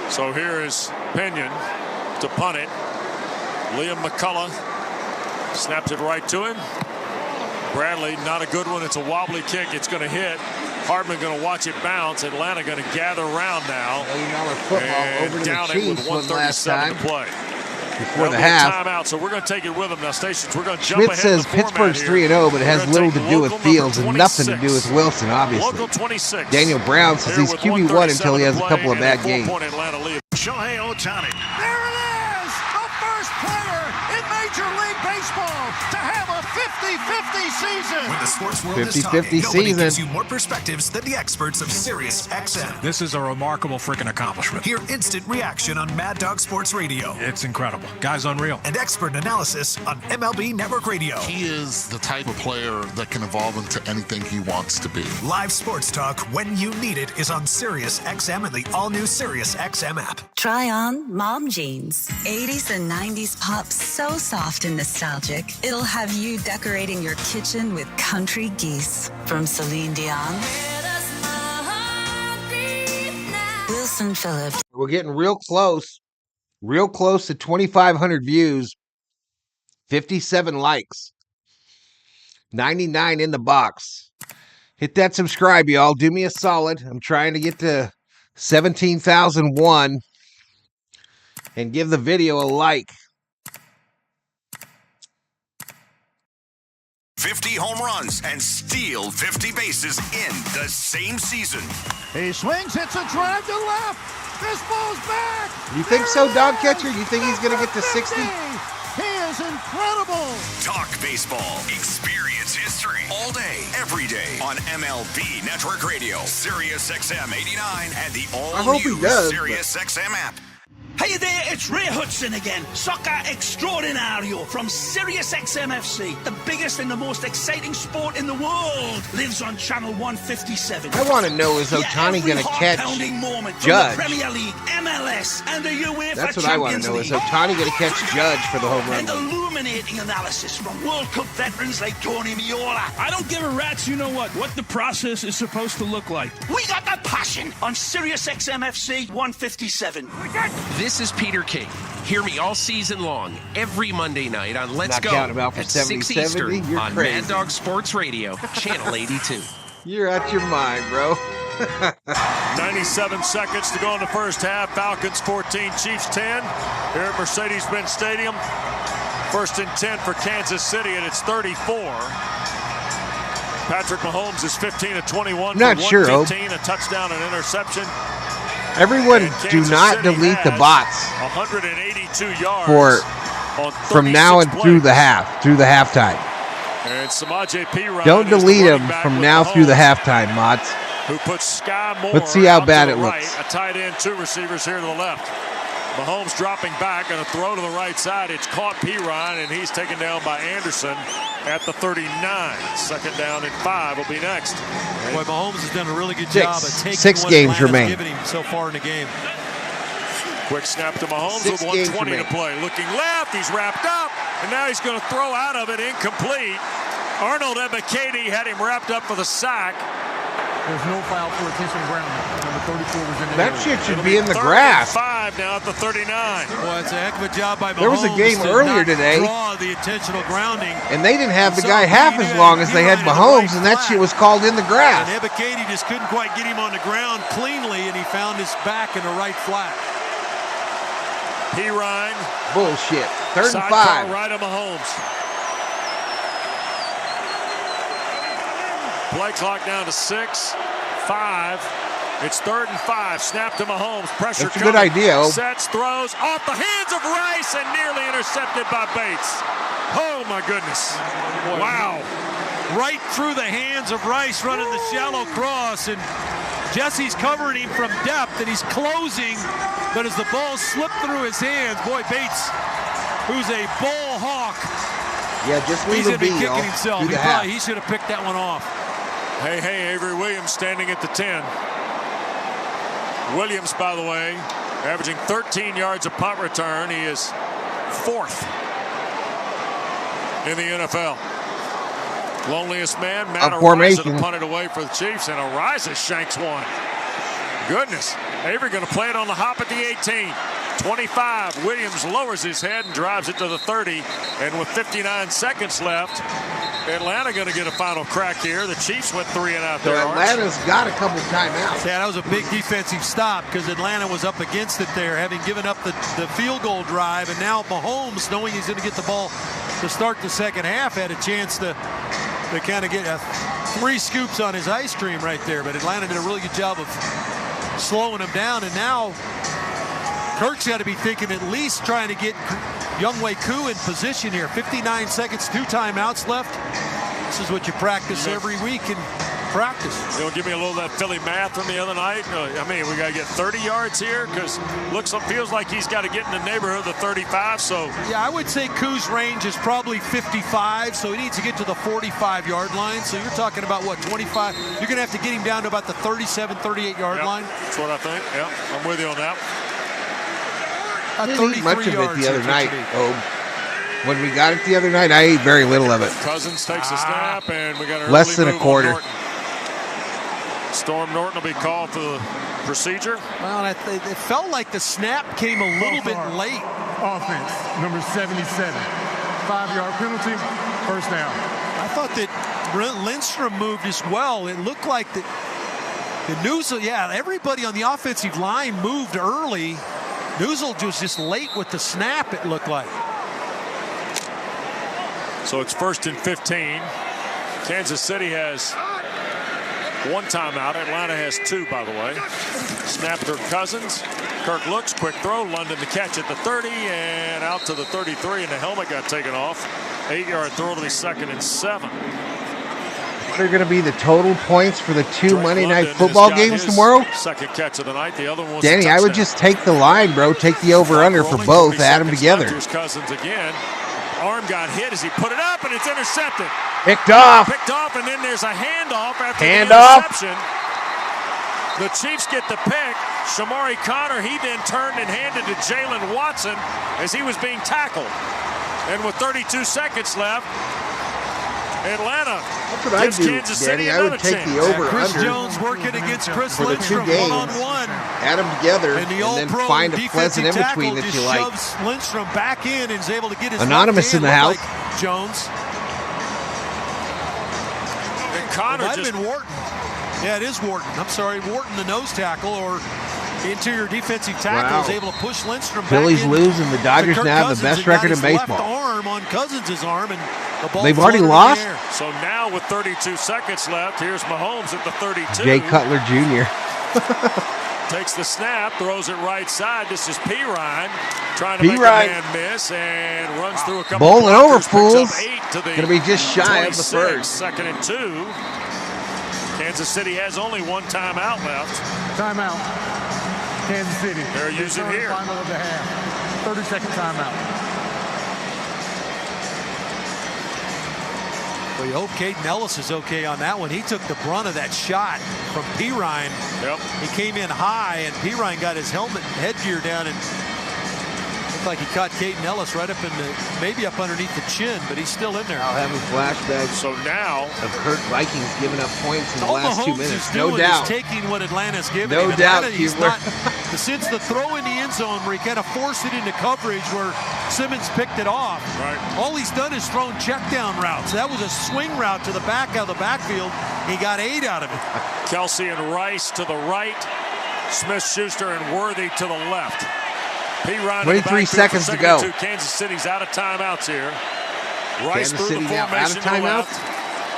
So here is Pinion to punt it. Liam McCullough snaps it right to him. Bradley, not a good one. It's a wobbly kick. It's going to hit. Hardman going to watch it bounce. Atlanta going to gather around now.
And
down it with 1:37 to play.
Before the half.
Timeout, so we're going to take it with them now. Stations, we're going to jump
Schmidt
ahead
says Pittsburgh's 3-0, but it has little to do with Fields and nothing to do with Wilson, obviously.
Local 26.
Daniel Brown says he's QB1 until he has a couple of bad games.
Shohei Ohtani.
There it is! The first player in Major League Baseball to have a 50-50 season.
When the sports world
50-50
is talking, nobody
season.
gives you more perspectives than the experts of Sirius XM.
This is a remarkable freaking accomplishment.
Hear instant reaction on Mad Dog Sports Radio.
It's incredible. Guy's unreal.
And expert analysis on MLB Network Radio.
He is the type of player that can evolve into anything he wants to be.
Live sports talk when you need it is on Sirius XM and the all-new Sirius XM app.
Try on mom jeans. 80s and 90s pop so soft and nostalgic. It'll have you decorating your kitchen with country geese. From Celine Dion, Wilson Phillips.
We're getting real close to 2,500 views, 57 likes, 99 in the box. Hit that subscribe, y'all. Do me a solid. I'm trying to get to 17,001 and give the video a like.
50 home runs and steal 50 bases in the same season.
He swings, hits a drive to left. This ball's back.
You think so, dog catcher? You think he's going to get to 60?
He is incredible.
Talk baseball. Experience history all day, every day on MLB Network Radio, Sirius XM 89, and the all-new Sirius XM app.
Hey there, it's Ray Hudson again, soccer extraordinario from Sirius XMFC. The biggest and the most exciting sport in the world lives on channel 157.
I want to know, is Ohtani going to catch Judge?
The Premier League, MLS, and the UEFA
That's what I want to know. Is Ohtani going to catch Judge for the home run?
And illuminating analysis from World Cup veterans like Tony Miola.
I don't give a rat's what the process is supposed to look like.
We got the passion on Sirius XMFC 157.
This is Peter King. Hear me all season long, every Monday night on Let's
Not
Go
counting about for
at
70,
6 Eastern
You're
on
crazy.
Mad Dog Sports Radio, Channel 82.
You're out your mind, bro.
97 seconds to go in the first half. Falcons 14, Chiefs 10. Here at Mercedes-Benz Stadium. First and 10 for Kansas City, and it's 34. Patrick Mahomes is 15 of 21
Not
for
sure,
115, a touchdown and interception.
Everyone, do not
City
delete the
has
bots
182 yards
from now and through the halftime.
And Samaje Perine
Don't
is the
delete
running
them
back
from
with
now
Mahomes,
through the halftime, mods.
who puts Sky Moore
Let's see how
out
bad
to
it
the
looks.
right, a tight end, two receivers here to the left. Mahomes dropping back and a throw to the right side. It's caught Perine, and he's taken down by Anderson at the 39. Second down and 5 will be next.
Boy, Mahomes has done a really good job of taking
Six
what
games
Atlanta's
remain.
given him so far in the game.
Quick snap to Mahomes
6
with
games
120 to
remain.
play. Looking left, he's wrapped up, and now he's going to throw out of it, incomplete. Arnold Ebiketie had him wrapped up for the sack.
There's no foul for intentional grounding. Number 34 was in the
That
area.
shit should
It'll
be in the grass.
5 now at the 39.
Boy, it's a heck of a job by Mahomes.
There was a game
to
earlier
not
today.
Draw the intentional grounding.
And they didn't have the
So
guy half as long as they had Mahomes, and that shit was called in the grass.
And Ebiketie just couldn't quite get him on the ground cleanly, and he found his back in the right flat.
Perine.
Bullshit. Third and
Sidecar
5.
right of Mahomes. Play clock down to 6, 5. It's 3rd and 5. Snap to Mahomes. Pressure
That's a good
coming.
idea, Obe.
Sets, throws off the hands of Rice and nearly intercepted by Bates. Oh my goodness. Wow.
Right through the hands of Rice running the shallow cross, and Jesse's covering him from depth, and he's closing, but as the ball slipped through his hands, boy, Bates, who's a ball hawk,
Yeah, just leave
he's
him
going to
be,
be
y'all.
kicking himself.
Do the half.
He should have picked that one off.
Hey, Avery Williams standing at the 10. Williams, by the way, averaging 13 yards a punt return. He is 4th in the NFL. Loneliest man, Matt Ariza to punt it away for the Chiefs, and Ariza shanks one. Goodness. Avery going to play it on the hop at the 18. 25. Williams lowers his head and drives it to the 30. And with 59 seconds left, Atlanta going to get a final crack here. The Chiefs went 3 and out
So
there.
Atlanta's got a couple timeouts.
Yeah, that was a big defensive stop because Atlanta was up against it there, having given up the field goal drive. And now Mahomes, knowing he's going to get the ball to start the second half, had a chance to kind of get 3 scoops on his ice cream right there. But Atlanta did a really good job of slowing him down. And now Kirk's got to be thinking at least trying to get Younghoe Koo in position here. 59 seconds, 2 timeouts left. This is what you practice every week in practice.
You'll give me a little of that Philly math from the other night. I mean, we got to get 30 yards here because feels like he's got to get in the neighborhood of the 35. So
yeah, I would say Koo's range is probably 55, so he needs to get to the 45-yard line. So you're talking about what, 25? You're going to have to get him down to about the 37, 38-yard line.
That's what I think. Yeah, I'm with you on that.
I didn't eat much of it the other night. When we got it the other night, I ate very little of it.
Cousins takes a snap, and we got an
less than
early
a
move
quarter.
on Norton. Storm Norton will be called for the procedure.
Well, it felt like the snap came a little bit late.
Offense, number 77. 5-yard penalty, first down.
I thought that Lindstrom moved as well. It looked like the Newsel, everybody on the offensive line moved early. Newsel was just late with the snap, it looked like.
So it's 1st and 15. Kansas City has 1 timeout. Atlanta has 2, by the way. Snap to Cousins. Kirk looks, quick throw. London to catch at the 30 and out to the 33, and the helmet got taken off. 8-yard throw to be 2nd and 7.
What are going to be the total points for the 2 Monday Night Football games tomorrow?
Second catch of the night. The other one was
Danny, I would just take the line, bro. Take the over-under for both. Add them together.
Here's Cousins again. Arm got hit as he put it up, and it's intercepted.
Picked off,
and then there's a handoff after the interception. The Chiefs get the pick. Shamari Connor, he then turned and handed to Jalen Watson as he was being tackled. And with 32 seconds left, Atlanta gives Kansas City
Danny. I would take the over-under.
Chris Jones working against Chris
for the 2
Lindstrom
games.
one-on-one.
Add them together
And the
then
all-pro
find a pleasant in-between that
just
you like.
shoves Lindstrom back in and is able to get his
Anonymous in the house.
like Jones.
And Connor
Might have
just
been Wharton. Yeah, it is Wharton. I'm sorry, Wharton, the nose tackle, or interior defensive tackle, is able to push Lindstrom
Phillies
back
losing. The Dodgers now have the best record in baseball.
Left arm on Cousins' arm, and the ball
they've already lost.
So now with 32 seconds left, here's Mahomes at the 32.
Jay Cutler Jr.
Takes the snap, throws it right side. This is Pirine trying to make a man miss and runs through a couple
bowling
of
over, fools.
Going
to be just shy of the first.
2nd and 2. Kansas City has only one timeout left.
Timeout. Kansas City.
They're using here.
Final of the half. 30-second timeout.
Well, you hope Caden Ellis is okay on that one. He took the brunt of that shot from Pirine.
Yep.
He came in high, and Pirine got his helmet and headgear down, and looked like he caught Caden Ellis right up in the, maybe up underneath the chin, but he's still in there.
I'll have a flashback.
So now
of Kirk Vikings giving up points in the
all
last
Mahomes
2 minutes.
Is
no
doing
doubt.
Is taking what Atlanta's given
no
him.
doubt.
He's not, since the throw in the end zone where he kind of forced it into coverage where Simmons picked it off.
Right.
All he's done is thrown check down routes. That was a swing route to the back out of the backfield. He got 8 out of it.
Kelsey and Rice to the right. Smith-Schuster and Worthy to the left.
23 seconds to go.
Kansas City's out of timeouts here. Rice
Kansas
through
City
the
now out
formation
of
to the
timeouts.
left.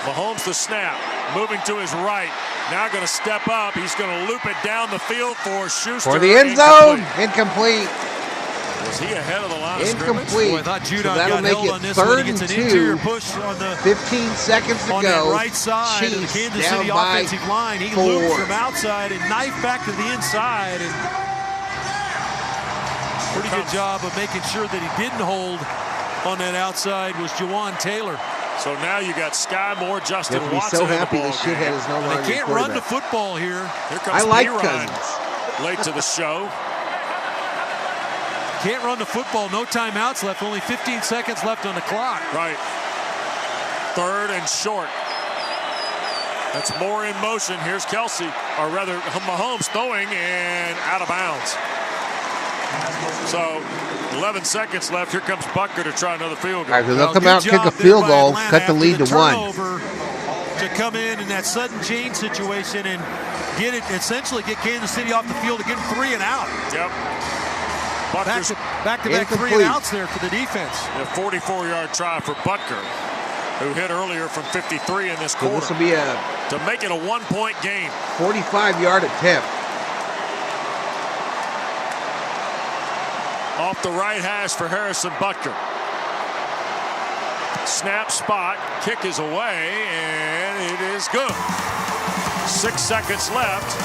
Mahomes the snap, moving to his right. Now going to step up. He's going to loop it down the field for Schuster.
For the end zone. Incomplete.
Was he ahead of the line of
Incomplete.
scrimmage?
Boy, I thought Judon
so that'll
got
make
held
it
on this
3rd
one. He
and
gets an
2.
interior push on the
15 seconds to
on
go.
that right side of the
Chiefs
Kansas
down
City
by
offensive line. He
4.
loops from outside and knife back to the inside. And pretty good job of making sure that he didn't hold on that outside was Jawan Taylor.
So now you got Sky Moore, Justin
They'll be
Watson.
so happy the shithead is no longer.
They can't run the football here.
Here comes
I like
Pirine,
Cousins.
late to the show.
Can't run the football. No timeouts left. Only 15 seconds left on the clock.
Right. 3rd and short. That's Moore in motion. Here's Kelsey, or rather Mahomes throwing and out of bounds. So 11 seconds left. Here comes Butker to try another field goal.
All right, so they'll come out and kick a field goal, cut the lead to 1.
To come in that sudden change situation and get it, essentially get Kansas City off the field to get 3 and out.
Yep.
Back-to-back 3 and outs there for the defense.
A 44-yard try for Butker, who hit earlier from 53 in this quarter.
This will be
to make it a 1-point game.
45-yard attempt.
Off the right hash for Harrison Butker. Snap spot, kick is away, and it is good. 6 seconds left,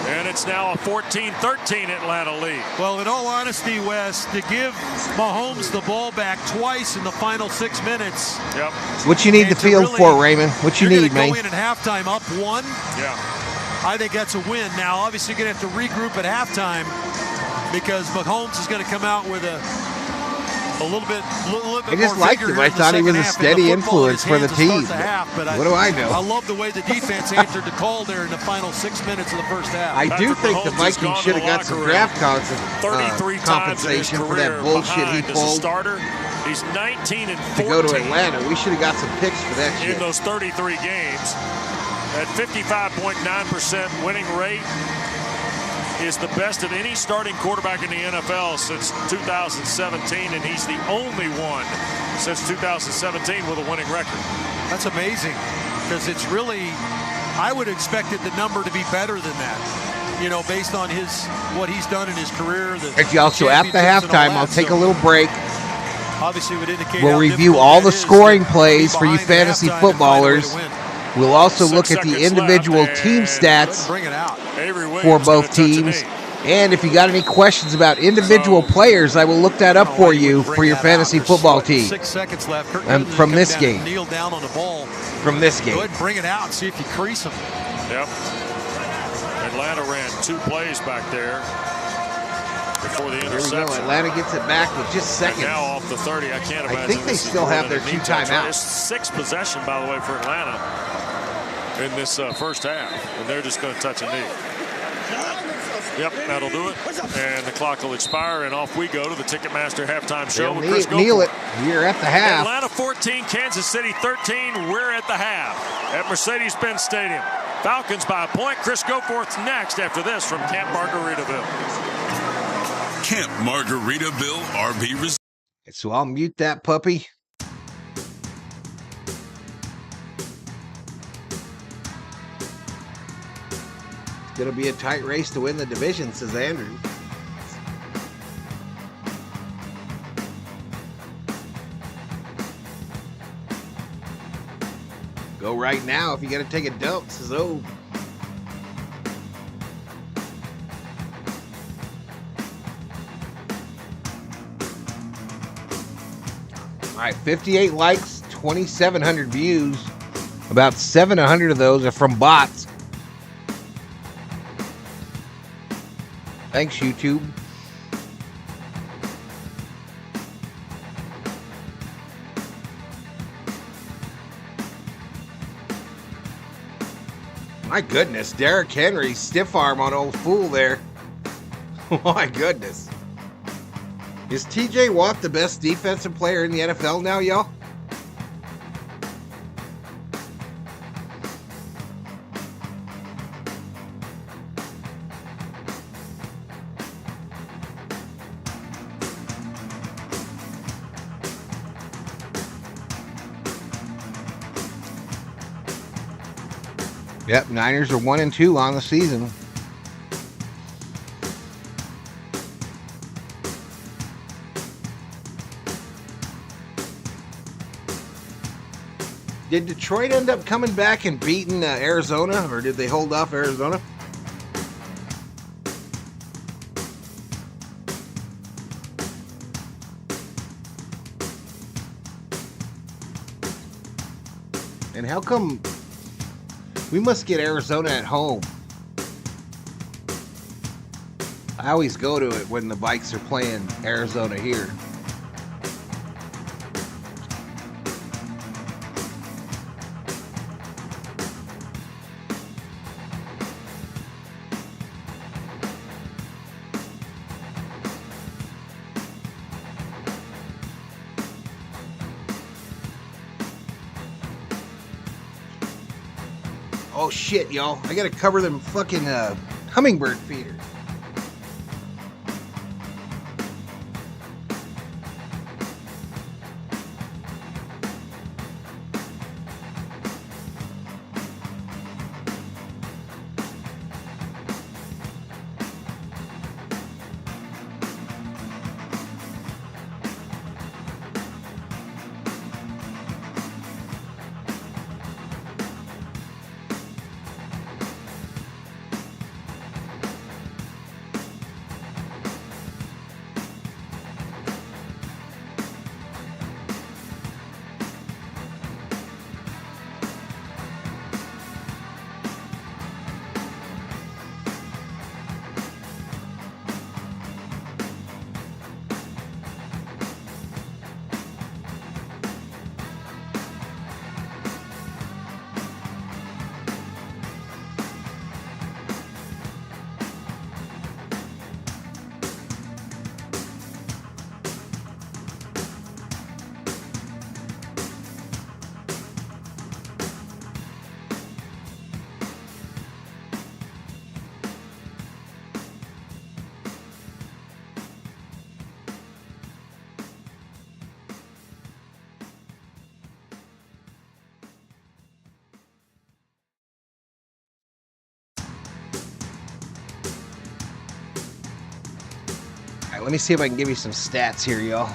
and it's now a 14-13 Atlanta lead.
Well, in all honesty, Wes, to give Mahomes the ball back twice in the final 6 minutes.
Yep.
What you need the field for, Raymond? What you need, man?
Go in at halftime up 1.
Yeah.
I think that's a win. Now, obviously, you're going to have to regroup at halftime because Mahomes is going to come out with a little bit
I just liked him. I thought he was a steady influence for the team. What do I know?
I love the way the defense answered the call there in the final 6 minutes of the first half.
I do think the Vikings should have got some draft compensation for that bullshit he pulled.
He's 19 and 14
to go to Atlanta. We should have got some picks for that shit.
In those 33 games, at 55.9% winning rate, is the best of any starting quarterback in the NFL since 2017, and he's the only one since 2017 with a winning record.
That's amazing, because it's really, I would have expected the number to be better than that, you know, based on what he's done in his career.
Also, at the halftime, I'll take a little break.
Obviously, would indicate
we'll review all the scoring plays for you fantasy footballers. We'll also look at the individual team stats for both teams. And if you got any questions about individual players, I will look that up for you for your fantasy football team.
6 seconds left.
From this game.
Kneel down on the ball.
From this game.
Go ahead and bring it out and see if you crease them.
Yep. Atlanta ran 2 plays back there before the interception.
Here we go. Atlanta gets it back with just seconds.
And now off the 30, I can't imagine.
I think they still have their 2 timeouts.
It's 6th possession, by the way, for Atlanta in this first half, and they're just going to touch a knee. Yep, that'll do it. And the clock will expire, and off we go to the Ticketmaster halftime show with Chris Goforth.
Kneel it. We're at the half.
Atlanta 14, Kansas City 13. We're at the half at Mercedes-Benz Stadium. Falcons by a point. Chris Goforth's next after this from Camp Margaritaville.
Camp Margaritaville RV.
So I'll mute that puppy. It's going to be a tight race to win the division, says Andrew. Go right now if you got to take a dump, says O. All right, 58 likes, 2,700 views. About 700 of those are from bots. Thanks, YouTube. My goodness, Derrick Henry, stiff arm on old fool there. My goodness. Is TJ Watt the best defensive player in the NFL now, y'all? Yep, Niners are 1-2 on the season. Did Detroit end up coming back and beating Arizona, or did they hold off Arizona? And how come we must get Arizona at home? I always go to it when the Vikes are playing Arizona here. Oh shit, y'all. I gotta cover them fucking hummingbird feeders. Let me see if I can give you some stats here, y'all.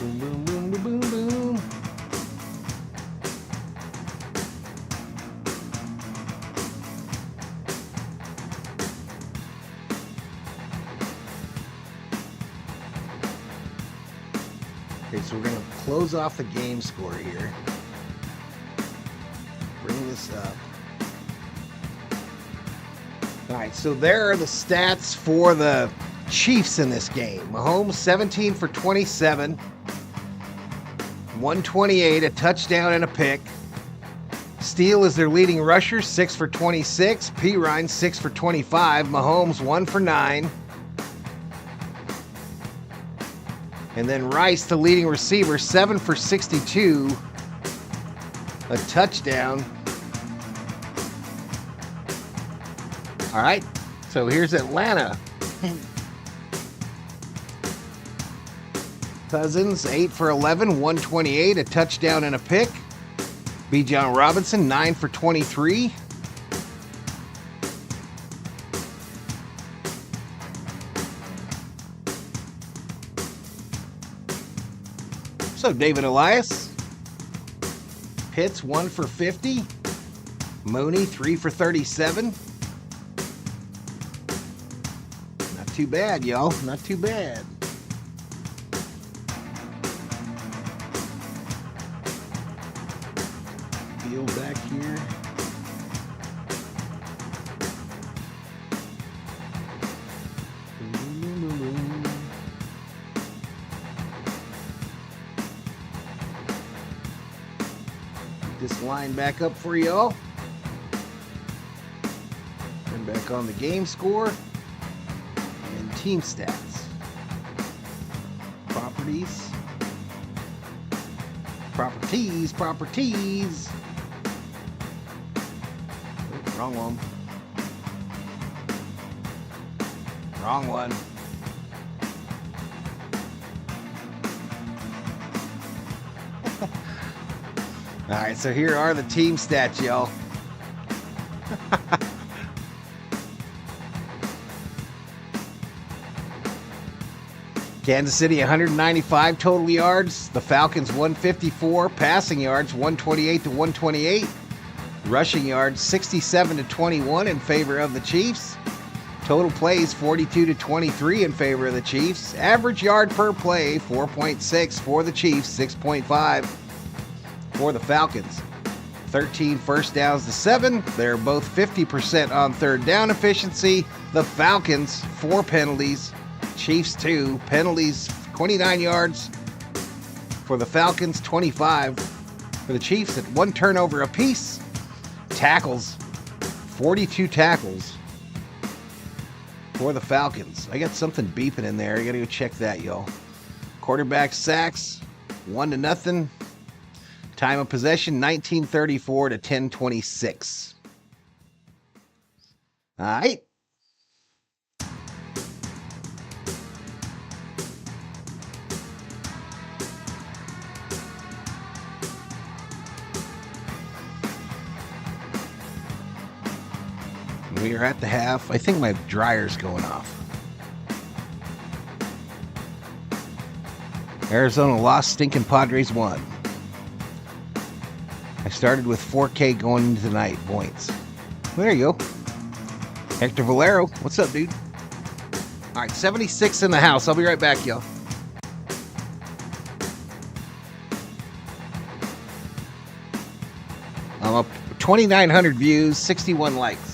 Boom, boom, boom, boom, boom, boom. Okay, so we're going to close off the game score here. Bring this up. All right, so there are the stats for the Chiefs in this game. Mahomes 17 for 27. 128, a touchdown and a pick. Steele is their leading rusher, 6 for 26. Pirine, 6 for 25. Mahomes, 1 for 9. And then Rice, the leading receiver, 7 for 62. A touchdown. All right, so here's Atlanta. Cousins, 8 for 11, 128, a touchdown and a pick. Bijan Robinson, 9 for 23. So David Elias. Pitts, 1 for 50. Mooney, 3 for 37. Not too bad, y'all. Not too bad. Back here. Get this line back up for y'all. And back on the game score and team stats. Properties. Wrong one. Wrong one. All right, so here are the team stats, y'all. Kansas City, 195 total yards. The Falcons, 154. Passing yards, 128 to 128. Rushing yards, 67 to 21 in favor of the Chiefs. Total plays, 42 to 23 in favor of the Chiefs. Average yard per play, 4.6 for the Chiefs, 6.5 for the Falcons. 13 first downs to 7. They're both 50% on third down efficiency. The Falcons, 4 penalties. Chiefs, 2. Penalties, 29 yards for the Falcons, 25 for the Chiefs at 1 turnover apiece. Tackles, 42 tackles for the Falcons. I got something beeping in there. I got to go check that, y'all. Quarterback sacks, 1-0. Time of possession, 19:34 to 10:26. All right. We are at the half. I think my dryer's going off. Arizona lost, stinking Padres won. I started with 4K going into tonight points. Well, there you go. Hector Valero, what's up, dude? All right, 76 in the house. I'll be right back, y'all. I'm up 2,900 views, 61 likes.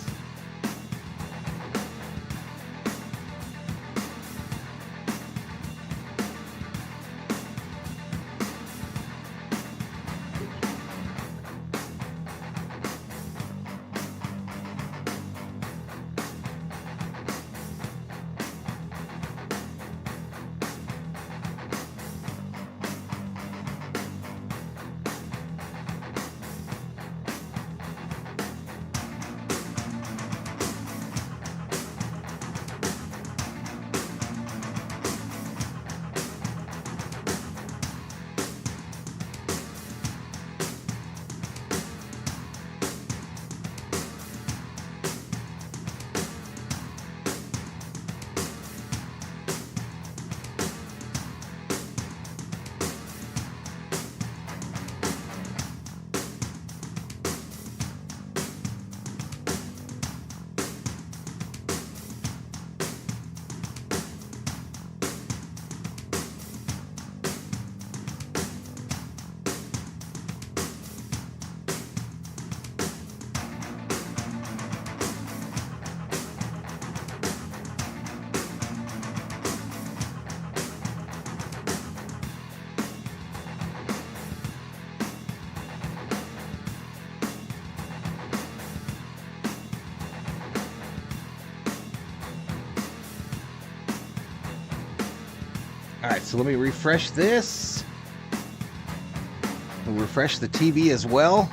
right, so let me refresh this. We'll refresh the TV as well.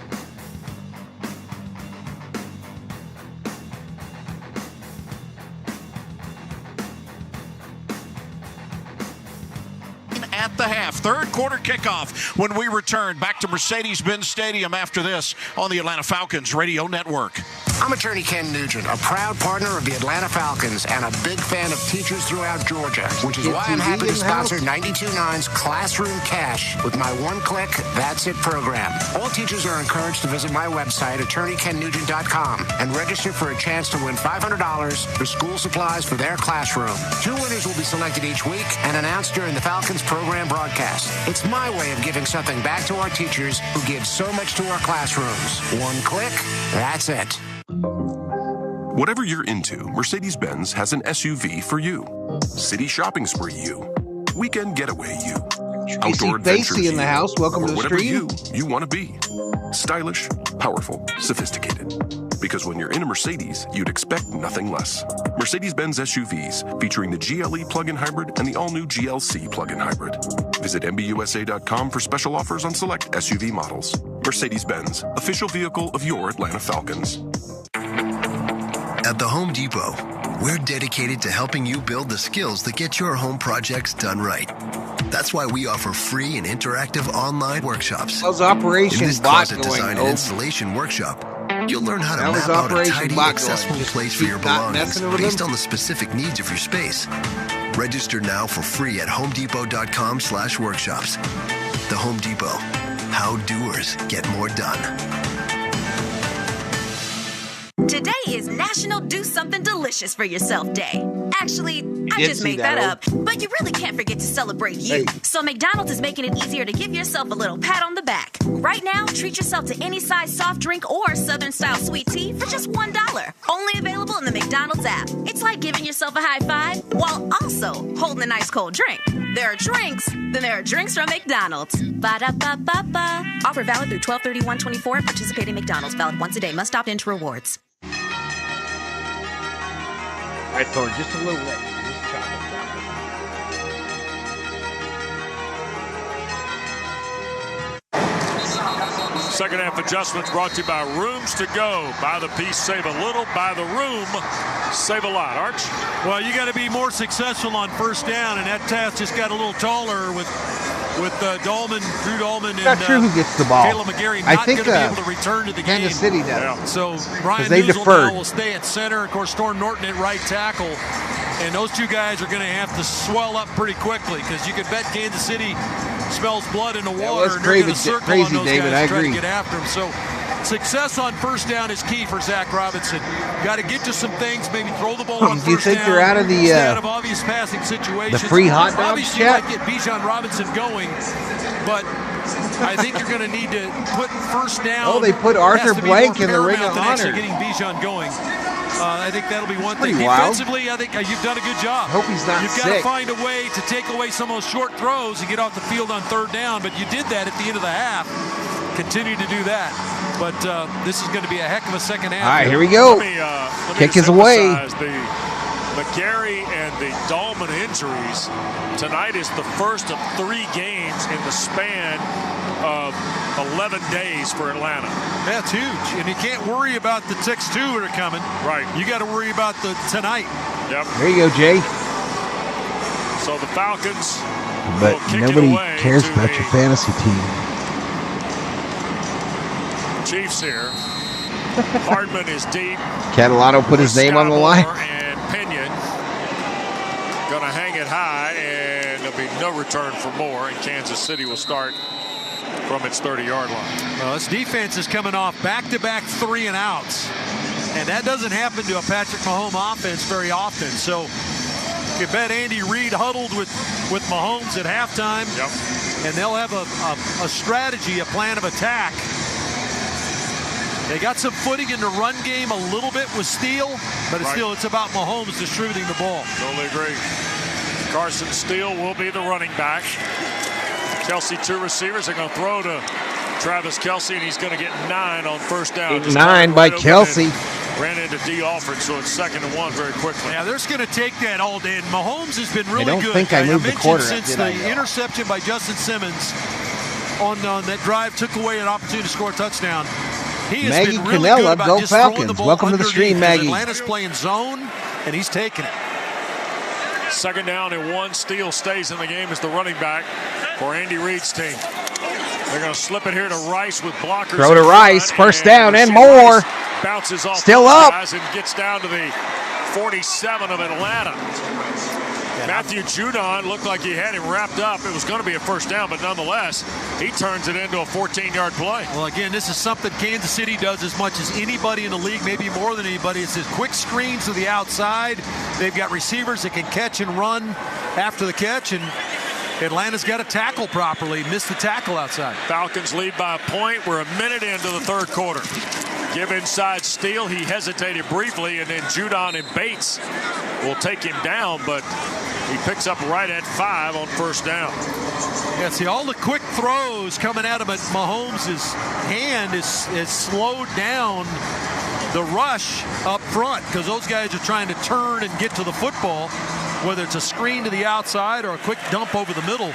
At the half, third quarter kickoff when we return back to Mercedes-Benz Stadium after this on the Atlanta Falcons Radio Network.
I'm attorney Ken Nugent, a proud partner of the Atlanta Falcons and a big fan of teachers throughout Georgia, which is why I'm happy to sponsor 92.9's Classroom Cash with my one-click, that's it program. All teachers are encouraged to visit my website, attorneyKenNugent.com, and register for a chance to win $500 for school supplies for their classroom. 2 winners will be selected each week and announced during the Falcons program broadcast. It's my way of giving something back to our teachers who give so much to our classrooms. One click, that's it.
Whatever you're into, Mercedes-Benz has an SUV for you. City shopping spree you. Weekend getaway you. Outdoor adventure
in the house. Welcome to the
whatever
stream.
you want to be. Stylish, powerful, sophisticated. Because when you're in a Mercedes, you'd expect nothing less. Mercedes-Benz SUVs featuring the GLE plug-in hybrid and the all-new GLC plug-in hybrid. Visit MBUSA.com for special offers on select SUV models. Mercedes-Benz, official vehicle of your Atlanta Falcons.
At the Home Depot, we're dedicated to helping you build the skills that get your home projects done right. That's why we offer free and interactive online workshops.
How's Operation
In this
Bot
closet
going,
design and installation workshop, you'll learn how to
How is
map out a
Operation
tidy,
Bot
accessible
going?
place
Just
for your
keep not
belongings
messing with
based
them?
on the specific needs of your space. Register now for free at homedepot.com/workshops. The Home Depot. How doers get more done.
Today is National Do Something Delicious for Yourself Day. Actually, I
did
just
see
made
that,
that up, but you really can't forget to celebrate you. So McDonald's is making it easier to give yourself a little pat on the back. Right now, treat yourself to any size soft drink or Southern-style sweet tea for just $1. Only available in the McDonald's app. It's like giving yourself a high five while also holding a nice cold drink. There are drinks, then there are drinks from McDonald's. Ba-da-ba-ba-ba. Offer valid through 12/31/24 at participating McDonald's. Valid once a day. Must opt into rewards.
All right, Thor, just a little late. Just chop it.
Second half adjustments brought to you by Rooms to Go. Buy the piece, save a little. Buy the room, save a lot. Arch?
Well, you got to be more successful on first down, and that task just got a little taller with Drew Dolman, and
Not sure who gets the ball.
Caleb McGarry
I
not
think
going to be able to return to the game.
Kansas City does.
Yeah. So Ryan
they
Newsel
deferred.
now will stay at center. Of course, Storm Norton at right tackle. And those two guys are going to have to swell up pretty quickly because you could bet Kansas City smells blood in the water, and they're going to circle on those
David,
guys
I
trying
agree.
to get after them. So success on first down is key for Zach Robinson. Got to get to some things, maybe throw the ball on
Do you
first
think
down.
they're out of the
Stay out of obvious passing situations.
the free hot dogs
Obviously, you
yet?
might get Bijan Robinson going, but I think you're going to need to put first down.
Oh, they put Arthur
has to be
Blank
more
in the Ring of
paramount than actually
Honor.
getting Bijan going. I think that'll be one thing.
Pretty wild.
Defensively, I think you've done a good job.
Hope he's not
You've got
sick.
to find a way to take away some of those short throws and get off the field on third down, but you did that at the end of the half. Continue to do that. But this is going to be a heck of a second half.
All right, here we go.
Let me
Kick
just
is away.
emphasize the McGarry and the Dolman injuries. Tonight is the first of 3 games in the span of 11 days for Atlanta.
That's huge. And you can't worry about the 6-2 that are coming.
Right.
You got to worry about the tonight.
Yep.
There you go, Jay.
So the Falcons
But
will kick
nobody
it away
cares
to
about
the
your fantasy team.
Chiefs here. Hardman is deep.
Catalano put his name on the line.
And Pinion going to hang it high, and there'll be no return for Moore, and Kansas City will start from its 30-yard line.
Well, this defense is coming off back-to-back 3-and-outs. And that doesn't happen to a Patrick Mahomes offense very often. So you bet Andy Reid huddled with Mahomes at halftime.
Yep.
And they'll have a strategy, a plan of attack. They got some footing in the run game a little bit with Steele, but it's about Mahomes distributing the ball.
Totally agree. Carson Steele will be the running back. Kelsey, 2 receivers. They're going to throw to Travis Kelsey, and he's going to get 9 on first down.
9 by Kelsey.
ran into D. Alford, so it's 2nd and 1 very quickly.
Yeah, they're going to take that all day. And Mahomes has been really good.
I don't think I moved the quarter.
Since the interception by Justin Simmons on that drive took away an opportunity to score a touchdown. He has
Maggie
been really
Cannella,
good about
go
just throwing
Falcons.
the ball
Welcome to the stream, Maggie.
Atlanta's playing zone, and he's taking it.
2nd down and 1. Steele stays in the game as the running back for Andy Reid's team. They're going to slip it here to Rice with blockers.
Throw to Rice, first down and more.
Rice bounces off
still up
guys and gets down to the 47 of Atlanta. Matthew Judon looked like he had him wrapped up. It was going to be a first down, but nonetheless, he turns it into a 14-yard play.
Well, again, this is something Kansas City does as much as anybody in the league, maybe more than anybody. It's his quick screens to the outside. They've got receivers that can catch and run after the catch, and Atlanta's got to tackle properly. Missed the tackle outside.
Falcons lead by a point. We're a minute into the 3rd quarter. Give inside Steele. He hesitated briefly, and then Judon and Bates will take him down, but he picks up right at 5 on first down.
Yeah, see, all the quick throws coming at him, but Mahomes' hand is slowed down the rush up front because those guys are trying to turn and get to the football, whether it's a screen to the outside or a quick dump over the middle.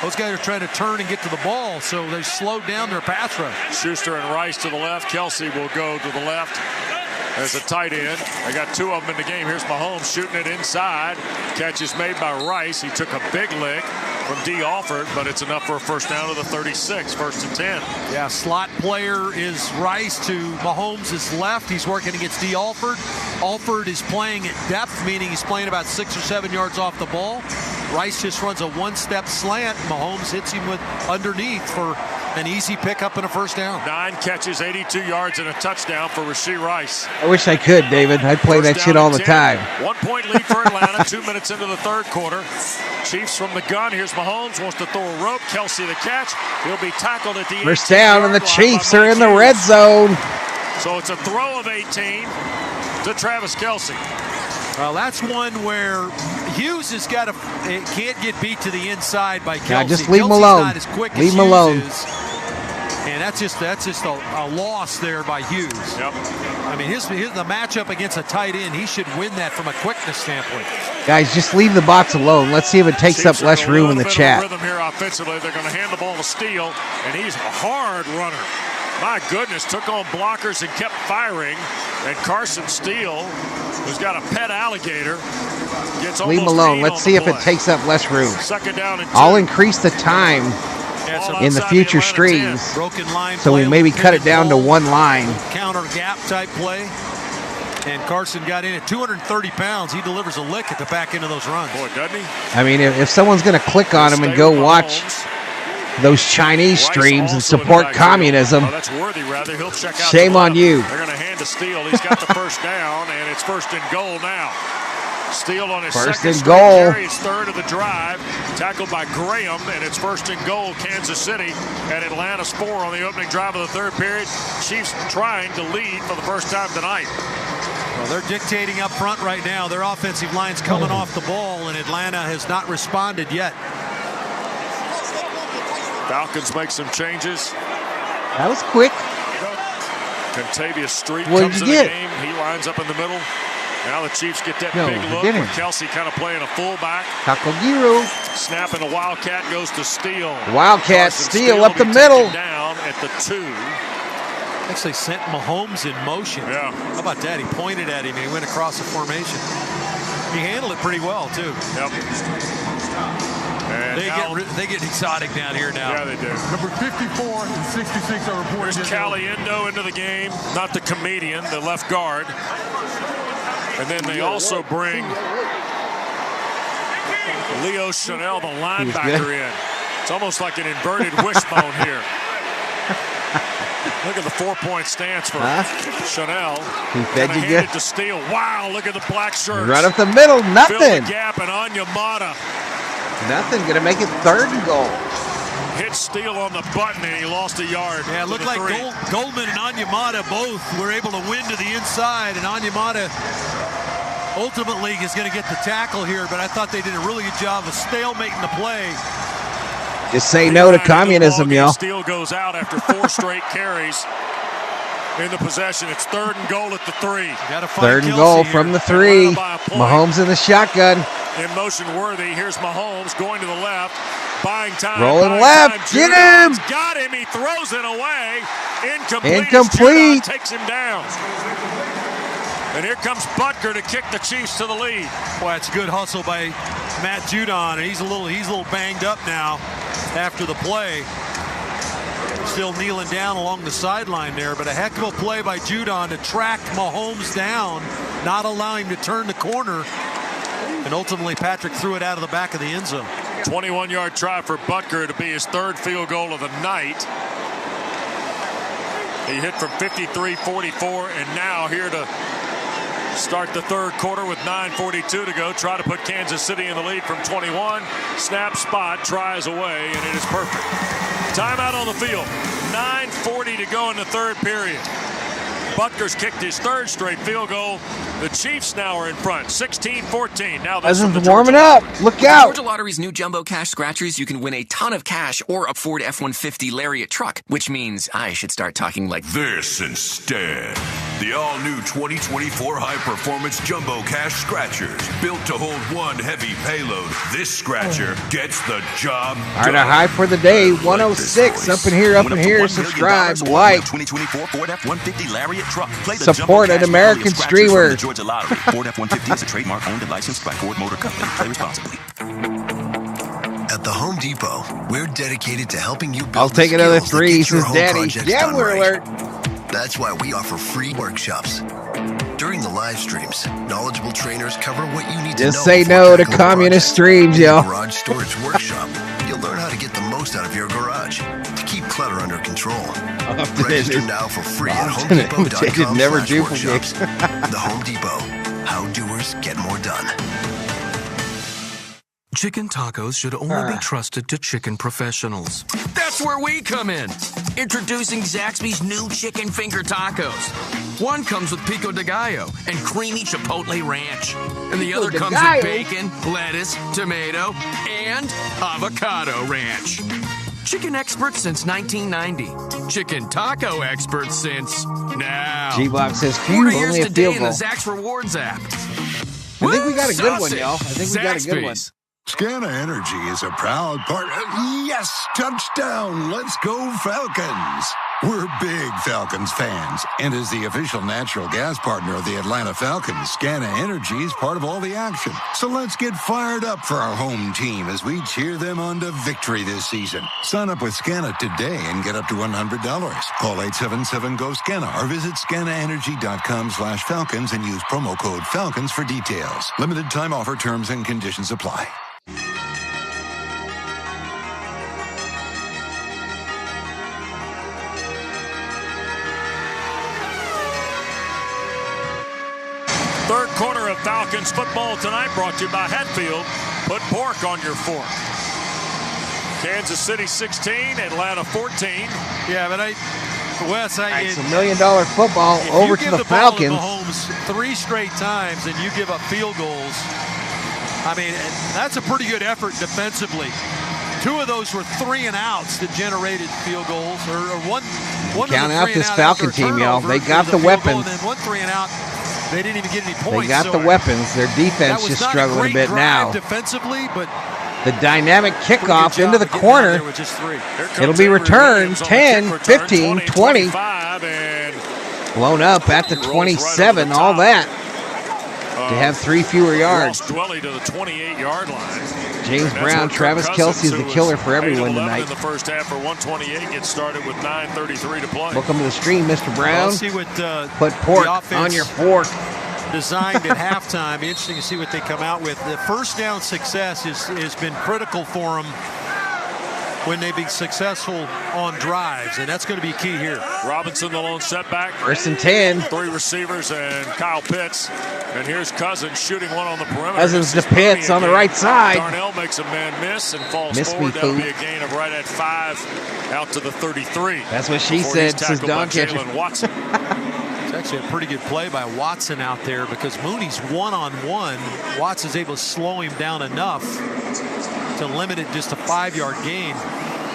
Those guys are trying to turn and get to the ball, so they slowed down their pass rush.
Schuster and Rice to the left. Kelsey will go to the left as a tight end. They got 2 of them in the game. Here's Mahomes shooting it inside. Catch is made by Rice. He took a big lick from D. Alford, but it's enough for a first down to the 36, 1st and 10.
Yeah, slot player is Rice to Mahomes' left. He's working against D. Alford. Alford is playing at depth, meaning he's playing about 6 or 7 yards off the ball. Rice just runs a one-step slant. Mahomes hits him with underneath for an easy pickup and a first down.
9 catches, 82 yards, and a touchdown for Rashee Rice.
I wish I could, David. I'd play that shit all the time.
1-point lead for Atlanta, 2 minutes into the 3rd quarter. Chiefs from the gun. Here's Mahomes, wants to throw a rope. Kelsey the catch. He'll be tackled at the
first down, and the Chiefs are in the red zone.
So it's a throw of 18 to Travis Kelsey.
Well, that's one where Hughes has got can't get beat to the inside by Kelsey.
Now just leave him
Kelsey's
alone.
Not as quick
leave
as
him
Hughes
alone.
Is. And that's just a loss there by Hughes.
Yep.
I mean, the matchup against a tight end, he should win that from a quickness standpoint.
Guys, just leave the box alone. Let's see if it takes up less room in the chat.
Rhythm here offensively. They're going to hand the ball to Steele, and he's a hard runner. My goodness, took on blockers and kept firing. And Carson Steele, who's got a pet alligator, gets
leave him alone. Let's see if it takes up less room.
2nd down and 2.
I'll increase the time in the future streams, so we maybe cut it down to 1 line.
Counter gap type play. And Carson got in at 230 pounds. He delivers a lick at the back end of those runs.
Boy, doesn't he?
I mean, if someone's going to click on him and go watch those Chinese streams and support communism,
that's worthy, rather. He'll check out.
Shame on you.
They're going to hand to Steele. He's got the first down, and it's 1st and goal now. Steele on his
first
second
and goal.
Carry, his 3rd of the drive. Tackled by Graham, and it's 1st and goal, Kansas City at Atlanta's 4 on the opening drive of the 3rd period. Chiefs trying to lead for the first time tonight.
Well, they're dictating up front right now. Their offensive line's coming off the ball, and Atlanta has not responded yet.
Falcons make some changes.
That was quick.
Contavious Street
What'd
comes
you
in
get?
the game. He lines up in the middle. Now the Chiefs get that
No,
big
he
look
didn't.
with Kelsey kind of playing a fullback.
Takogiro.
Snap and the Wildcat goes to Steele.
Wildcat
Carson
Steele up
will
the
be
middle.
taken down at the 2.
Actually sent Mahomes in motion.
Yeah.
How about that? He pointed at him and he went across the formation. He handled it pretty well, too.
Yep. And
they get exotic down here now.
Yeah, they do.
Number 54 and 66 are reported.
There's Caliendo into the game, not the comedian, the left guard. And then they also bring Leo Chanel, the linebacker, in. It's almost like an inverted wishbone here. Look at the 4-point stance for Chanel.
He fed you good.
It to Steele. Wow, look at the black shirts.
Right up the middle,
Fill
nothing.
the gap, and Onyemata
Nothing. Going to make it 3rd and goal.
hit Steele on the button, and he lost a yard.
Yeah, it looked like Goldman and Onyemata both were able to win to the inside, and Onyemata ultimately is going to get the tackle here, but I thought they did a really good job of stalemating the play.
Just say no to communism, y'all.
Steele goes out after 4 straight carries. in the possession. It's 3rd and goal at the 3.
Third and goal from the 3. Mahomes in the shotgun.
In motion Worthy. Here's Mahomes going to the left. Buying time.
Rolling left. Get him.
Got him. He throws it away.
Incomplete.
Takes him down. And here comes Butker to kick the Chiefs to the lead.
Boy, it's a good hustle by Matt Judon. He's a little banged up now after the play. Still kneeling down along the sideline there, but a heck of a play by Judon to track Mahomes down, not allow him to turn the corner. And ultimately, Patrick threw it out of the back of the end zone.
21-yard try for Butker to be his 3rd field goal of the night. He hit from 53, 44, and now here to start the 3rd quarter with 9:42 to go. Try to put Kansas City in the lead from 21. Snap, spot, tries away, and it is perfect. Timeout on the field. 9:40 to go in the 3rd period. Butker's kicked his 3rd straight field goal. The Chiefs now are in front, 16-14. Now this is
warming up. Look out.
Georgia Lottery's new Jumbo Cash Scratchers, you can win a ton of cash or a Ford F-150 Lariat truck, which means I should start talking like
this instead. The all-new 2024 high-performance Jumbo Cash Scratchers. Built to hold one heavy payload, this scratcher gets the job done.
All right, our high for the day, 106. Up in here, subscribe, like.
2024 Ford F-150 Lariat truck.
Support an American streamer.
Georgia Lottery. Ford F-150 is a trademark owned and licensed by Ford Motor Company. Play responsibly.
At the Home Depot, we're dedicated to helping you build
I'll take another 3, says Daddy.
Gambler alert. That's why we offer free workshops. During the live streams, knowledgeable trainers cover what you need to know.
Just say no to communist streams, y'all.
Garage Storage Workshop. You'll learn how to get the most out of your garage to keep clutter under control. Register now for free at HomeDepot.com/workshops. The Home Depot. How doers get more done.
Chicken tacos should only be trusted to chicken professionals.
That's where we come in. Introducing Zaxby's new chicken finger tacos. One comes with pico de gallo and creamy chipotle ranch. And the other comes with bacon, lettuce, tomato, and avocado ranch. Chicken experts since 1990. Chicken taco experts since now.
G-Box says,
Order
only
yours
a
today
field
in the
goal.
Zax Rewards app.
I think we got a good one, y'all. I think we got a good one.
Scana Energy is a proud partner. Yes, touchdown. Let's go Falcons. We're big Falcons fans. And as the official natural gas partner of the Atlanta Falcons, Scana Energy is part of all the action. So let's get fired up for our home team as we cheer them on to victory this season. Sign up with Scana today and get up to $100. Call 877-GO-SCANA or visit scanaenergy.com/Falcons and use promo code Falcons for details. Limited time offer, terms and conditions apply.
Third quarter of Falcons football tonight brought to you by Hatfield. Put pork on your fork. Kansas City 16, Atlanta 14.
Yeah, but Wes,
it's $1 million football over to the Falcons.
Mahomes 3 straight times and you give up field goals. I mean, that's a pretty good effort defensively. 2 of those were 3 and outs that generated field goals, or one.
Count out this Falcon team, y'all. They got the weapons.
And then 1 3 and out. They didn't even get any points.
They got the weapons. Their defense just struggling a bit now.
Defensively, but
the dynamic kickoff into the corner. It'll be returned 10, 15, 20. Blown up at the 27. All that to have 3 fewer yards.
Dwelly to the 28-yard line.
James Brown, Travis Kelce is the killer for everyone tonight.
In the first half for 128, gets started with 9:33 to play.
Welcome to the stream, Mr. Brown.
Let's see what
put pork on your fork.
Designed at halftime. Be interesting to see what they come out with. The first down success has been critical for them when they be successful on drives, and that's going to be key here.
Robinson, the lone setback.
1st and 10.
3 receivers and Kyle Pitts. And here's Cousins shooting one on the perimeter.
Cousins to Pitts on the right side.
Darnell makes a man miss and falls forward. That'll be a gain of right at 5 out to the 33.
That's what she said, says Don Catcher.
Watson.
It's actually a pretty good play by Watson out there because Mooney's one-on-one. Watson's able to slow him down enough to limit it just a 5-yard gain.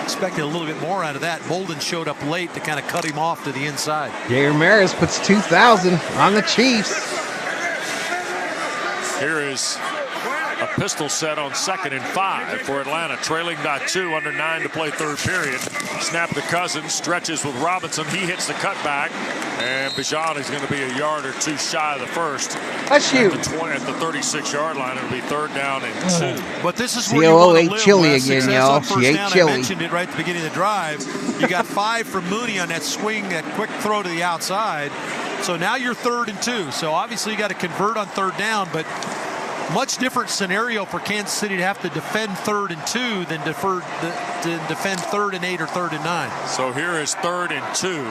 expected a little bit more out of that. Bolden showed up late to kind of cut him off to the inside.
Jay Ramirez puts 2,000 on the Chiefs.
Here is a pistol set on 2nd and 5 for Atlanta, trailing .2, under 9 to play third period. Snap to Cousins, stretches with Robinson. He hits the cutback, and Bijan is going to be a yard or two shy of the first.
That's huge.
At the 36-yard line, it'll be 3rd down and 2.
But this is where you want to live.
Chili again, y'all. She ate chili.
I mentioned it right at the beginning of the drive. You got 5 from Mooney on that swing, that quick throw to the outside. So now you're 3rd and 2. So obviously you got to convert on 3rd down, but much different scenario for Kansas City to have to defend 3rd and 2 than defend 3rd and 8 or 3rd and 9.
So here is 3rd and 2.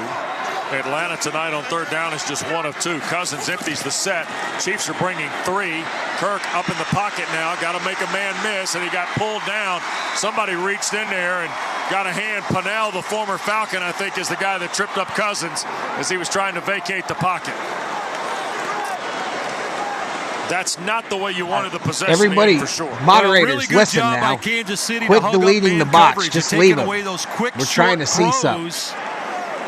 Atlanta tonight on 3rd down is just 1 of 2. Cousins empties the set. Chiefs are bringing 3. Kirk up in the pocket now. Got to make a man miss, and he got pulled down. Somebody reached in there and got a hand. Pennell, the former Falcon, I think, is the guy that tripped up Cousins as he was trying to vacate the pocket. That's not the way you wanted the possession.
Everybody,
for sure.
moderators,
really good
listen
job
now.
by Kansas City
Quit
to
deleting the box. Just leave them. We're trying to see something.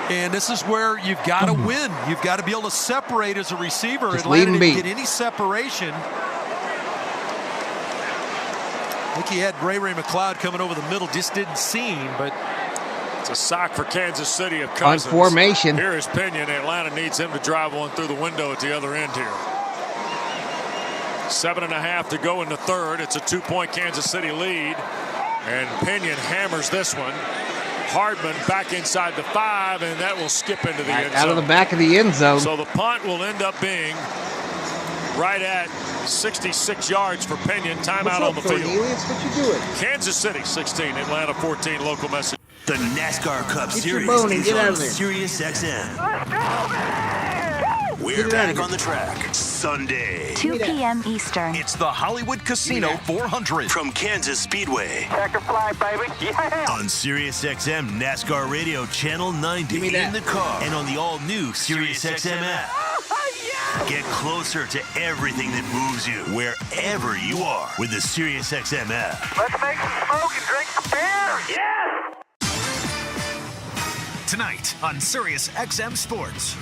And this is where you've got to win. You've got to be able to separate as a receiver.
Just
Atlanta
leave 'em
didn't
be.
get any separation. I think he had Ray McLeod coming over the middle. Just didn't see him, but
it's a sock for Kansas City of Cousins.
On formation.
Here is Pinion. Atlanta needs him to drive one through the window at the other end here. 7.5 to go in the 3rd. It's a 2-point Kansas City lead. And Pinion hammers this one. Hardman back inside the 5, and that will skip into the end zone.
Out of the back of the end zone.
So the punt will end up being right at 66 yards for Pinion. Timeout on the field.
What you doing?
Kansas City 16, Atlanta 14. Local message.
The NASCAR Cup
Get your
Series
bone and
is
get out
on
of there.
Sirius XM. We're back on the track Sunday.
2 p.m. Eastern.
It's the Hollywood Casino 400
from Kansas Speedway.
Checker fly, baby. Yeah.
On Sirius XM NASCAR Radio Channel 90 in the car and on the all-new Sirius XM app. Get closer to everything that moves you wherever you are with the Sirius XM app.
Let's make some smoke and drink some beer. Yeah.
tonight on Sirius XM Sports.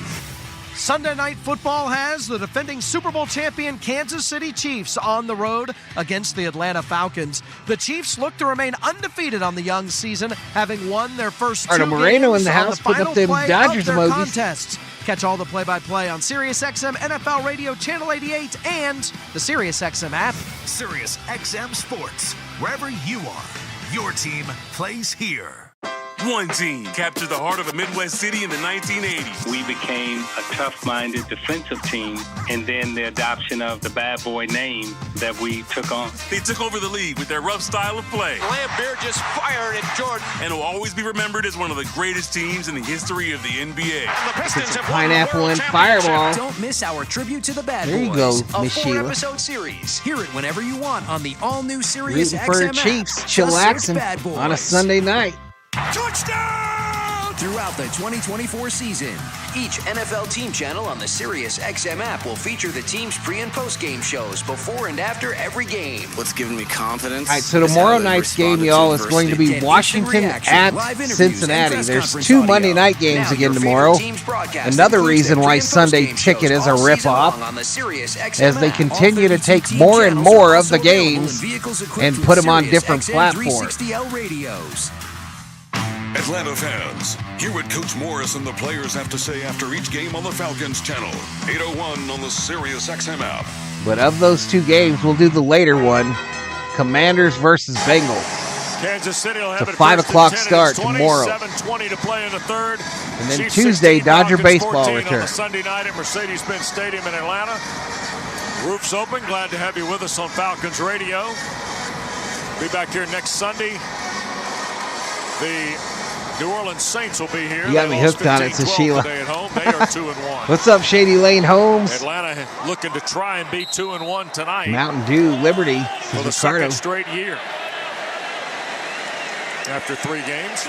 Sunday Night Football has the defending Super Bowl champion Kansas City Chiefs on the road against the Atlanta Falcons. The Chiefs look to remain undefeated on the young season, having won their first two
Moreno
games
in the
on
house,
the
put
final
up them
play
Dodgers
of their
emojis.
contests. Catch all the play-by-play on SiriusXM NFL Radio Channel 88 and the SiriusXM app.
Sirius XM Sports. Wherever you are, your team plays here.
One team captured the heart of a Midwest city in the 1980s.
We became a tough-minded defensive team, and then the adoption of the bad boy name that we took on.
They took over the league with their rough style of play.
Lambeer just fired at Jordan.
And will always be remembered as one of the greatest teams in the history of the NBA.
And the Pistons have
Pineapple and Fireball.
Don't miss our tribute to the Bad
There
Boys.
you go, Miss
A
Sheila.
4-episode series. Hear it whenever you want on the all-new Sirius
Rooting for
XM
Chiefs,
app. Just search
chillaxing
Bad Boys.
on a Sunday night.
Touchdown! Throughout the 2024 season, each NFL team channel on the Sirius XM app will feature the team's pre- and post-game shows before and after every game.
What's giving me confidence?
All right, so tomorrow night's game, y'all, is going to be Washington at Cincinnati. There's two Monday night games again tomorrow. Another reason why Sunday Ticket is a ripoff, as they continue to take more and more of the games and put them on different platforms.
Atlanta fans, hear what Coach Morris and the players have to say after each game on the Falcons channel. 801 on the Sirius XM app.
But of those two games, we'll do the later one, Commanders versus Bengals.
Kansas City will have
It's a 5 o'clock start tomorrow.
7:20 to play in the third.
And then
Chiefs
Tuesday,
16,
Dodger
Falcons
baseball
14 on
return.
the Sunday night at Mercedes-Benz Stadium in Atlanta. Roof's open. Glad to have you with us on Falcons Radio. Be back here next Sunday. The New Orleans Saints will be here.
You got me hooked on it, so Sheila.
Today at home. They are 2-1.
What's up, Shady Lane Holmes?
Atlanta looking to try and be 2-1 tonight.
Mountain Dew, Liberty,
For the
Ricardo.
second straight year. After 3 games.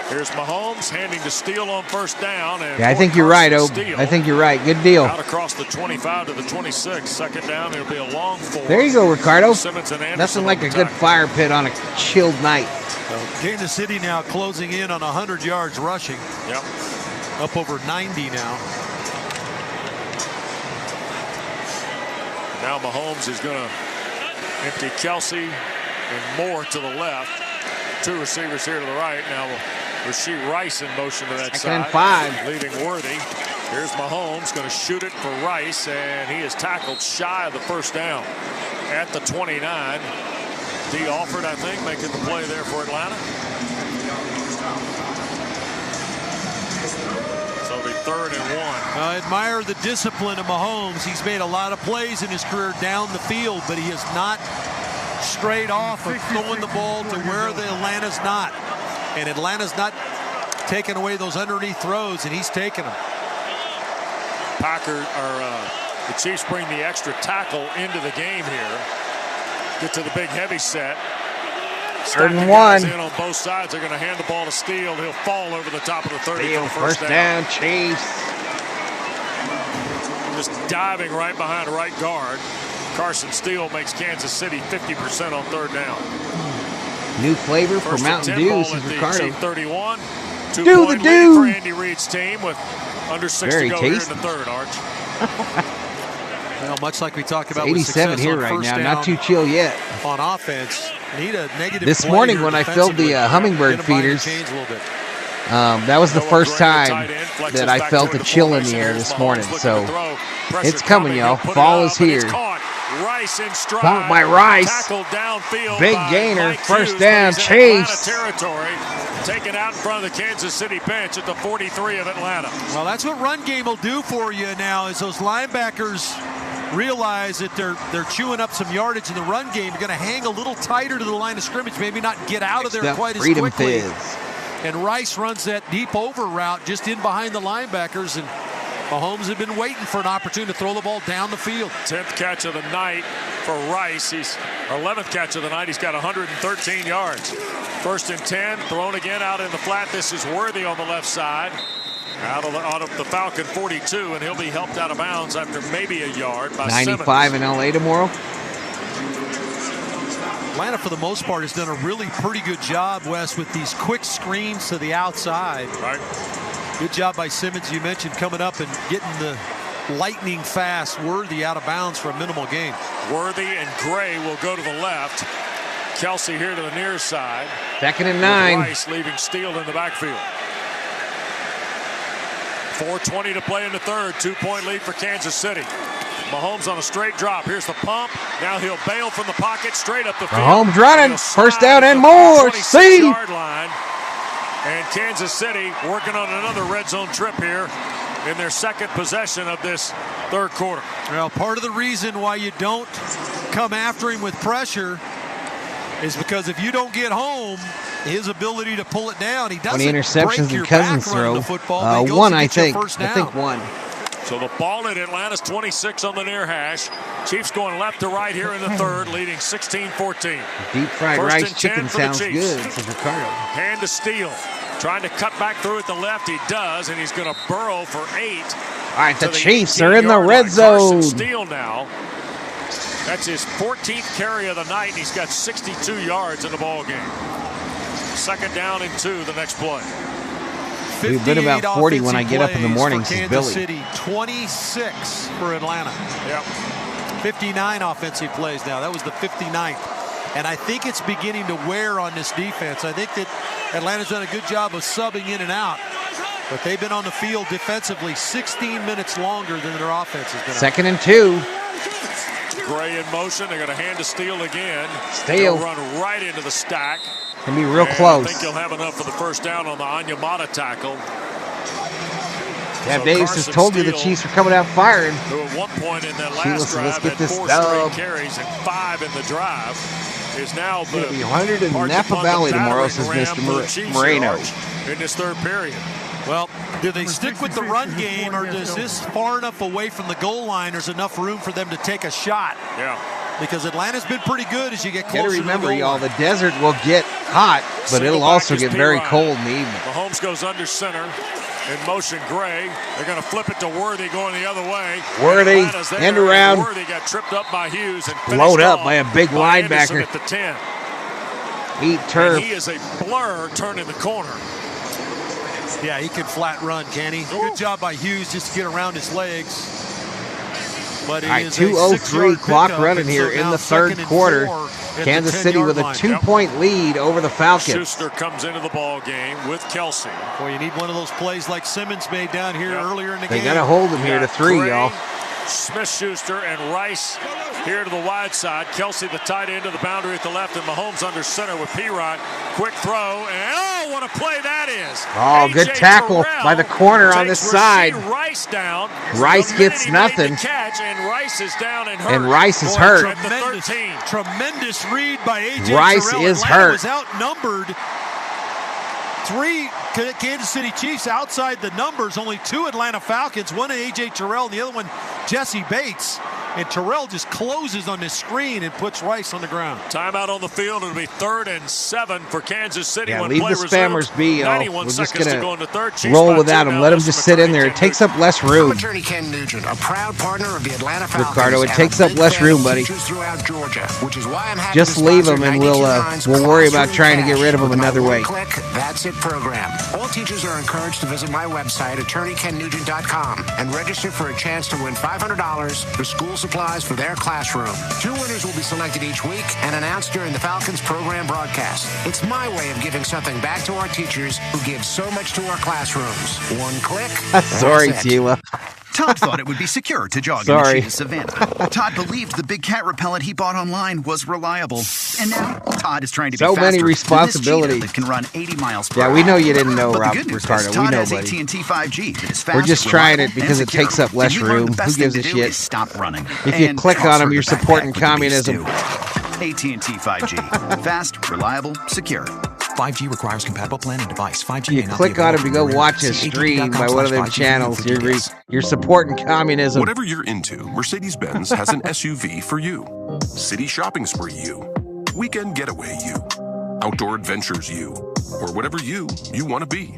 Here's Mahomes handing to Steele on first down. And
Yeah, I think you're right, Obe. I think you're right. Good deal.
Out across the 25 to the 26. Second down, there'll be a long 4.
There you go, Ricardo.
Simmons and Anderson
Nothing like
on
a
the
good
tackle.
fire pit on a chilled night.
Kansas City now closing in on 100 yards rushing.
Yep.
Up over 90 now.
Now Mahomes is going to empty Kelsey and Moore to the left. 2 receivers here to the right. Now Rashee Rice in motion to that
Second
side.
and 5.
Leaving Worthy. Here's Mahomes going to shoot it for Rice, and he is tackled shy of the first down at the 29. D. Alford, I think, making the play there for Atlanta. So the 3rd and 1.
I admire the discipline of Mahomes. He's made a lot of plays in his career down the field, but he has not strayed off of throwing the ball to where the Atlanta's not. And Atlanta's not taking away those underneath throws, and he's taking them.
The Chiefs bring the extra tackle into the game here. Get to the big heavy set.
3rd and 1.
In on both sides. They're going to hand the ball to Steele. He'll fall over the top of the 30 for the
first down. Chiefs.
Just diving right behind right guard. Carson Steele makes Kansas City 50% on 3rd down.
New flavor for
First
Mountain
and 10
Dew,
ball
says
at the
Ricardo.
Chief 31.
Do the
Two-point lead
do.
for Andy Reid's team with under 6
Very
to go
tasty.
here in the 3rd, Arch.
Well, much like we talked about
It's
with
87
success
here
on
right
first
now.
down
Not too chill yet.
on offense. Need a negative
This
play
morning
here
when I filled the
defensively.
hummingbird
Get 'em behind the
feeders,
chains a little bit.
that was the first time that I felt a chill in the air this morning. So it's coming, y'all. Fall is here.
Rice in stride.
Caught by Rice.
Tackled downfield.
Big
by
gainer.
Mike
First
Hughes,
down.
but he's in
Chase.
Atlanta territory. Taken out in front of the Kansas City bench at the 43 of Atlanta.
Well, that's what run game will do for you now, is those linebackers realize that they're chewing up some yardage in the run game. You're going to hang a little tighter to the line of scrimmage, maybe not get out of there quite as quickly. And Rice runs that deep over route just in behind the linebackers, and Mahomes had been waiting for an opportunity to throw the ball down the field.
10th catch of the night for Rice. 11th catch of the night. He's got 113 yards. 1st and 10, thrown again out in the flat. This is Worthy on the left side. Out of the Falcon 42, and he'll be helped out of bounds after maybe a yard by
95
Simmons.
in LA tomorrow.
Atlanta, for the most part, has done a really pretty good job, Wes, with these quick screens to the outside.
Right.
Good job by Simmons, you mentioned, coming up and getting the lightning fast Worthy out of bounds for a minimal gain.
Worthy and Gray will go to the left. Kelsey here to the near side.
2nd and 9.
Rice leaving Steele in the backfield. 4:20 to play in the 3rd. 2-point lead for Kansas City. Mahomes on a straight drop. Here's the pump. Now he'll bail from the pocket straight up the field.
Mahomes running. First down and more. See.
26-yard line. And Kansas City working on another red zone trip here in their 2nd possession of this 3rd quarter.
Well, part of the reason why you don't come after him with pressure is because if you don't get home, his ability to pull it down, he doesn't
20 interceptions in Cousins' throw. One, I think. I think one.
So the ball at Atlanta's 26 on the near hash. Chiefs going left to right here in the 3rd, leading 16-14.
Deep fried
1st
rice
and 10
chicken
for the
sounds
Chiefs.
good, says Ricardo.
Hand to Steele. Trying to cut back through at the left. He does, and he's going to burrow for 8.
All right, the Chiefs are in the red
Carson
zone.
Steele now. That's his 14th carry of the night, and he's got 62 yards in the ball game. 2nd down and 2 the next play.
We've been about 40 when I get up in the morning, says
Kansas
Billy.
City, 26 for Atlanta.
Yep.
59 offensive plays now. That was the 59th. And I think it's beginning to wear on this defense. I think that Atlanta's done a good job of subbing in and out. But they've been on the field defensively 16 minutes longer than their offense has been.
2nd and 2.
Gray in motion. They're going to hand to Steele again.
Steele.
He'll run right into the stack.
Can be real
And
close.
I think he'll have enough for the first down on the Onyemata tackle.
Dab Davis has told you the Chiefs are coming out firing.
Who at one point in that
See,
last
let's
drive
get
had
this
4
dub.
straight carries and 5 in the drive, is now
It's going
the
to be 100 in Napa Valley tomorrow, says Mr. Moreno.
in this 3rd period.
Well, do they stick with the run game, or does this far enough away from the goal line there's enough room for them to take a shot?
Yeah.
Because Atlanta's been pretty good as you get
Got
closer
to
to
remember,
the goal
y'all,
line.
the desert will get hot, but it'll also get very cold in the evening.
Mahomes goes under center. In motion, Gray. They're going to flip it to Worthy going the other way.
Worthy,
Atlanta's there,
end around.
Worthy got tripped up by Hughes and
Blowed
finished
up
off
by a big
by Anderson
linebacker.
at the 10.
Heat turf.
And he is a blur turning the corner.
Yeah, he can flat run, can he? Good job by Hughes just to get around his legs. But
all right, 2:03 clock running here in the third quarter. Kansas City with a 2-point lead over the Falcons.
Schuster comes into the ball game with Kelsey.
Boy, you need one of those plays like Simmons made down here earlier in the game.
They got to hold him here to 3, y'all.
Smith-Schuster and Rice here to the wide side. Kelsey, the tight end, to the boundary at the left, and Mahomes under center with P-Rod. Quick throw, and oh, what a play that is.
Oh, good tackle by the corner on this side.
Rice down.
Rice gets nothing.
Catch, and Rice is down and hurt.
And Rice is hurt.
Tremendous read by A.J.
Rice
Terrell.
is
Atlanta
hurt.
was outnumbered. 3 Kansas City Chiefs outside the numbers. Only 2 Atlanta Falcons. One A.J. Terrell and the other one Jesse Bates. And Terrell just closes on the screen and puts Rice on the ground.
Timeout on the field. It'll be 3rd and 7 for Kansas City.
Yeah,
when
leave
play
the spammers
resumes.
be, y'all.
91
We're just
seconds
going
to go into third.
to roll without him. Let him just sit in there. It takes up less room.
Attorney Ken Nugent, a proud partner of the Atlanta Falcons.
Ricardo, it takes up less room, buddy.
Throughout Georgia, which is why I'm happy
Just
to
leave
sponsor
him, and we'll worry about trying to get rid of him another way.
Click, that's it program. All teachers are encouraged to visit my website, attorneykennugent.com, and register for a chance to win $500 for school supplies for their classroom. 2 winners will be selected each week and announced during the Falcons program broadcast. It's my way of giving something back to our teachers who give so much to our classrooms. 1 click.
Sorry, Tila.
Todd thought it would be secure to jog in the shade of Savannah. Todd believed the big cat repellent he bought online was reliable. And now Todd is trying to be
so
faster
many
than
responsibilities.
this cheetah that can run 80 miles per hour.
Yeah, we know you didn't know,
But
Rob,
the good news
Ricardo.
is
We
Todd
know,
has
buddy.
AT&T 5G that is fast,
We're just trying it
reliable,
because
and
it takes
secure.
up less
And you learn
room.
the best
Who gives a
thing to do
shit?
is stop running.
If you
And
click on them,
crossword
you're
the backpack
supporting
with the beast
communism.
too. AT&T 5G. Fast, reliable, secure.
5G requires compatible plan and device. 5G
You
may not
click
be
on him to go
available
watch a
everywhere.
stream by one of them
5G
channels.
for details.
You're supporting communism.
Whatever you're into, Mercedes-Benz has an SUV for you. City shopping spree you. Weekend getaway you. Outdoor adventures you. Or whatever you want to be.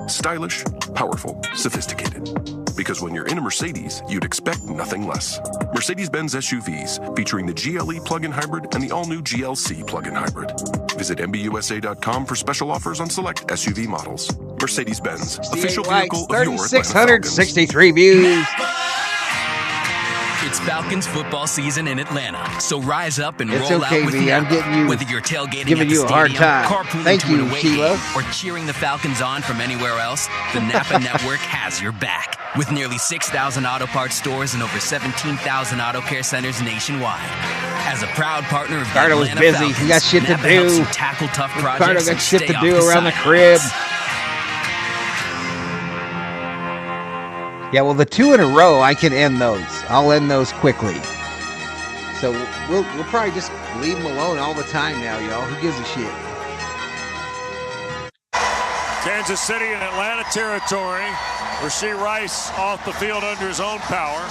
Stylish, powerful, sophisticated. Because when you're in a Mercedes, you'd expect nothing less. Mercedes-Benz SUVs featuring the GLE plug-in hybrid and the all-new GLC plug-in hybrid. Visit MBUSA.com for special offers on select SUV models. Mercedes-Benz, official vehicle of your Atlanta Falcons.
3,663 views.
It's Falcons football season in Atlanta, so rise up and
It's
roll
okay,
out with
V. I'm
Napa.
getting you-
Whether you're tailgating
giving
at the
you a hard
stadium,
time.
carpooling
Thank
to
you,
an away
Sheila.
game, or cheering the Falcons on from anywhere else, the Napa Network has your back. With nearly 6,000 auto parts stores and over 17,000 auto care centers nationwide. As a proud partner of the
Ricardo was
Atlanta
busy.
Falcons,
He got shit to
Napa helps
do.
you tackle tough projects
Ricardo got
and
shit
stay
to
off
do
the
around the
sidelines.
crib. Yeah, well, the 2 in a row, I can end those. I'll end those quickly. So we'll probably just leave them alone all the time now, y'all. Who gives a shit?
Kansas City in Atlanta territory. Rashee Rice off the field under his own power.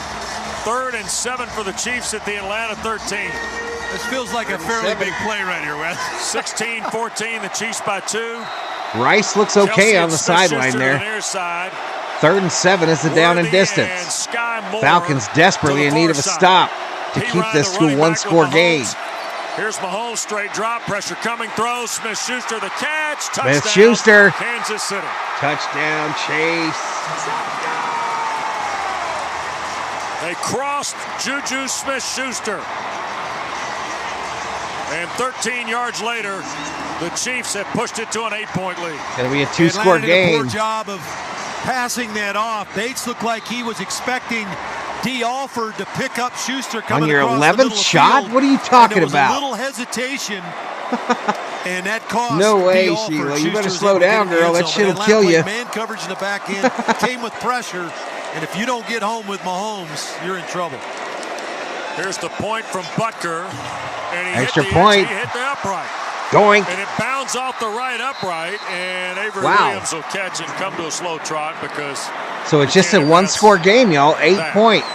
3rd and 7 for the Chiefs at the Atlanta 13.
This feels like a fairly big play right here, Wes.
16-14, the Chiefs by 2.
Rice looks okay
Kelsey
on the sideline
to
there.
the near side.
3rd and 7 is the down and distance. Falcons desperately in need of a stop to keep this to a one-score game.
Here's Mahomes, straight drop, pressure coming, throws, Smith-Schuster the catch, touchdown,
Smith-Schuster.
Kansas City.
Touchdown, Chase.
They crossed Juju Smith-Schuster. And 13 yards later, the Chiefs have pushed it to an 8-point lead.
Going to be a 2-score
Atlanta did a
game.
poor job of passing that off. Bates looked like he was expecting D. Alford to pick up Schuster coming
On your
across the
11th
middle of the
shot?
field.
What are you talking
And there was
about?
a little hesitation, and that cost
No way,
D. Alford.
Sheila. You better
Schuster was
slow
able to
down,
get in the
girl.
end
That
zone.
shit'll
Atlanta
kill
played
you.
Man coverage in the back end, came with pressure, and if you don't get home with Mahomes, you're in trouble.
Here's the point from Butker. And he
Extra
hit the
point.
He hit the upright.
Doink.
And it bounds off the right upright, and Avery
Wow.
Williams will catch and come to a slow trot because
So it's just a one-score game, y'all. 8 points.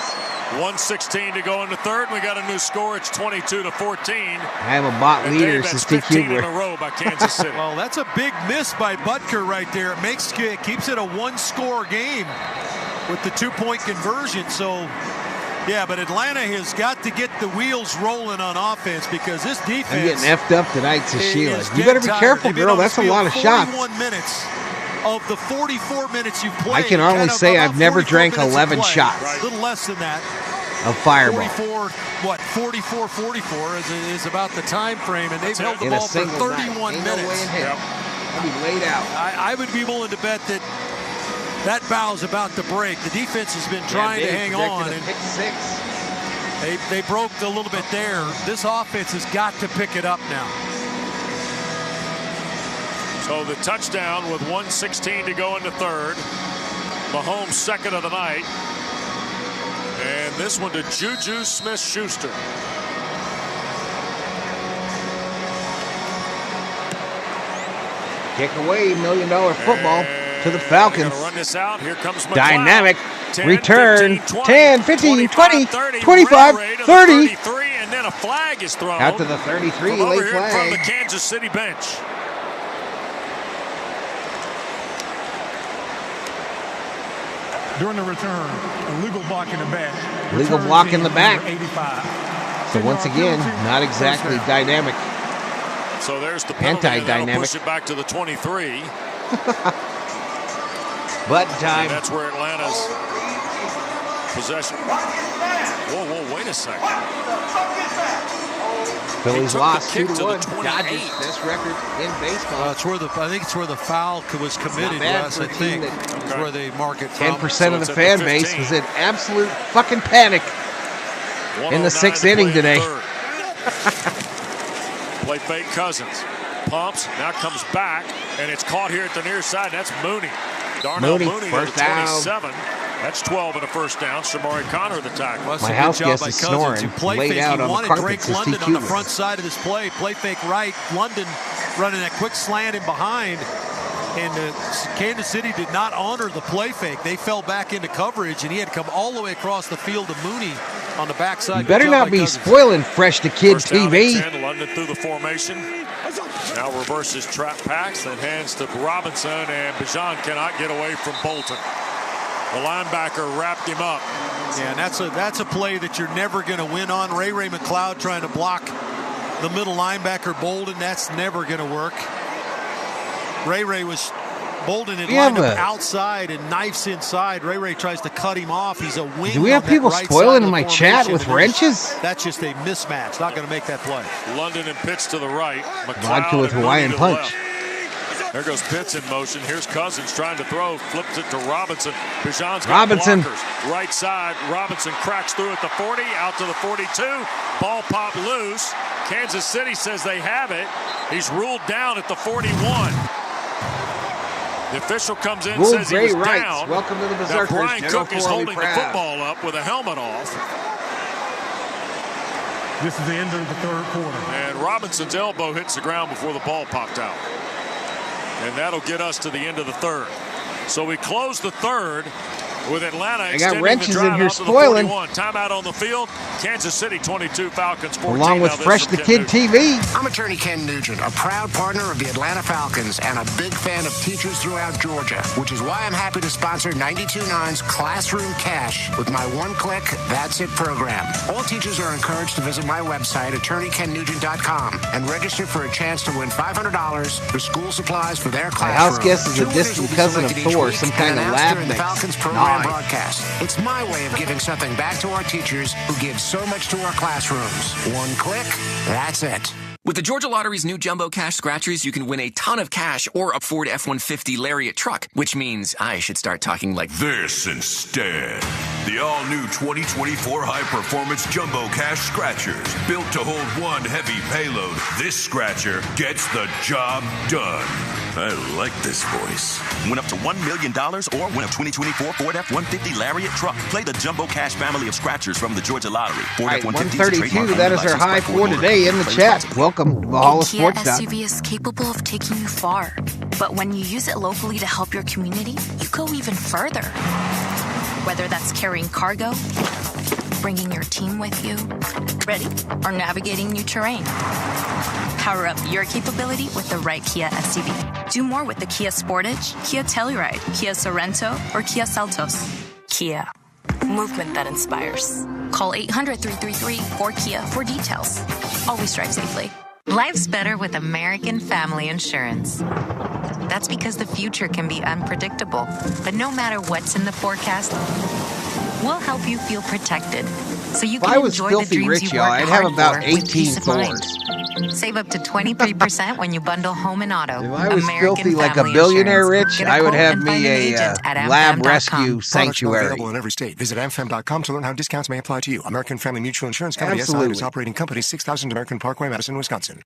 1:16 to go in the third. We got a new score. It's 22-14.
I am a bot
And
leader,
Dave,
says
that's 15
TQ.
in a row by Kansas City.
Well, that's a big miss by Butker right there. It keeps it a one-score game with the 2-point conversion. So Yeah, but Atlanta has got to get the wheels rolling on offense because this defense.
I'm getting effed up tonight, says Sheila. You better be careful, girl. That's a lot of shots.
41 minutes of the 44 minutes you played.
I can only say I've never drank 11 shots.
A little less than that.
Of Fireball.
44 is about the time frame, and they've held the ball for 31 minutes.
I'll be laid out.
I would be willing to bet that bow's about to break. The defense has been trying to hang on. And
pick six.
They broke a little bit there. This offense has got to pick it up now.
So the touchdown with 1:16 to go in the third. Mahomes' second of the night. And this one to Juju Smith-Schuster.
Kick away, $1 million football to the Falcons.
Run this out. Here comes McLeod.
Dynamic
10,
return.
15, 20,
10, 15, 20,
30,
25, 30.
33, and then a flag is thrown.
Out to the 33,
from over
late
here
flag.
from the Kansas City bench.
During the return, a legal block in the back.
Legal block in the back.
85.
So once again, not exactly dynamic.
So there's the penalty.
Anti-dynamic.
Push it back to the 23.
But time.
And that's where Atlanta's possession. Whoa, wait a second.
Phillies lost 2-1. Dodgers best record in baseball.
I think it's where the foul was committed. Yes, I think it's where they mark it from.
10% of the fan base was in absolute fucking panic in the sixth inning today.
Play fake Cousins. Pumps, now comes back, and it's caught here at the near side. That's Mooney. Darnell Mooney
first
to 27. That's 12 and a first down. Shamari Connor the tackle.
Well,
my house guest is snoring. Laid out on the carpet.
Drake London on the front side of this play. Play fake right. London running that quick slant in behind. And Kansas City did not honor the play fake. They fell back into coverage, and he had to come all the way across the field to Mooney on the backside.
You better not be spoiling Fresh to Kid
First down
TV.
and 10, London through the formation. Now reverses trap packs, then hands to Robinson, and Bijan cannot get away from Bolton. The linebacker wrapped him up.
Yeah, and that's a play that you're never going to win on. Ray McLeod trying to block the middle linebacker Bolden. That's never going to work. Bolden had lined up outside and knifes inside. Ray tries to cut him off. He's a wing.
Do we have people spoiling in my chat with wrenches?
That's just a mismatch. Not going to make that play.
London and Pitts to the right.
Vodka with Hawaiian punch.
There goes Pitts in motion. Here's Cousins trying to throw. Flips it to Robinson. Bijan's got
Robinson.
blockers. Right side. Robinson cracks through at the 40. Out to the 42. Ball popped loose. Kansas City says they have it. He's ruled down at the 41. The official comes in and says he was down.
Welcome to the Berserkers.
Now Brian Cook is holding the football up with a helmet off.
This is the end of the third quarter.
And Robinson's elbow hits the ground before the ball popped out. And that'll get us to the end of the third. So we close the third with Atlanta extending
wrenches
the drive
in here
out to the
spoiling.
41. Timeout on the field. Kansas City 22, Falcons 14.
Along with Fresh the Kid TV.
I'm attorney Ken Nugent, a proud partner of the Atlanta Falcons and a big fan of teachers throughout Georgia, which is why I'm happy to sponsor 92.9's Classroom Cash with my one-click, that's it program. All teachers are encouraged to visit my website, attorneykennugent.com, and register for a chance to win $500 for school supplies for their classroom.
My house guest is a distant cousin of Thor, some kind of lab mix.
Falcons program broadcast. It's my way of giving something back to our teachers who give so much to our classrooms. One click, that's it.
With the Georgia Lottery's new Jumbo Cash Scratchers, you can win a ton of cash or a Ford F-150 Lariat truck, which means I should start talking like
this instead. The all-new 2024 high-performance Jumbo Cash Scratchers. Built to hold one heavy payload, this scratcher gets the job done. I like this voice.
Win up to $1 million or win a 2024 Ford F-150 Lariat truck. Play the Jumbo Cash family of scratchers from the Georgia Lottery. Ford
F-150 132, that is our high for today in the chat. Welcome to Valhalla Sports Talk.
A Kia SUV is capable of taking you far. But when you use it locally to help your community, you go even further. Whether that's carrying cargo, bringing your team with you, or navigating new terrain. Power up your capability with the right Kia SUV. Do more with the Kia Sportage, Kia Telluride, Kia Sorento, or Kia Seltos. Kia,
movement that inspires. Call 800-333-4KIA for details. Always drive safely.
Life's better with American Family Insurance. That's because the future can be unpredictable, but no matter what's in the forecast, we'll help you feel protected, so you can enjoy the dreams you worked hard for with peace of mind. Save up to 23% when you bundle home and auto.
If I was filthy like a billionaire rich, I would have me a lab rescue sanctuary.
Available in every state. Visit amfam.com to learn how discounts may apply to you. American Family Mutual Insurance Company SI is operating company 6000 American Parkway, Madison, Wisconsin.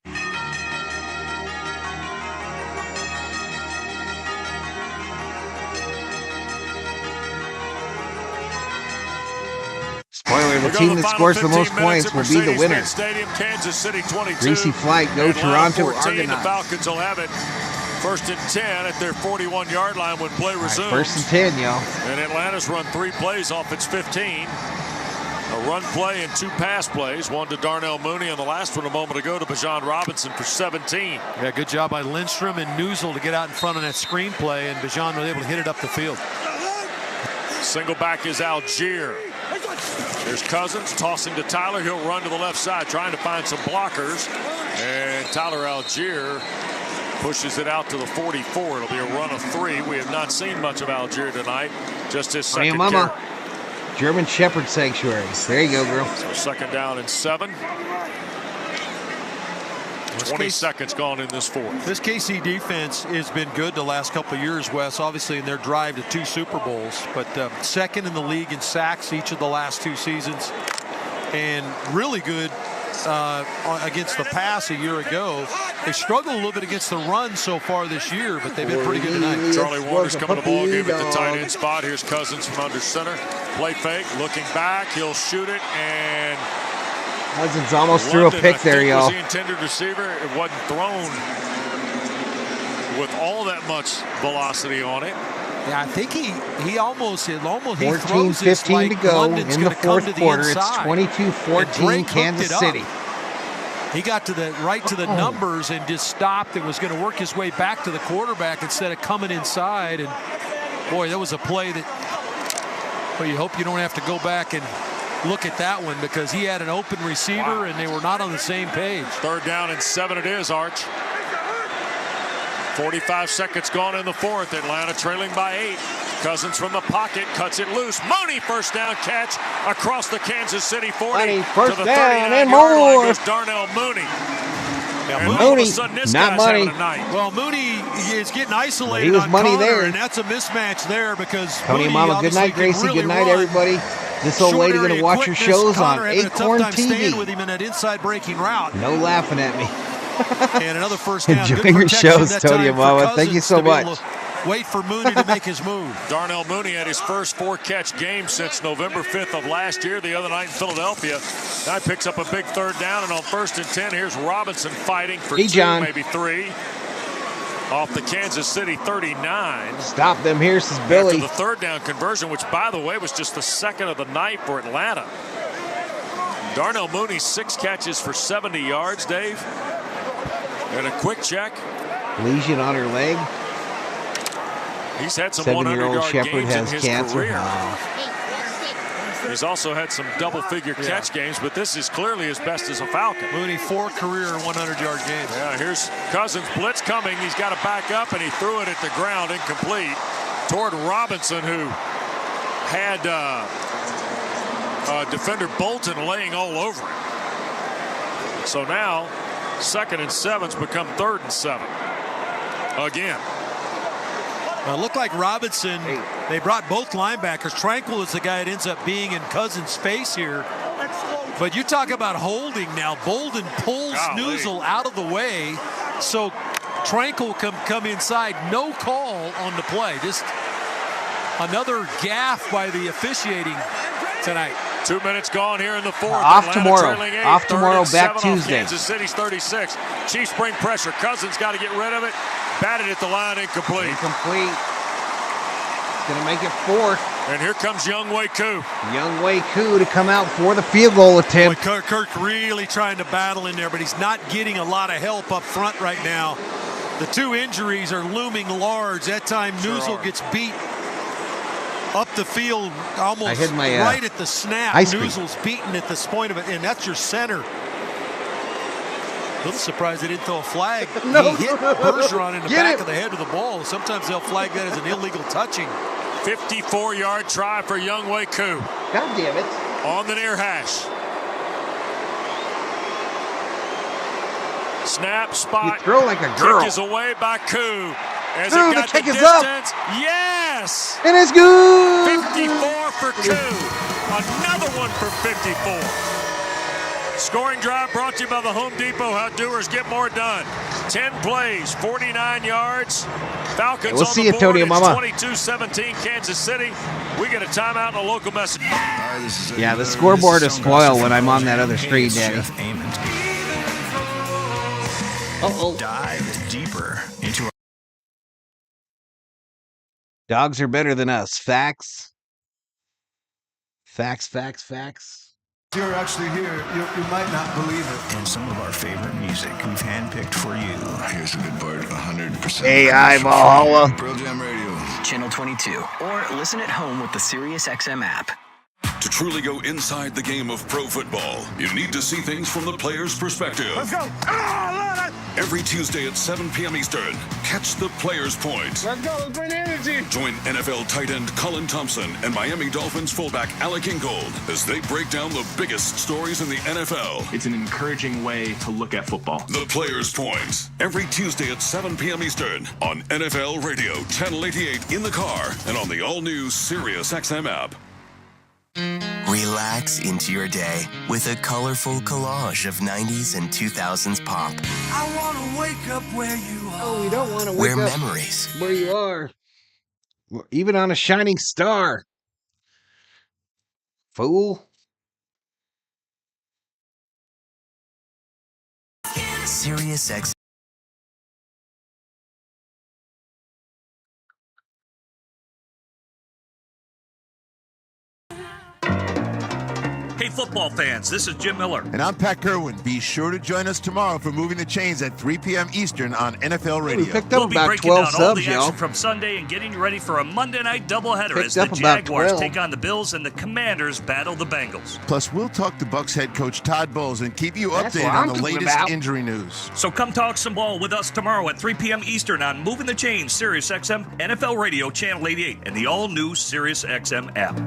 Spoiler, the team that scores the most points will be the winner.
Stadium, Kansas City 22.
Greasy flight, go Toronto
14,
Argonauts.
The Falcons will have it first and 10 at their 41-yard line when play resumes.
First and 10, y'all.
And Atlanta's run 3 plays off its 15. A run play and 2 pass plays, one to Darnell Mooney and the last one a moment ago to Bijan Robinson for 17.
Yeah, good job by Lindstrom and Newsel to get out in front of that screen play, and Bijan was able to hit it up the field.
Single back is Algier. There's Cousins tossing to Tyler. He'll run to the left side trying to find some blockers. And Tyler Algier pushes it out to the 44. It'll be a run of 3. We have not seen much of Algier tonight. Just his second carry.
German Shepherd Sanctuary. There you go, girl.
So second down and 7. 20 seconds gone in this fourth.
This KC defense has been good the last couple of years, Wes, obviously in their drive to 2 Super Bowls, but second in the league in sacks each of the last 2 seasons, and really good against the pass a year ago. They struggled a little bit against the run so far this year, but they've been pretty good tonight.
Charlie Warner's coming to the ball game at the tight end spot. Here's Cousins from under center. Play fake, looking back. He'll shoot it, and
Cousins almost threw a pick there, y'all.
Was the intended receiver. It wasn't thrown with all that much velocity on it.
Yeah, I think he almost
14-15 to go in the fourth quarter. It's 22-14 Kansas City.
He got to the right to the numbers and just stopped and was going to work his way back to the quarterback instead of coming inside. And boy, that was a play that, well, you hope you don't have to go back and look at that one, because he had an open receiver and they were not on the same page.
Third down and 7 it is, Arch. 45 seconds gone in the fourth. Atlanta trailing by 8. Cousins from the pocket cuts it loose. Mooney first down catch across the Kansas City 40
first
to the
down and
39-yard
more.
line. Goes Darnell Mooney.
Yeah,
Mooney, not money.
Well, Mooney is getting isolated.
He was
on
money
Connor,
there.
and that's a mismatch there because
Tony
Mooney
Mama, good night, Gracie.
Really
good night,
run.
everybody. This old lady going to watch her shows on Acorn TV.
With him in that inside breaking route.
No laughing at me.
And another first down.
Enjoy your shows, Tony Mama. Thank you so much.
Wait for Mooney to make his move.
Darnell Mooney had his first 4-catch game since November 5th of last year, the other night in Philadelphia. Now he picks up a big third down, and on first and 10, here's Robinson fighting for 2, maybe 3. Off the Kansas City 39.
Stop them here, says Billy.
After the third down conversion, which, by the way, was just the second of the night for Atlanta. Darnell Mooney, 6 catches for 70 yards, Dave. And a quick check.
Lesion on her leg.
He's had some
7-year-old
100-yard
Shepherd
games
has
in his
cancer.
career. He's also had some double-figure catch games, but this is clearly his best as a Falcon.
Mooney, 4 career 100-yard games.
Yeah, here's Cousins. Blitz coming. He's got to back up, and he threw it at the ground, incomplete, toward Robinson, who had defender Bolton laying all over him. So now, 2nd and 7's become 3rd and 7. Again.
It looked like Robinson, they brought both linebackers. Tranquil is the guy that ends up being in Cousins' face here. But you talk about holding now. Bolden pulls Newsel out of the way, so Tranquil come inside. No call on the play. Just another gaffe by the officiating tonight.
2 minutes gone here in the fourth.
Off
Atlanta
tomorrow.
trailing 8,
Off tomorrow, back
3rd and 7
Tuesday.
Kansas City's 36. Chiefs bring pressure. Cousins got to get rid of it. Batted at the line, incomplete.
Incomplete. Going to make it 4th.
And here comes Younghoe Koo.
Younghoe Koo to come out for the field goal attempt.
Boy, Kirk really trying to battle in there, but he's not getting a lot of help up front right now. The 2 injuries are looming large. That time Newsel gets beat up the field, almost right at the snap. Newsell's beaten at this point of it, and that's your center. A little surprised they didn't throw a flag.
No.
He hit Bergeron in the back of the head with the ball. Sometimes they'll flag that as an illegal touching.
54-yard try for Younghoe Koo.
God damn it.
On the near hash. Snap, spot.
You throw like a girl.
Kick is away by Koo. As
Through,
he got
the kick is
distance.
up.
Yes.
And it's good.
54 for Koo. Another one for 54. Scoring drive brought to you by the Home Depot. How doers get more done. 10 plays, 49 yards. Falcons
we'll
on
see
the
you,
board.
Tony Mama.
22-17 Kansas City. We get a timeout and a local message.
Yeah, the scoreboard is spoiled when I'm on that other screen, Daddy.
Dive deeper into
Dogs are better than us. Facts. Facts, facts, facts.
You're actually here. You might not believe it. And some of our favorite music we've handpicked for you. Here's a good part, 100%.
AI Valhalla.
Pregame Radio.
Channel 22. Or listen at home with the SiriusXM app.
To truly go inside the game of pro football, you need to see things from the player's perspective.
Let's go.
Every Tuesday at 7 p.m. Eastern, catch the Player's Point.
Let's go. Let's bring energy.
Join NFL tight end Colin Thompson and Miami Dolphins fullback Alec Ingold as they break down the biggest stories in the NFL.
It's an encouraging way to look at football.
The Player's Point. Every Tuesday at 7 p.m. Eastern on NFL Radio, Channel 88 in the car and on the all-new SiriusXM app.
Relax into your day with a colorful collage of 90s and 2000s pop.
I want to wake up where you are.
Oh, we don't want to wake
Where
up
memories
where you are. Even on a shining star. Fool.
SiriusXM.
Hey, football fans, this is Jim Miller.
And I'm Pat Kerwin. Be sure to join us tomorrow for Moving the Chains at 3 p.m. Eastern on NFL Radio.
We'll be breaking down all the action from Sunday and getting you ready for a Monday night doubleheader as the Jaguars take on the Bills and the Commanders battle the Bengals.
Plus, we'll talk to Bucs head coach Todd Bowles and keep you updated on the latest injury news.
So come talk some ball with us tomorrow at 3 p.m. Eastern on Moving the Chains, SiriusXM, NFL Radio, Channel 88, and the all-new SiriusXM app.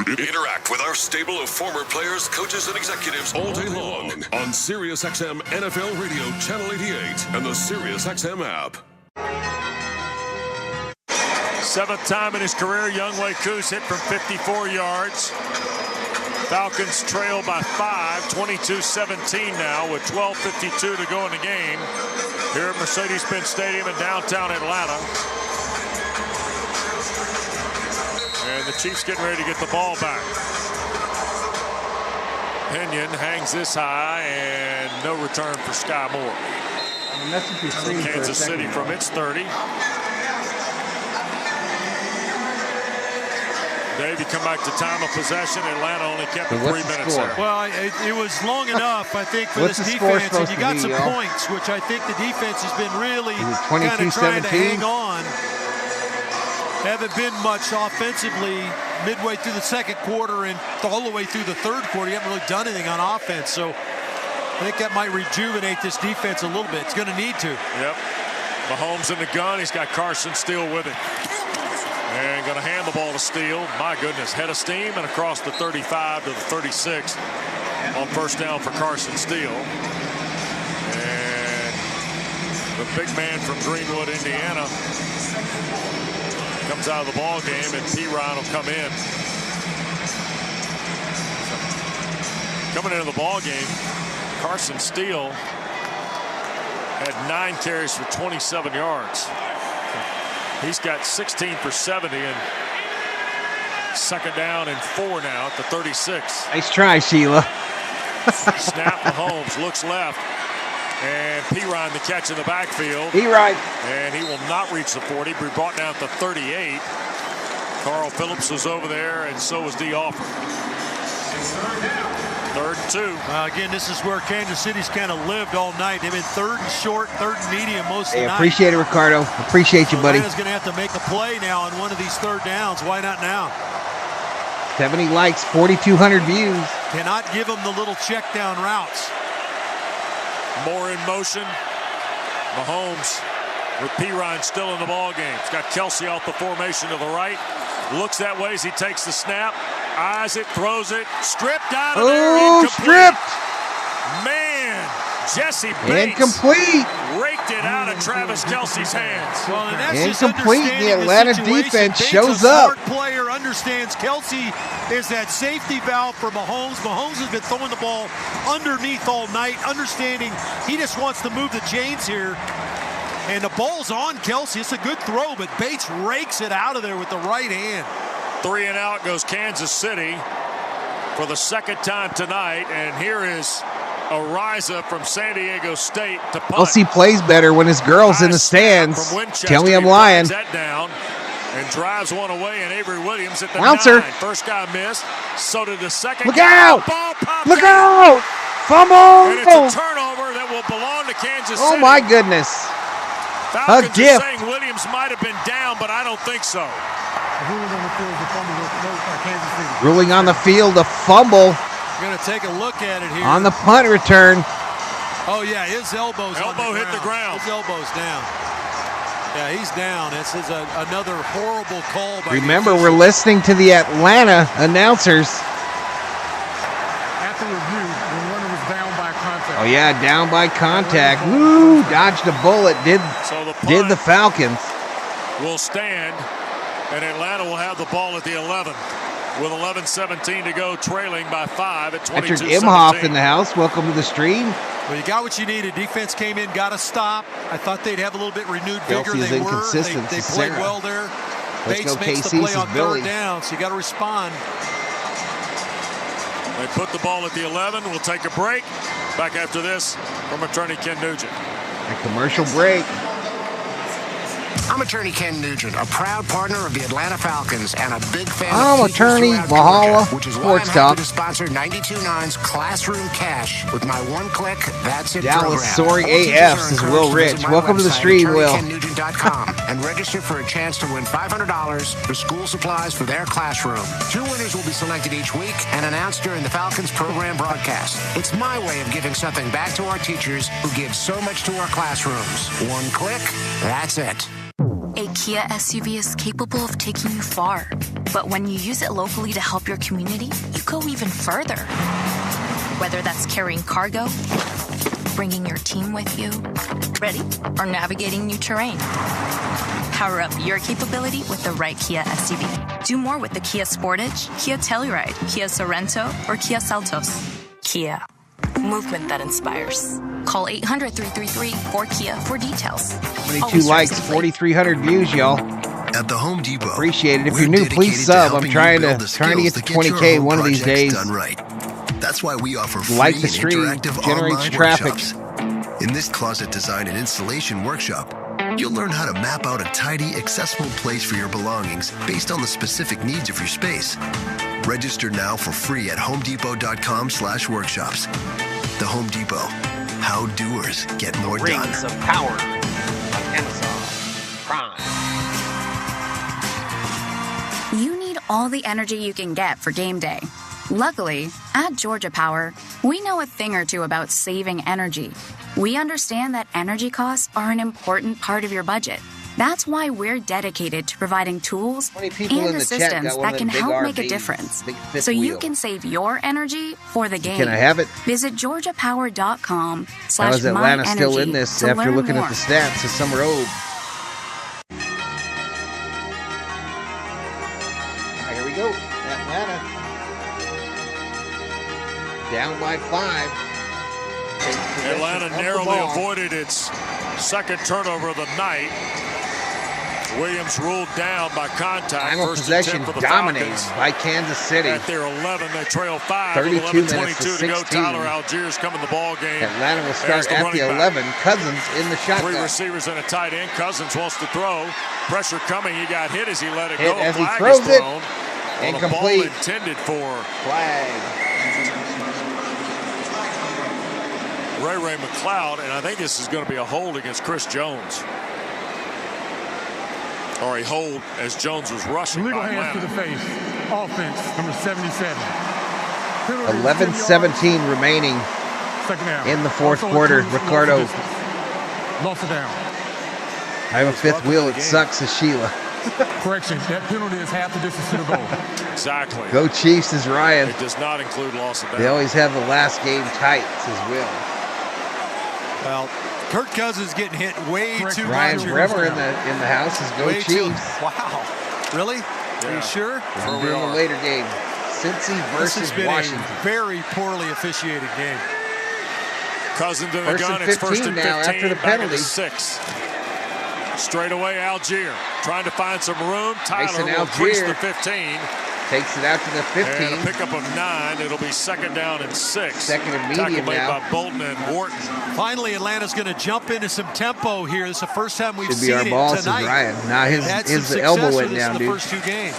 Interact with our stable of former players, coaches, and executives all day long on SiriusXM NFL Radio, Channel 88, and the SiriusXM app.
Seventh time in his career, Younghoe Koo's hit from 54 yards. Falcons trail by 5, 22-17 now with 12:52 to go in the game here at Mercedes-Benz Stadium in downtown Atlanta. And the Chiefs getting ready to get the ball back. Pinion hangs this high and no return for Sky Moore. Kansas City from its 30. Dave, you come back to time of possession. Atlanta only kept it 3 minutes there.
Well, it was long enough, I think, for this defense. And you got some points, which I think the defense has been really kind of trying to hang on. Haven't been much offensively midway through the second quarter and all the way through the third quarter. You haven't really done anything on offense. So I think that might rejuvenate this defense a little bit. It's going to need to.
Yep. Mahomes in the gun. He's got Carson Steele with it. And going to hand the ball to Steele. My goodness, head of steam and across the 35 to the 36 on first down for Carson Steele. And the big man from Greenwood, Indiana, comes out of the ball game, and P-Ron will come in. Coming into the ball game, Carson Steele had 9 carries for 27 yards. He's got 16 for 70 and second down and 4 now at the 36.
Nice try, Sheila.
Snap, Mahomes looks left. And P-Ron the catch in the backfield.
P-Ron.
And he will not reach the 40. Be brought down to 38. Carl Phillips was over there, and so was D. Offer. 3rd and 2.
Again, this is where Kansas City's kind of lived all night. They've been 3rd and short, 3rd and medium most of the night.
Appreciate it, Ricardo. Appreciate you, buddy.
Atlanta's going to have to make a play now on one of these 3rd downs. Why not now?
70 likes, 4,200 views.
Cannot give them the little check down routes.
More in motion. Mahomes with Pirine still in the ball game. He's got Kelsey off the formation to the right. Looks that way as he takes the snap. Eyes it, throws it. Stripped out of there. Incomplete.
Stripped.
Man, Jesse Bates
incomplete.
Raked it out of Travis Kelsey's hands.
Well, and that's
incomplete.
Just
the Atlanta defense shows up.
Smart player understands Kelsey is that safety valve for Mahomes. Mahomes has been throwing the ball underneath all night, understanding he just wants to move the chains here. And the ball's on Kelsey. It's a good throw, but Bates rakes it out of there with the right hand.
3 and out goes Kansas City for the 2nd time tonight. And here is Ariza from San Diego State to punt.
Kelsey plays better when his girl's in the stands. Tell me I'm lying.
That down and drives one away, and Avery Williams at the
Bouncer.
9. First guy missed. So did the second.
Look
guy.
out!
Ball popped
Look
out.
out! Fumble!
And it's a turnover that will belong to Kansas City.
Oh my goodness!
Falcons
A gift.
are saying Williams might have been down, but I don't think so.
Ruling on the field, a fumble.
We're going to take a look at it here.
On the punt return.
Oh, yeah, his elbow
hit the ground.
His elbow's down. Yeah, he's down. This is another horrible call.
Remember, we're listening to the Atlanta announcers.
After review, the runner was down by contact.
Oh, yeah, down by contact. Woo! Dodged a bullet. Did the Falcons.
Will stand, and Atlanta will have the ball at the 11 with 11:17 to go, trailing by 5 at 22-17.
Patrick Imhoff in the house. Welcome to the stream.
Well, you got what you needed. Defense came in, got a stop. I thought they'd have a little bit renewed vigor.
Kelsey's
They
inconsistent.
were. They played well there.
Let's
Bates
go
makes
KC,
the play on
says Billy.
3rd down, so you got to respond.
They put the ball at the 11. We'll take a break. Back after this from attorney Ken Nugent.
A commercial break.
I'm attorney Ken Nugent, a proud partner of the Atlanta Falcons and a big fan
I'm
of teachers
attorney
throughout
Valhalla
Georgia, which is why
Sports
I'm
Talk.
happy to sponsor 92.9's Classroom Cash with my one-click That's It
Dallas
program.
Soaring
All teachers
AF,
are
says
encouraged
Will
to
Rich.
visit my
Welcome to the
website,
stream, Will.
attorneykennugent.com, and register for a chance to win $500 for school supplies for their classroom. 2 winners will be selected each week and announced during the Falcons program broadcast. It's my way of giving something back to our teachers who give so much to our classrooms. One click, that's it.
A Kia SUV is capable of taking you far, but when you use it locally to help your community, you go even further. Whether that's carrying cargo, bringing your team with you, ready, or navigating new terrain. Power up your capability with the right Kia SUV. Do more with the Kia Sportage, Kia Telluride, Kia Sorento, or Kia Seltos. Kia. Movement that inspires. Call 800-333-4KIA for details.
22 likes, 4,300 views, y'all.
At the Home Depot,
appreciate it. If you're new, please sub. I'm trying to get to 20K one of these days.
Done right. That's why we offer free
Like the
and
stream,
interactive
generates
online
traffic.
workshops. In this closet design and installation workshop, you'll learn how to map out a tidy, accessible place for your belongings based on the specific needs of your space. Register now for free at homedepot.com/workshops. The Home Depot. How doers get more done.
Rings of Power. Amazon Prime.
You need all the energy you can get for game day. Luckily, at Georgia Power, we know a thing or two about saving energy. We understand that energy costs are an important part of your budget. That's why we're dedicated to providing tools and assistance that can help make a difference. So you can save your energy for the game.
Can I have it?
Visit georgiapower.com/myenergy.
How is Atlanta still in this after looking at the stats of Summer Ode? Here we go. Atlanta. Down by 5.
Atlanta narrowly avoided its second turnover of the night. Williams ruled down by contact.
Time of possession dominated by Kansas City.
At their 11, they trail 5.
32 minutes to
11:22 to go.
16.
Tyler Algiers coming the ball game.
Atlanta will start at the 11. Cousins in the shotgun.
3 receivers and a tight end. Cousins wants to throw. Pressure coming. He got hit as he let it
Hit
go.
as he
Flag
throws
is
it.
thrown.
Incomplete.
Intended for
flag.
Ray McLeod, and I think this is going to be a hold against Chris Jones. Or a hold as Jones was rushing.
Legal hands to the face. Offense, number 77.
11:17 remaining in the fourth quarter. Ricardo.
Lost it down.
I have a fifth wheel. It sucks, says Sheila.
Correction, that penalty is half the distance to the goal.
Exactly.
Go Chiefs, says Ryan.
It does not include loss of down.
They always have the last game tight, says Will.
Well, Kirk Cousins getting hit way too much.
Ryan Bremer in the house is go
way
Chiefs.
Wow. Really?
Yeah.
Are you sure?
We're doing a later game. Cincy versus
This has been
Washington.
a very poorly officiated game.
Cousins in the
First
gun.
and
It's first
15
and
now
15
after the
back
penalty.
at the 6. Straight away, Algier trying to find some room. Tyler
Mason
will increase
Algier
the 15.
takes it out to the 15.
And a pickup of 9. It'll be second down and 6.
Second and medium
Tackled
now.
by Bolton and Wharton.
Finally, Atlanta's going to jump into some tempo here. This is the first time we've
Should be
seen
our
it
ball, says
tonight.
Ryan. Now his elbow went down,
in
dude.
the first 2 games.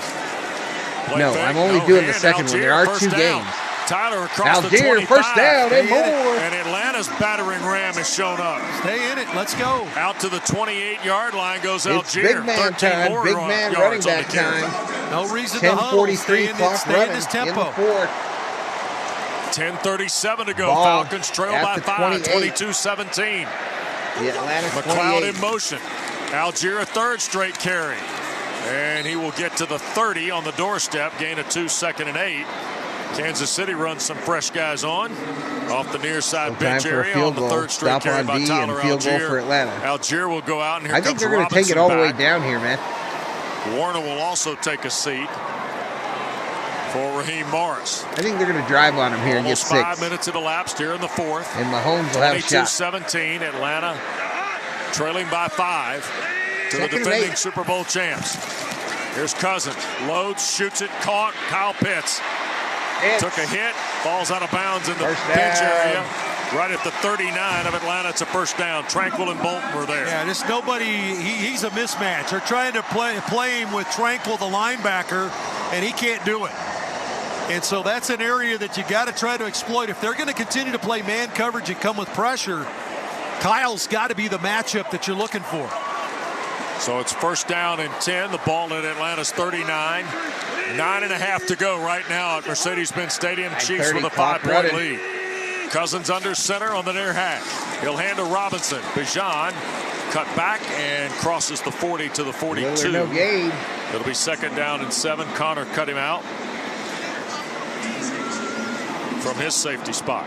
No, I'm only doing the second one. There are 2 games.
Tyler across the
Algier,
25.
first down and more.
And Atlanta's battering ram has shown up.
Stay in it. Let's go.
Out to the 28-yard line goes
It's
Algier.
big man
13
time,
more
big man running
yards on the
back
carry.
time.
No reason to huddle.
10:43 clock
stay
running
in this
in
tempo.
the fourth.
10:37 to go.
Ball
Falcons trail
at
by
the
5,
28.
22-17.
The Atlanta
McLeod
28.
in motion. Algier a third straight carry. And he will get to the 30 on the doorstep. Gain of 2, second and 8. Kansas City runs some fresh guys on. Off the near side bench
Time for a
area
field
on the
goal.
third straight
Stop
carry
on
by
D
Tyler
and field goal
Algier.
for Atlanta.
Algier will go out, and here
I think
comes
they're going to take it
Robinson
all the way
back.
down here, man.
Warner will also take a seat for Raheem Morris.
I think they're going to drive on him here and get
Almost
6.
5 minutes have elapsed here in the fourth.
And Mahomes will have a shot.
22-17, Atlanta trailing by 5 to
Second
the
and
defending
8.
Super Bowl champs. Here's Cousins, loads, shoots it, caught. Kyle Pitts took a hit, falls out of bounds in the bench area. Right at the 39 of Atlanta, it's a first down. Tranquil and Bolton were there.
Yeah, just nobody, he's a mismatch. They're trying to play him with Tranquil, the linebacker, and he can't do it. And so that's an area that you got to try to exploit. If they're going to continue to play man coverage and come with pressure, Kyle's got to be the matchup that you're looking for.
So it's first down and 10. The ball at Atlanta's 39. 9.5 to go right now at Mercedes-Benz Stadium. Chiefs with a 5-point lead. Cousins under center on the near hash. He'll hand to Robinson. Bijan cut back and crosses the 40 to the 42.
No gain.
It'll be second down and 7. Connor cut him out from his safety spot.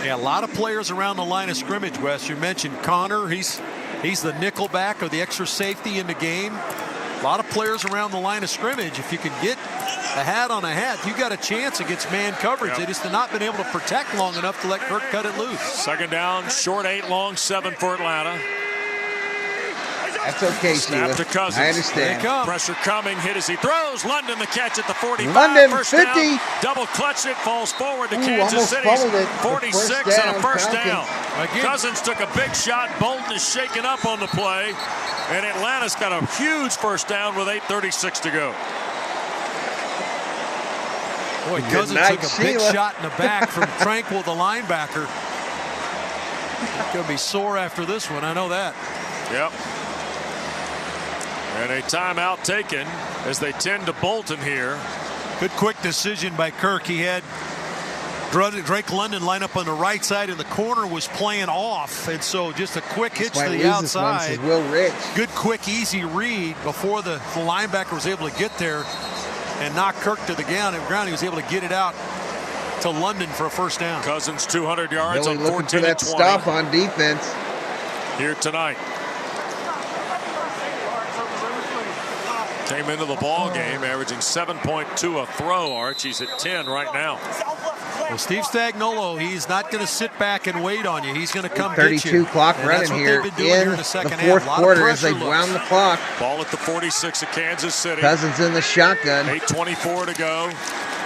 Yeah, a lot of players around the line of scrimmage, Wes. You mentioned Connor. He's the nickel back or the extra safety in the game. A lot of players around the line of scrimmage. If you can get a hat on a hat, you got a chance against man coverage.
Yep.
They just have not been able to protect long enough to let Kirk cut it loose.
Second down, short 8, long 7 for Atlanta.
That's okay,
Snap
Sheila.
to Cousins.
I understand.
Pressure coming, hit as he throws. London the catch at the 45.
London,
first
50.
Down, double clutch it, falls forward to
Ooh,
Kansas
almost
City.
fumbled it.
46
First
and a first
Falcons.
down.
Again.
Cousins took a big shot. Bolton is shaken up on the play. And Atlanta's got a huge first down with 8:36 to go.
Boy,
Good
Cousins
night,
took a big
Sheila.
shot in the back from Tranquil, the linebacker. Going to be sore after this one. I know that.
Yep. And a timeout taken as they tend to Bolton here.
Good quick decision by Kirk. He had Drake London line up on the right side, and the corner was playing off. And so just a quick hitch to the outside.
Will Rich.
Good, quick, easy read before the linebacker was able to get there and knock Kirk to the ground. He was able to get it out to London for a first down.
Cousins 200 yards
Really
on
looking
14
for that
and 20
stop on defense.
here tonight. Came into the ball game averaging 7.2 a throw. Archie's at 10 right now.
Well, Steve Stagnuolo, he's not going to sit back and wait on you. He's going to come
32
get you.
clock
And
running
that's what
here
they've been doing
in
in the second
the
half.
fourth
A lot of
quarter as they
pressure
wound
looks.
the clock.
Ball at the 46 of Kansas City.
Cousins in the shotgun.
8:24 to go.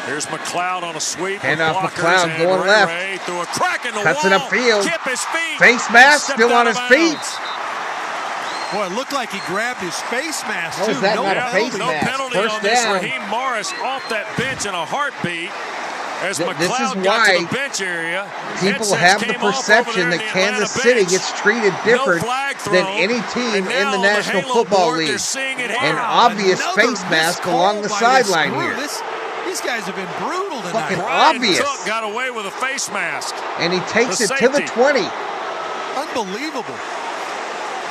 Here's McLeod on a sweep.
Hand
with
off
blockers,
McLeod
and
going
Ray
left.
Ray through a crack in the
Cuts
wall.
it upfield.
Tip his feet.
Face mask
Stepped
still
out
on
of
his feet.
bounds.
Boy, it looked like he grabbed his face mask, too.
Was that not a face
no
mask?
penalty
First
on this.
down.
Raheem Morris off that bench in a heartbeat. As
This is
McLeod got
why
to the bench area,
people have the perception that Kansas City gets treated different than any team in the National Football League. An obvious face mask along the sideline here.
These guys have been brutal tonight.
Fucking obvious.
Cook got away with a face mask.
And he takes it to the 20.
Unbelievable.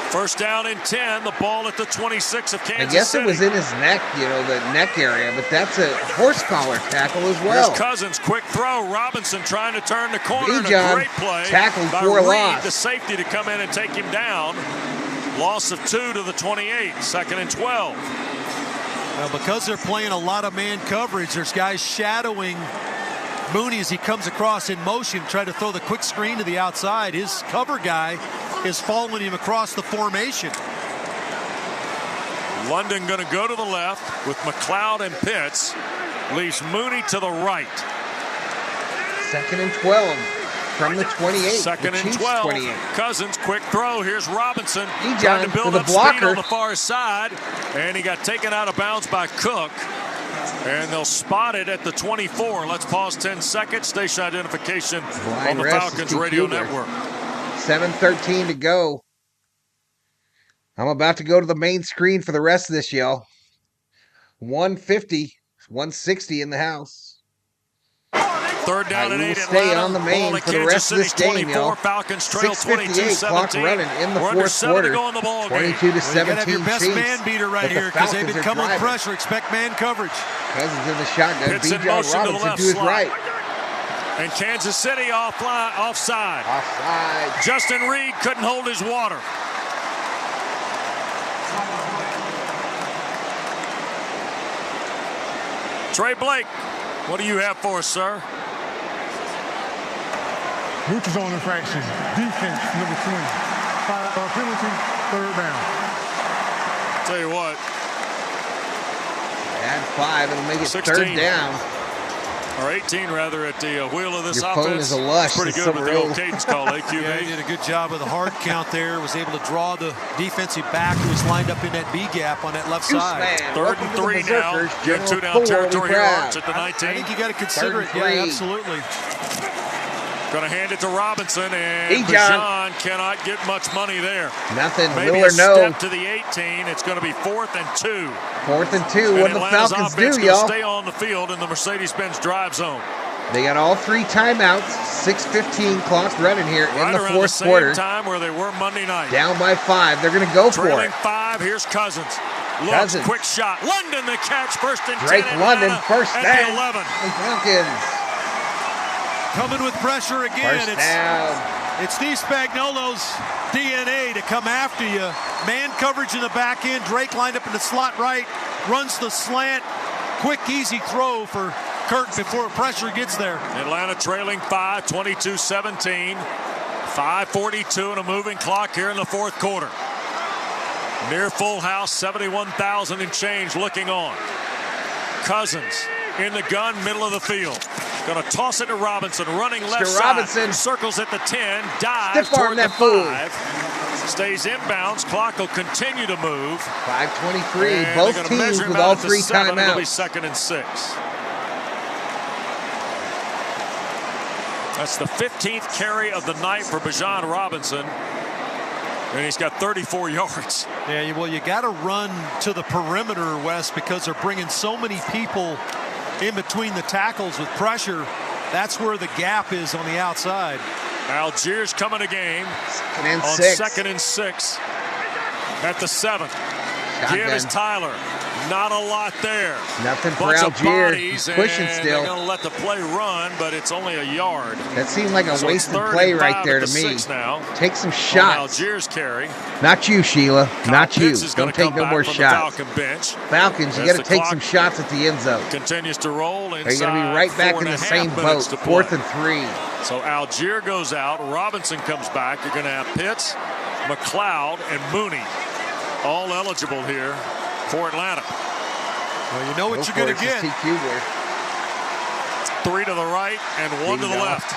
First down and 10, the ball at the 26 of Kansas City.
I guess it was in his neck, the neck area, but that's a horse collar tackle as well.
Here's Cousins, quick throw. Robinson trying to turn the corner. And a
Bijan
great play
tackled
by
for a
Reed,
loss.
the safety, to come in and take him down. Loss of 2 to the 28, 2nd and 12.
Well, because they're playing a lot of man coverage, there's guys shadowing Mooney as he comes across in motion, try to throw the quick screen to the outside. His cover guy is following him across the formation.
London going to go to the left with McLeod and Pitts. Leaves Mooney to the right.
2nd and 12 from the 28.
Second and 12.
28.
Cousins, quick throw. Here's Robinson.
Bijan
Trying to build
for the
up speed
blocker.
on the far side. And he got taken out of bounds by Cook. And they'll spot it at the 24. Let's pause 10 seconds. Station identification on the Falcons radio network.
7:13 to go. I'm about to go to the main screen for the rest of this, y'all. 150, 160 in the house.
Third down and 8.
Stay on the main for the rest of this game, y'all.
Falcons trail
6:58 clock
22-17.
running in the
We're under
fourth
7
quarter.
to go in the ball game.
22 to 17.
You gotta have your best man beater right here because they've been coming with pressure. Expect man coverage.
Cousins in the shotgun.
Pitts in
Bijan
motion to the
Robinson
left
to his
slot.
right.
And Kansas City offside.
Offside.
Justin Reed couldn't hold his water. Trey Blake, what do you have for us, sir?
Neutral zone infraction. Defense, number 20. Penalty, 3rd down.
Tell you what.
Add 5, it'll make it
16.
3rd down.
Or 18, rather, at the wheel of this
Your
offense.
phone is a lush.
Pretty good with the old cadence call, AQB.
Yeah, he did a good job with the hard count there. Was able to draw the defensive back who was lined up in that B gap on that left side.
3rd and 3 now. You have 2 down territory here, Arch, at the 19.
I think you got to consider it. Yeah, absolutely.
Going to hand it to Robinson, and Bijan cannot get much money there.
Nothing.
Maybe
Will or
a
no.
step to the 18. It's going to be 4th and 2.
4th and 2. What do the
Atlanta's
Falcons
offense
do,
gonna
y'all?
stay on the field in the Mercedes-Benz drive zone.
They got all 3 timeouts. 6:15 clock running here
Right
in the
around
fourth
the same
quarter.
time where they were Monday night.
Down by 5. They're going to go for
Trailing
it.
5. Here's Cousins. Looks,
Cousins.
quick shot. London the catch. 1st and 10.
Drake London,
Atlanta
first
at
down.
the 11.
The Falcons.
Coming with pressure again.
First down.
It's Steve Spagnuolo's DNA to come after you. Man coverage in the back end. Drake lined up in the slot right. Runs the slant. Quick, easy throw for Kirk before pressure gets there.
Atlanta trailing 5, 22-17. 5:42 and a moving clock here in the fourth quarter. Near full house, 71,000 and change looking on. Cousins in the gun, middle of the field. Going to toss it to Robinson, running left side.
Robinson.
Circles at the 10, dives
Stiff arm
toward the
that fool.
5. Stays inbounds. Clock will continue to move.
5:23.
And
Both
they're gonna
teams
measure him
with
out
all
at the
3
7. It'll be
timeouts.
2nd and 6. That's the 15th carry of the night for Bijan Robinson. And he's got 34 yards.
Yeah, well, you got to run to the perimeter, Wes, because they're bringing so many people in between the tackles with pressure. That's where the gap is on the outside.
Algiers coming to game
and
on
6.
2nd and 6 at the 7.
Shotgun.
Give is Tyler. Not a lot there.
Nothing for
Bunch of
Algiers.
bodies,
He's pushing
and
still.
They're going to let the play run, but it's only a yard.
That seemed like a
So it's
wasted
3rd
play
and
right
5
there
at
to
the
me.
6 now.
Take some
On
shots.
Algiers carry.
Not you, Sheila. Not you.
Pitts is gonna
Don't take
come
no
back
more
from the
shots.
Falcon bench.
Falcons, you
As
got to
the
take
clock
some shots at the end zone.
Continues to roll inside.
Are you going to be right back in the
4.5
same boat?
minutes to play.
4th and 3.
So Algier goes out. Robinson comes back. You're going to have Pitts, McLeod, and Mooney all eligible here for Atlanta.
Well, you know what you're going to get.
TQ
3 to the right and 1 to the left.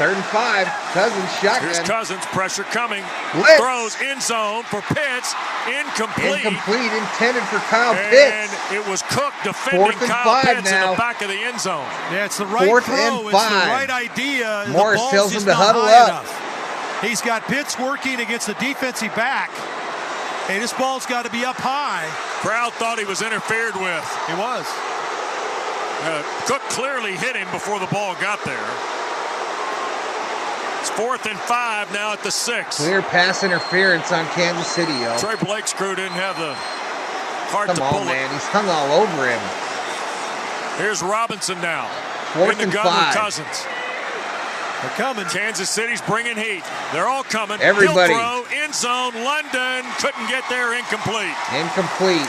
3rd and 5. Cousins shotgun.
Here's Cousins. Pressure coming.
Blitz.
Throws end zone for Pitts. Incomplete.
Incomplete. Intended for Kyle Pitts.
And it was Cook defending
4th and
Kyle
5
Pitts
now.
in the back of the end zone.
Yeah, it's the right
4th
throw.
and
It's
5.
the right idea.
Morris
the
tells
ball's
him
just
to
not
huddle
high
up.
enough. He's got Pitts working against the defensive back. Hey, this ball's got to be up high.
Crowd thought he was interfered with.
He was.
Cook clearly hit him before the ball got there. It's 4th and 5 now at the 6.
Clear pass interference on Kansas City, yo.
Trey Blake's crew didn't have the heart to
Come
pull
on,
it.
man. He's hung all over him.
Here's Robinson now.
4th
in the
and
gun
5.
with Cousins.
They're coming.
Kansas City's bringing heat. They're all coming.
Everybody.
He'll throw, end zone, London. Couldn't get there, incomplete.
Incomplete.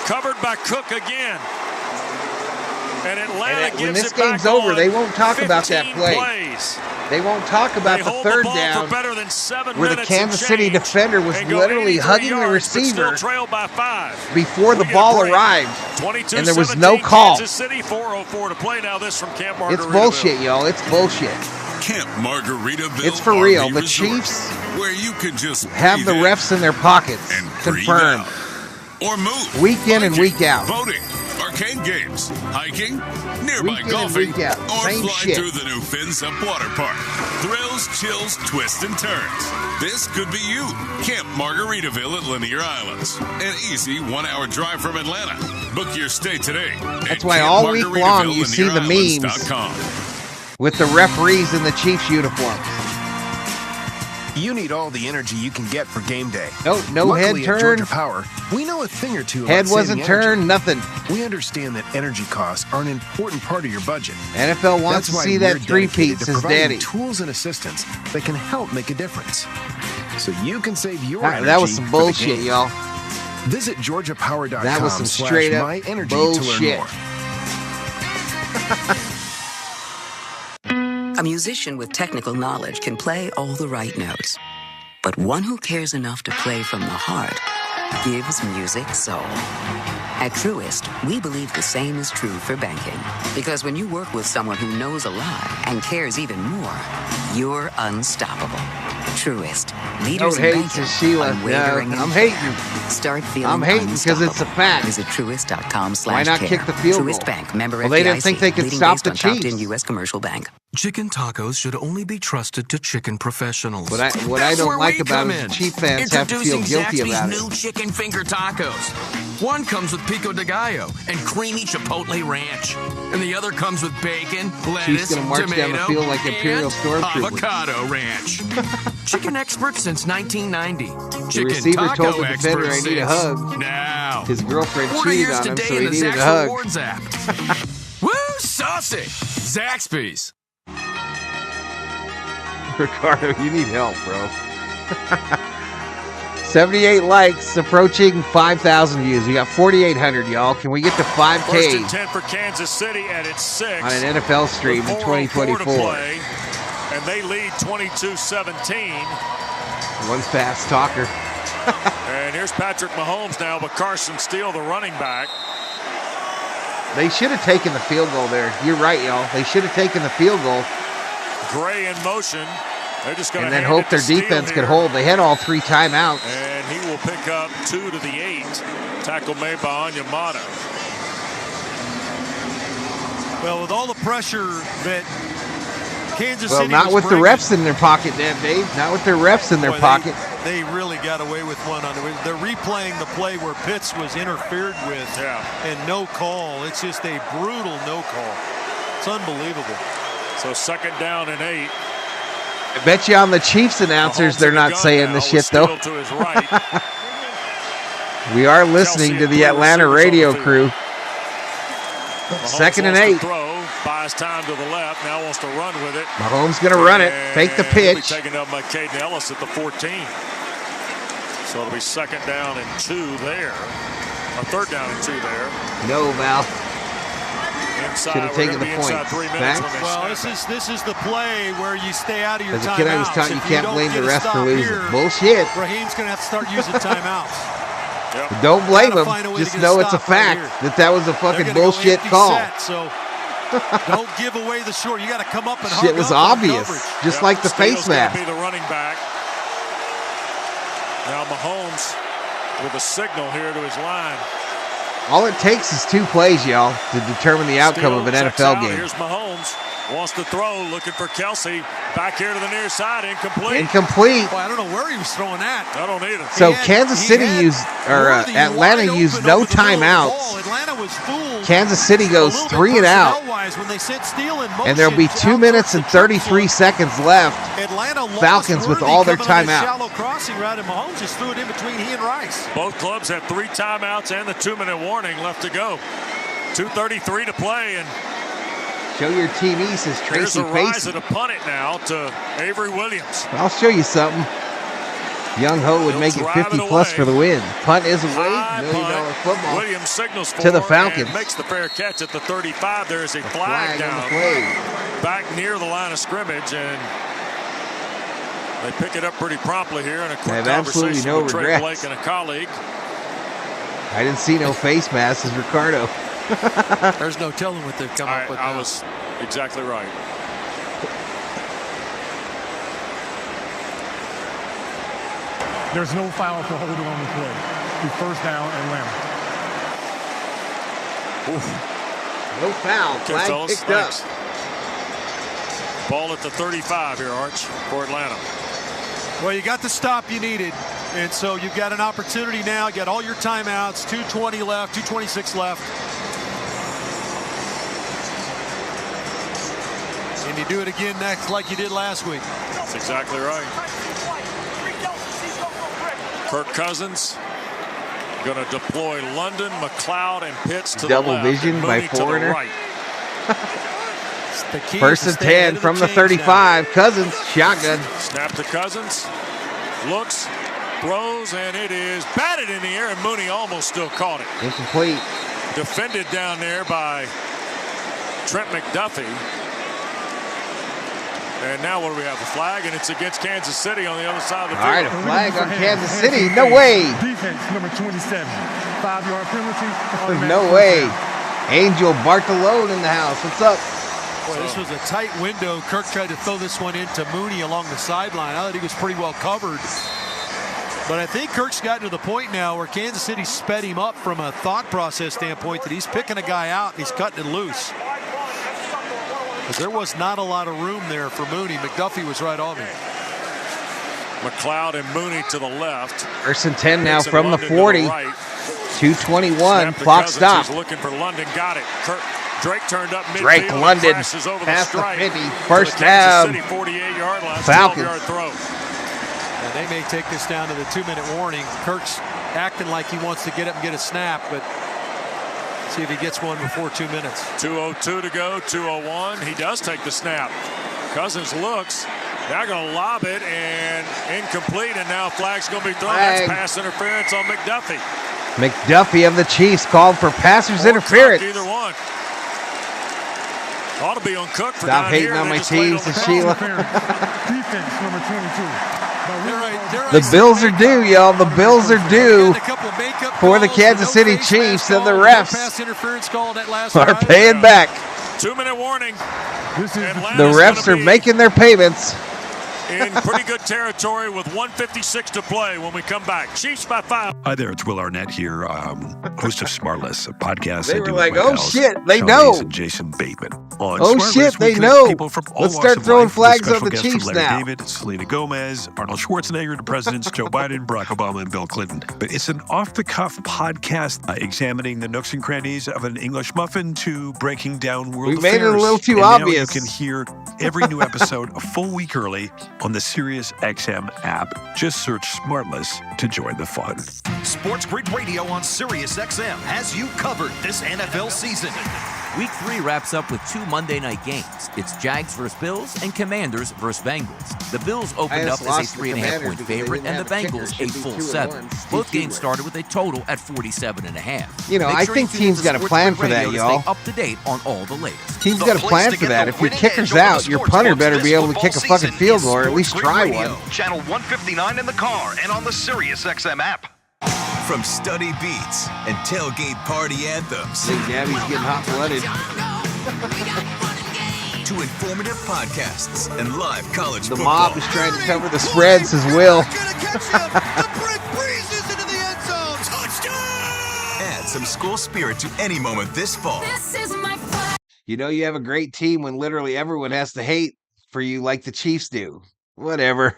Covered by Cook again. And Atlanta gives
when this
it back
game's over,
on
they won't talk about that
15
play.
plays.
They won't talk about
They
the
hold
3rd
the ball
down
for better than 7
where the
minutes
Kansas
and
City
change
defender was
and go
literally
83
hugging the
yards, but
receiver
still trailed by 5.
before the
We get a
ball
break.
arrived,
22-17,
and there was no call.
Kansas City, 4:04 to play now. This from Camp Margaritaville.
It's bullshit, y'all. It's bullshit.
Camp Margaritaville.
It's for real.
RV
The
Resort,
Chiefs
where you can just
have the
breathe in
refs in their pockets.
and breathe
Confirmed.
out. Or move.
Week in and
Hiking,
week out.
Boating, arcade games, hiking, nearby
Week in and
golfing,
week out.
or
Same
fly
shit.
through the new FinSup Water Park. Thrills, chills, twists, and turns. This could be you. Camp Margaritaville at Linear Islands. An easy 1-hour drive from Atlanta. Book your stay today.
That's why all week long you see the memes with the referees in the Chiefs uniforms.
You need all the energy you can get for game day.
No head
Luckily, at
turn.
Georgia Power, we know a thing or two about
Head wasn't
saving energy.
turned, nothing.
We understand that energy costs are an important part of your budget.
NFL wants
That's
to
why
see
we're
that three-peat,
dedicated to
says
providing
Daddy.
tools and assistance that can help make a difference. So you can save your
All right,
energy.
that was some
for the
bullshit,
game.
y'all.
Visit GeorgiaPower.com.
That was some straight up
/myenergy
bullshit.
to learn more.
A musician with technical knowledge can play all the right notes. But one who cares enough to play from the heart gives music soul. At Truist, we believe the same is true for banking. Because when you work with someone who knows a lot and cares even more, you're unstoppable. Truist, leaders
Don't
in
hate,
banking,
says Sheila.
unwavering
No, I'm
in
hating.
care. Start feeling
I'm hating because it's a fact.
Visit Truist.com/care.
Why not kick the field goal?
Truist Bank, member
Well, they didn't
FDIC,
think they could
leading
stop
based
the
on top
Chiefs.
10 U.S. commercial bank.
Chicken tacos should only be trusted to chicken professionals.
What I don't like about it is the Chief fans have to feel guilty about it.
New chicken finger tacos. One comes with pico de gallo and creamy chipotle ranch, and the other comes with bacon, lettuce,
gonna march
tomato,
down the field like Imperial
and
Stormtroopers.
avocado ranch. Chicken expert since 1990.
The
Chicken
receiver
taco
told the defender,
expert
"I need a
since
hug."
now.
His girlfriend
Order
cheated
yours
on him,
today
so he
in the
needed a
Zaxby's
hug.
Rewards app. Woo, saucy! Zaxby's.
Ricardo, you need help, bro. 78 likes, approaching 5,000 views. We got 4,800, y'all. Can we get to 5K?
First and 10 for Kansas City at its 6.
On an NFL stream in 2024.
To play, and they lead 22-17.
One fast talker.
And here's Patrick Mahomes now, but Carson Steele, the running back.
They should have taken the field goal there. You're right, y'all. They should have taken the field goal.
Gray in motion. They're just going to
and then hope their defense could hold. They had all 3 timeouts.
And he will pick up 2 to the 8. Tackle made by Onyemata.
Well, with all the pressure that Kansas
City not with the refs in their pocket, damn Dave. Not with their refs in their pocket.
They really got away with one on it. They're replaying the play where Pitts was interfered with and no call. It's just a brutal no call. It's unbelievable.
So 2nd down and 8.
I bet you on the Chiefs announcers they're not saying this shit, though.
To his right.
We are listening to the Atlanta radio crew.
Mahomes
2nd and 8.
Throw, buys time to the left. Now wants to run with it.
Mahomes going to run it. Fake the pitch.
Taken up by Caden Ellis at the 14. So it'll be 2nd down and 2 there. Or 3rd down and 2 there.
No, Val.
Inside.
Should have taken the point.
Well, this is the play where you stay out of your timeouts.
As a kid, I was taught you can't blame the refs for losing. Bullshit.
Raheem's going to have to start using timeouts.
Don't blame him. Just know it's a fact that was a fucking bullshit call.
So Don't give away the short. You got to come up and
Shit was obvious, just like the face mask.
Be the running back. Now Mahomes with a signal here to his line.
All it takes is 2 plays, y'all, to determine the outcome of an NFL game.
Here's Mahomes. Wants to throw, looking for Kelsey. Back here to the near side, incomplete.
Incomplete.
Well, I don't know where he was throwing that.
I don't either.
So Kansas City Atlanta used no timeouts.
Atlanta was fooled.
Kansas City goes 3 and out.
When they sent Steele in motion,
And there'll be 2 minutes and 33 seconds left.
Atlanta
Falcons with all their timeouts.
Shallow crossing route, and Mahomes just threw it in between he and Rice.
Both clubs have 3 timeouts and the 2-minute warning left to go. 2:33 to play, and
show your TV, says Tracy
here's a rise to punt it now to Avery Williams.
I'll show you something. Young Ho would make it 50+ for the win. Punt is away. $1 million football.
Williams signals
to the Falcons.
And makes the fair catch at the 35. There is a flag down
on the play.
Back near the line of scrimmage, and they pick it up pretty promptly here in a quick conversation
no
with Trey
regrets.
Blake and a colleague.
I didn't see no face mask, as Ricardo.
There's no telling what they've come up with.
I was exactly right.
There's no foul for holding on the play. The first down, Atlanta.
No foul.
Okay,
Flag
fellas,
picked up.
Ball at the 35 here, Arch, for Atlanta.
Well, you got the stop you needed, and so you've got an opportunity now. You got all your timeouts, 2:20 left, 2:26 left. And you do it again next like you did last week.
That's exactly right. Kirk Cousins going to deploy London, McLeod, and Pitts to
double
the left.
Vision by
Mooney
Foreigner.
To the right.
First and 10 from the 35. Cousins, shotgun.
Snap to Cousins. Looks, throws, and it is batted in the air, and Mooney almost still caught it.
Incomplete.
Defended down there by Trent McDuffie. And now what do we have? A flag, and it's against Kansas City on the other side of the field.
All right, a flag on Kansas City. No way.
Defense number 27. 5-yard penalty.
No way. Angel Bartolone in the house. What's up?
Boy, this was a tight window. Kirk tried to throw this one into Mooney along the sideline. I thought he was pretty well covered. But I think Kirk's gotten to the point now where Kansas City sped him up from a thought process standpoint that he's picking a guy out and he's cutting it loose. Because there was not a lot of room there for Mooney. McDuffie was right on him.
McLeod and Mooney to the left.
First and 10 now from the 40. 2:21. Clock stop.
He's looking for London. Got it. Drake turned up midfield.
Drake London
passes over
past
the stripe.
50. First down.
48-yard line.
Falcons.
12-yard throw.
And they may take this down to the 2-minute warning. Kirk's acting like he wants to get up and get a snap, but see if he gets one before 2 minutes.
2:02 to go. 2:01. He does take the snap. Cousins looks. Now going to lob it, and incomplete, and now flag's going to be thrown. That's pass interference on McDuffie.
McDuffie of the Chiefs called for passers interference.
Cook, either one. Ought to be on Cook for
Stop hating on my teams, Sheila.
Defense number 22.
The Bills are due, y'all. The Bills are due for the Kansas City Chiefs, and the refs are paying back.
2-minute warning.
The refs are making their payments.
In pretty good territory with 1:56 to play when we come back. Chiefs by 5.
Hi there, it's Will Arnett here, host of Smartless, a podcast
They
I
were
do with
like,
my
oh
pals,
shit, they
Sean
know.
Hayes and Jason Bateman. On
Oh
Smartless,
shit,
we
they
connect
know.
people from all
Let's
walks
start
of
throwing
life, with
flags on
special
the
guests
Chiefs
from Larry
now.
David, Selena Gomez, Arnold Schwarzenegger, the presidents Joe Biden, Barack Obama, and Bill Clinton. But it's an off-the-cuff podcast examining the nooks and crannies of an English muffin to breaking down world
We
affairs.
made it a little too
and
obvious.
Now you can hear every new episode a full week early on the Sirius XM app. Just search Smartless to join the fun.
Sports Grid Radio on Sirius XM has you covered this NFL season.
Week 3 wraps up with 2 Monday night games. It's Jags versus Bills and Commanders versus Bengals. The Bills opened up as a 3.5-point favorite and the Bengals a full 7. Both games started with a total at 47.5.
You know, I think teams got a plan for that, y'all.
Up to date on all the latest.
Teams got a plan for that. If your kicker's out, your punter better be able to kick a fucking field goal or at least try one.
Channel 159 in the car and on the Sirius XM app.
From study beats and tailgate party anthems.
Big Gabby's getting hot-blooded.
To informative podcasts and live college
The
football.
mob is trying to cover the spread, says Will.
Add some school spirit to any moment this fall.
You know you have a great team when literally everyone has to hate for you like the Chiefs do. Whatever.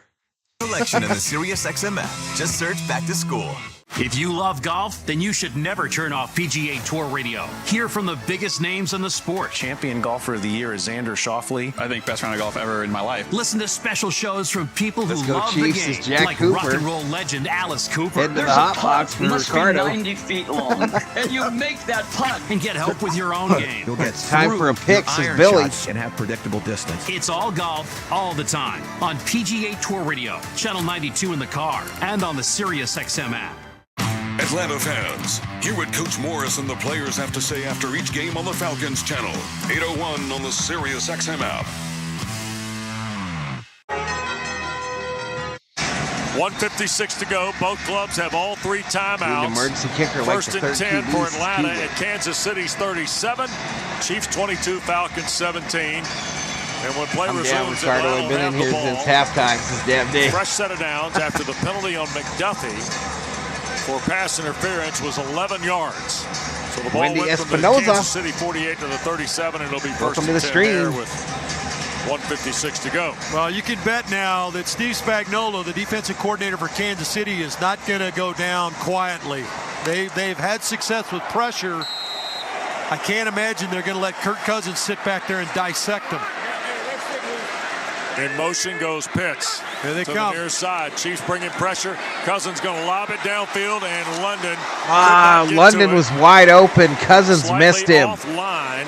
Selection in the SiriusXM app. Just search Back to School.
If you love golf, then you should never turn off PGA Tour Radio. Hear from the biggest names in the sport.
Champion golfer of the year is Xander Schauffele. I think best round of golf ever in my life.
Listen to special shows from people who
go
love
Chiefs,
the
is
game,
Jack
like
Cooper.
rock and roll legend Alice Cooper.
Head to the hot box for Ricardo.
90 feet long, and you make that putt.
And get help with your own game.
You'll get
Time for a pick,
your
says
iron
Billy.
shots and have predictable distance.
It's all golf, all the time, on PGA Tour Radio, Channel 92 in the car, and on the SiriusXM app.
Atlanta fans, hear what Coach Morris and the players have to say after each game on the Falcons channel. 801 on the SiriusXM app.
1:56 to go. Both clubs have all three timeouts.
Emergency kicker like
First
the
and 10
third
for
QBs.
Atlanta at Kansas City's 37. Chiefs 22, Falcons 17. And when play
I'm down,
resumes,
Ricardo.
Atlanta
I've
will
been in
have the
here
ball.
since halftime, since damn day.
Fresh set of downs after the penalty on McDuffie for pass interference was 11 yards. So the ball
Wendy
went from the
Espinoza.
Kansas City 48 to the 37, and it'll be first
Welcome to
and
the
10
stream.
there with 1:56 to go.
Well, you can bet now that Steve Spagnuolo, the defensive coordinator for Kansas City, is not going to go down quietly. They've had success with pressure. I can't imagine they're going to let Kirk Cousins sit back there and dissect them.
In motion goes Pitts.
Here they
to
come.
the near side. Chiefs bringing pressure. Cousins going to lob it downfield, and London.
London was wide open. Cousins missed him.
Offline.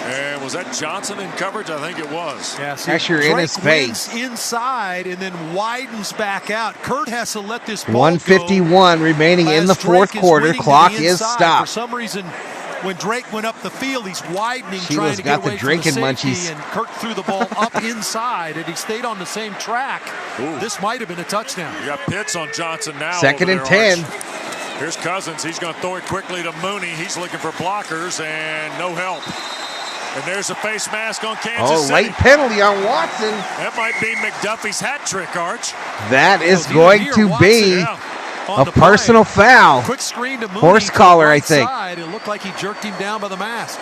And was that Johnson in coverage? I think it was.
Yeah, see,
Pressure in his face.
Wins inside and then widens back out. Kurt has to let this ball
151 remaining in the fourth quarter. Clock is
For
stopped.
some reason, when Drake went up the field, he's widening,
Sheila's
trying to
got
get
the
away
drinking
from the safety,
munchies.
and Kirk threw the ball up inside, and he stayed on the same track.
Ooh.
This might have been a touchdown.
You got Pitts on Johnson now.
Second
over
and
there,
10.
Arch. Here's Cousins. He's going to throw it quickly to Mooney. He's looking for blockers, and no help. And there's a face mask on Kansas City.
Late penalty on Watson.
That might be McDuffie's hat trick, Arch.
That is going to be a personal foul.
Quick screen to Mooney.
Horse collar, I think.
Side. It looked like he jerked him down by the mask.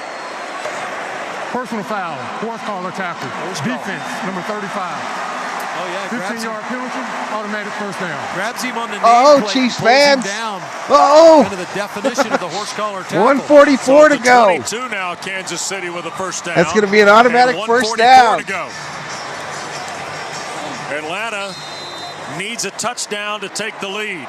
Personal foul. Horse collar tackle. Defense, number 35.
Oh, yeah.
15-yard penalty, automatic first down.
Grabs him on the
Oh,
nameplate,
Chiefs
pulls him
fans.
down.
Oh.
Kind of the definition of the horse collar tackle.
144 to go.
22 now, Kansas City with a first down.
That's going to be an automatic
And
first
144
down.
to go. Atlanta needs a touchdown to take the lead.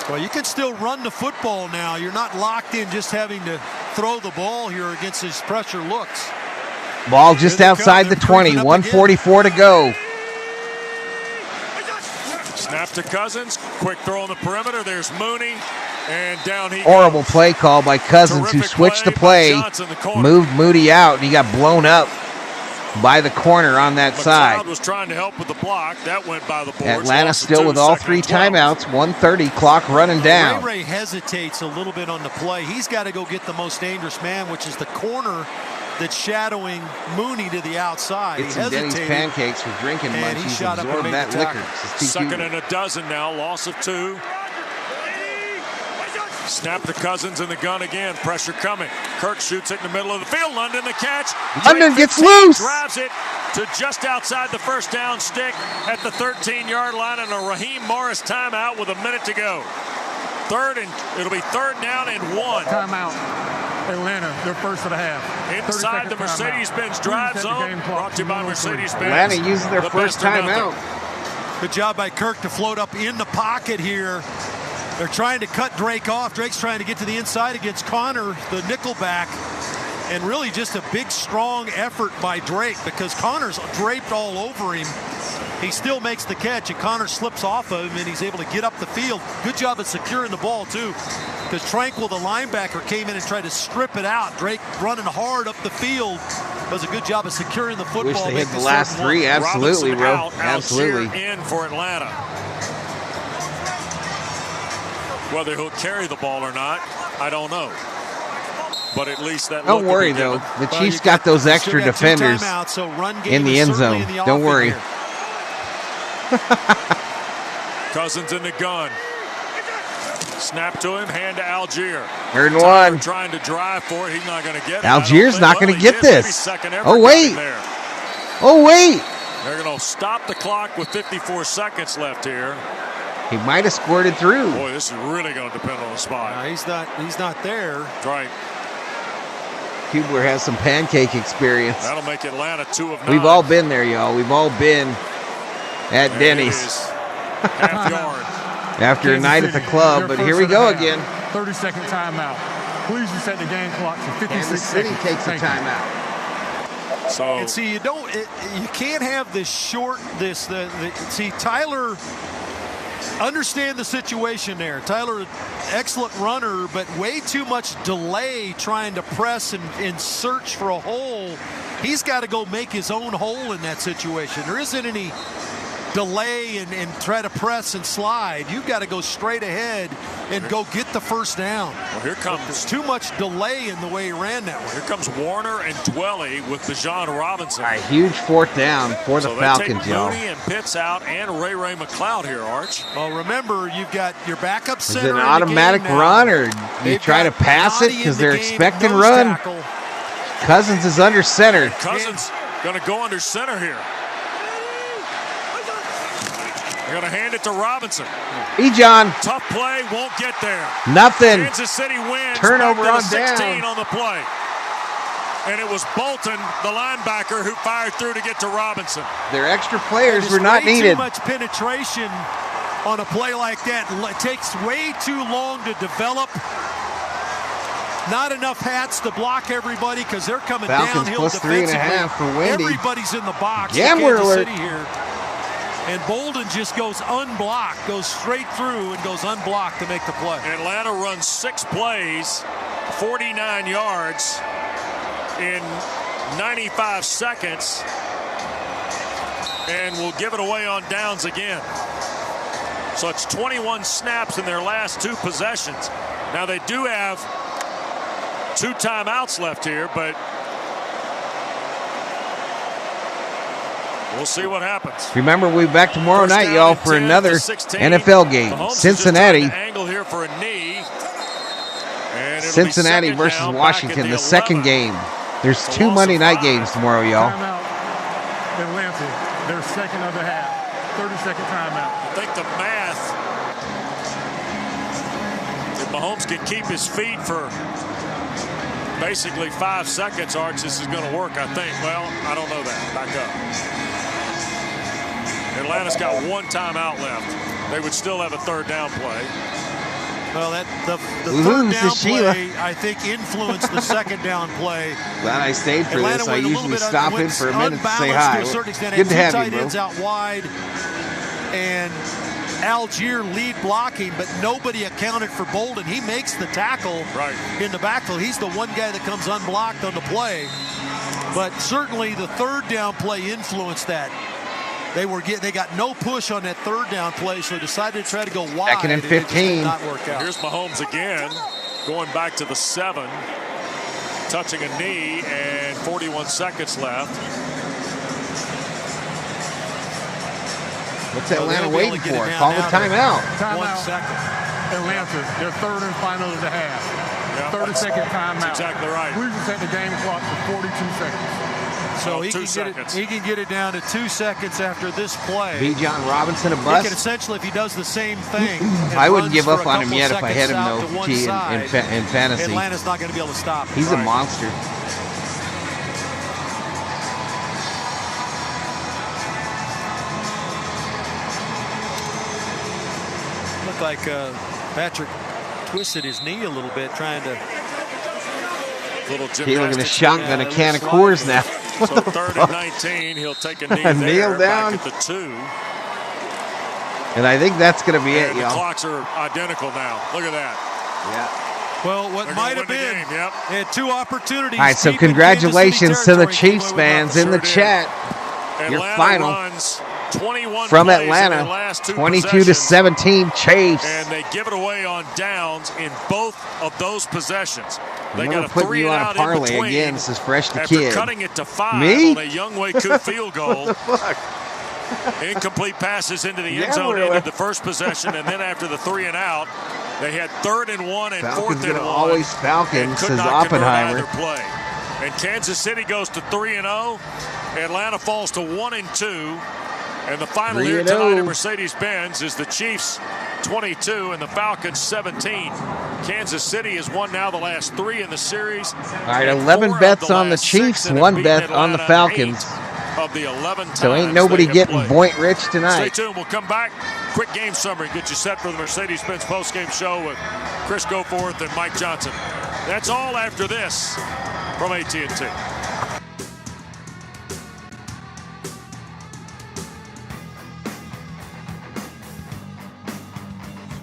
Well, you can still run the football now. You're not locked in just having to throw the ball here against these pressure looks.
Ball just outside the 20. 144 to go.
Snap to Cousins. Quick throw on the perimeter. There's Mooney. And down he
Horrible play call by Cousins, who switched the play, moved Moody out, and he got blown up by the corner on that side.
was trying to help with the block. That went by the boards.
Atlanta
Lost
still
to
with all
second
three
and 12.
timeouts. 1:30 clock running down.
Ray hesitates a little bit on the play. He's got to go get the most dangerous man, which is the corner that's shadowing Mooney to the outside.
Get some Denny's pancakes for drinking
and he
munchies.
shot up and
Absorb
made
that
the tackle.
liquor.
Second and a dozen now. Loss of 2. Snap to Cousins in the gun again. Pressure coming. Kirk shoots it in the middle of the field. London the catch.
London gets loose.
Drives it to just outside the first down stick at the 13-yard line, and a Raheem Morris timeout with a minute to go. It'll be third down and 1.
Timeout. Atlanta, their first of the half.
Inside the Mercedes-Benz drive zone. Brought to you by Mercedes-Benz.
Atlanta using their first
best or
timeout.
nothing.
Good job by Kirk to float up in the pocket here. They're trying to cut Drake off. Drake's trying to get to the inside against Connor, the nickelback. And really just a big, strong effort by Drake because Connor's draped all over him. He still makes the catch, and Connor slips off of him, and he's able to get up the field. Good job of securing the ball, too, because Tranquil, the linebacker, came in and tried to strip it out. Drake running hard up the field does a good job of securing the football.
Wish they hit the last three. Absolutely, bro. Absolutely.
In for Atlanta. Whether he'll carry the ball or not, I don't know. But at least that.
Don't worry, though. The Chiefs got those extra defenders in the end zone. Don't worry.
Cousins in the gun. Snap to him, hand to Algier.
3rd and 1.
Trying to drive for it. He's not going to get it.
Algier's not going to get this. Oh, wait. Oh, wait.
They're going to stop the clock with 54 seconds left here.
He might have squirted through.
Boy, this is really going to depend on the spot.
He's not there.
That's right.
Kubler has some pancake experience.
That'll make Atlanta 2 of 9.
We've all been there, y'all. We've all been at Denny's.
Half yard.
After a night at the club, but here we go again.
30-second timeout. Please reset the game clock to 56
Kansas City
seconds.
takes a timeout.
So
and see, you can't have this short. See, Tyler. Understand the situation there. Tyler, excellent runner, but way too much delay trying to press and search for a hole. He's got to go make his own hole in that situation. There isn't any delay and try to press and slide. You've got to go straight ahead and go get the first down.
Well, here comes
There's too much delay in the way he ran that one.
Here comes Warner and Dwelly with Bijan Robinson.
All right, huge 4th down for the Falcons, y'all.
Mooney and Pitts out and Ray McLeod here, Arch.
Well, remember, you've got your backup center.
Is it an automatic run, or you try to pass it because they're expecting run?
Tackle.
Cousins is under center.
And Cousins going to go under center here. They're going to hand it to Robinson.
Bijan.
Tough play, won't get there.
Nothing.
Kansas City wins.
Turnover on
16
down.
on the play. And it was Bolton, the linebacker, who fired through to get to Robinson.
Their extra players were not needed.
Too much penetration on a play like that. It takes way too long to develop. Not enough hats to block everybody because they're coming
Falcons
downhill
plus
defensively.
3.5 for Wendy.
Everybody's in the box.
Gambler
Kansas
alert.
City here. And Bolden just goes unblocked, goes straight through and goes unblocked to make the play.
Atlanta runs 6 plays, 49 yards in 95 seconds, and will give it away on downs again. So it's 21 snaps in their last 2 possessions. Now they do have 2 timeouts left here, but we'll see what happens.
Remember, we'll be back tomorrow night, y'all, for another NFL game. Cincinnati.
Angle here for a knee. And
Cincinnati versus Washington, the second game. There's 2 Monday night games tomorrow, y'all.
Timeout. Atlanta, their second of the half. 30-second timeout.
I think the math, if Mahomes can keep his feet for basically 5 seconds, Arch, this is going to work, I think. Well, I don't know that. Back up. Atlanta's got 1 timeout left. They would still have a 3rd down play.
Well, the 3rd down play, I think, influenced the 2nd down play.
Glad I stayed for
Atlanta
this. I usually stop in for a minute to say
to
hi.
a certain extent.
Good to have
two
you,
tight
bro.
ends out wide, and Algier lead blocking, but nobody accounted for Bolden. He makes the tackle in the backfield. He's the one guy that comes unblocked on the play. But certainly the 3rd down play influenced that. They got no push on that 3rd down play, so decided to try to go wide.
2nd and 15.
It did not work out.
Here's Mahomes again, going back to the 7, touching a knee, and 41 seconds left.
What's Atlanta waiting for? Call the timeout.
1 second. Atlanta, their 3rd and final of the half. 30-second timeout.
That's exactly right.
Please reset the game clock to 42 seconds.
So he can get it down to 2 seconds after this play.
Bijan Robinson a
He
bust.
can essentially, if he does the same thing.
I wouldn't give up on him yet if I had him, though, in fantasy.
Atlanta's not going to be able to stop him.
He's a monster.
Looked like Patrick twisted his knee a little bit, trying to.
He's looking to shotgun a can of Coors now.
So 3rd and 19, he'll take a knee there.
Kneel down.
Back at the 2.
And I think that's going to be it,
The
y'all.
clocks are identical now. Look at that.
Yeah.
Well, what might have been.
Yep.
They had 2 opportunities.
All right, so congratulations to the Chiefs fans in the chat. Your
Atlanta
final.
runs 21
from
plays
Atlanta.
in their last 2
22-17 Chiefs.
And they give it away on downs in both of those possessions. They
I'm
got a
putting
3
you
and
on
out
a parlay
in between
again. This is fresh to
after
kid.
cutting it to 5
Me?
on a Youngway Coop field goal. Incomplete passes into the end zone ended the first possession, and then after the 3 and out, they had 3rd and 1 and
Falcons
4th and 1.
always Falcons, says Oppenheimer.
Play. And Kansas City goes to 3-0. Atlanta falls to 1-2. And the final here tonight at Mercedes-Benz is the Chiefs 22 and the Falcons 17. Kansas City has won now the last 3 in the series.
All right, 11 bets on the Chiefs, 1 bet on the Falcons.
Of the 11
So ain't nobody getting point rich tonight.
Stay tuned. We'll come back. Quick game summary. Get you set for the Mercedes-Benz postgame show with Chris Goforth and Mike Johnson. That's all after this from AT&T.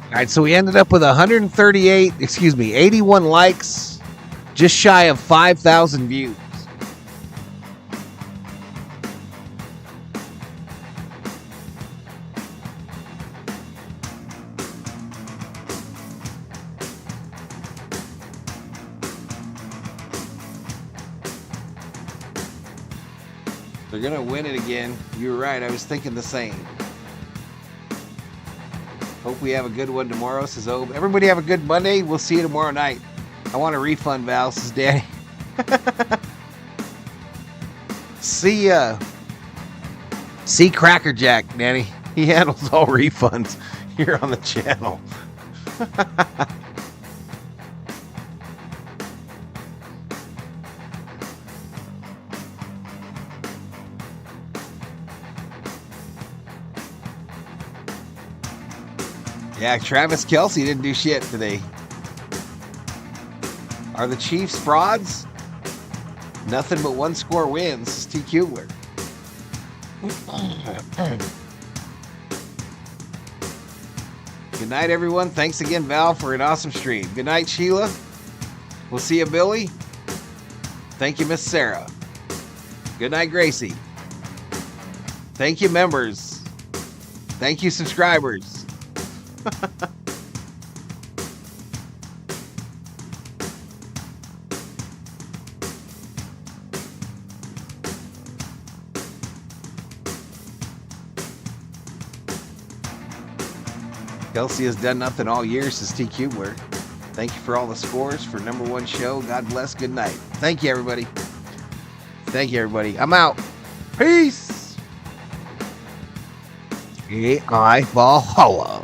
All right, so we ended up with 81 likes, just shy of 5,000 views. They're going to win it again. You were right. I was thinking the same. Hope we have a good one tomorrow, says Obe. Everybody have a good Monday. We'll see you tomorrow night. I want a refund, Val, says Danny. See Cracker Jack, Danny. He handles all refunds here on the channel. Yeah, Travis Kelce didn't do shit today. Are the Chiefs frauds? Nothing but 1-score wins, says T. Kubler. Good night, everyone. Thanks again, Val, for an awesome stream. Good night, Sheila. We'll see you, Billy. Thank you, Miss Sarah. Good night, Gracie. Thank you, members. Thank you, subscribers. Kelsey has done nothing all year, says T. Kubler. Thank you for all the scores for #1 show. God bless. Good night. Thank you, everybody. Thank you, everybody. I'm out. Peace. AI Valhalla.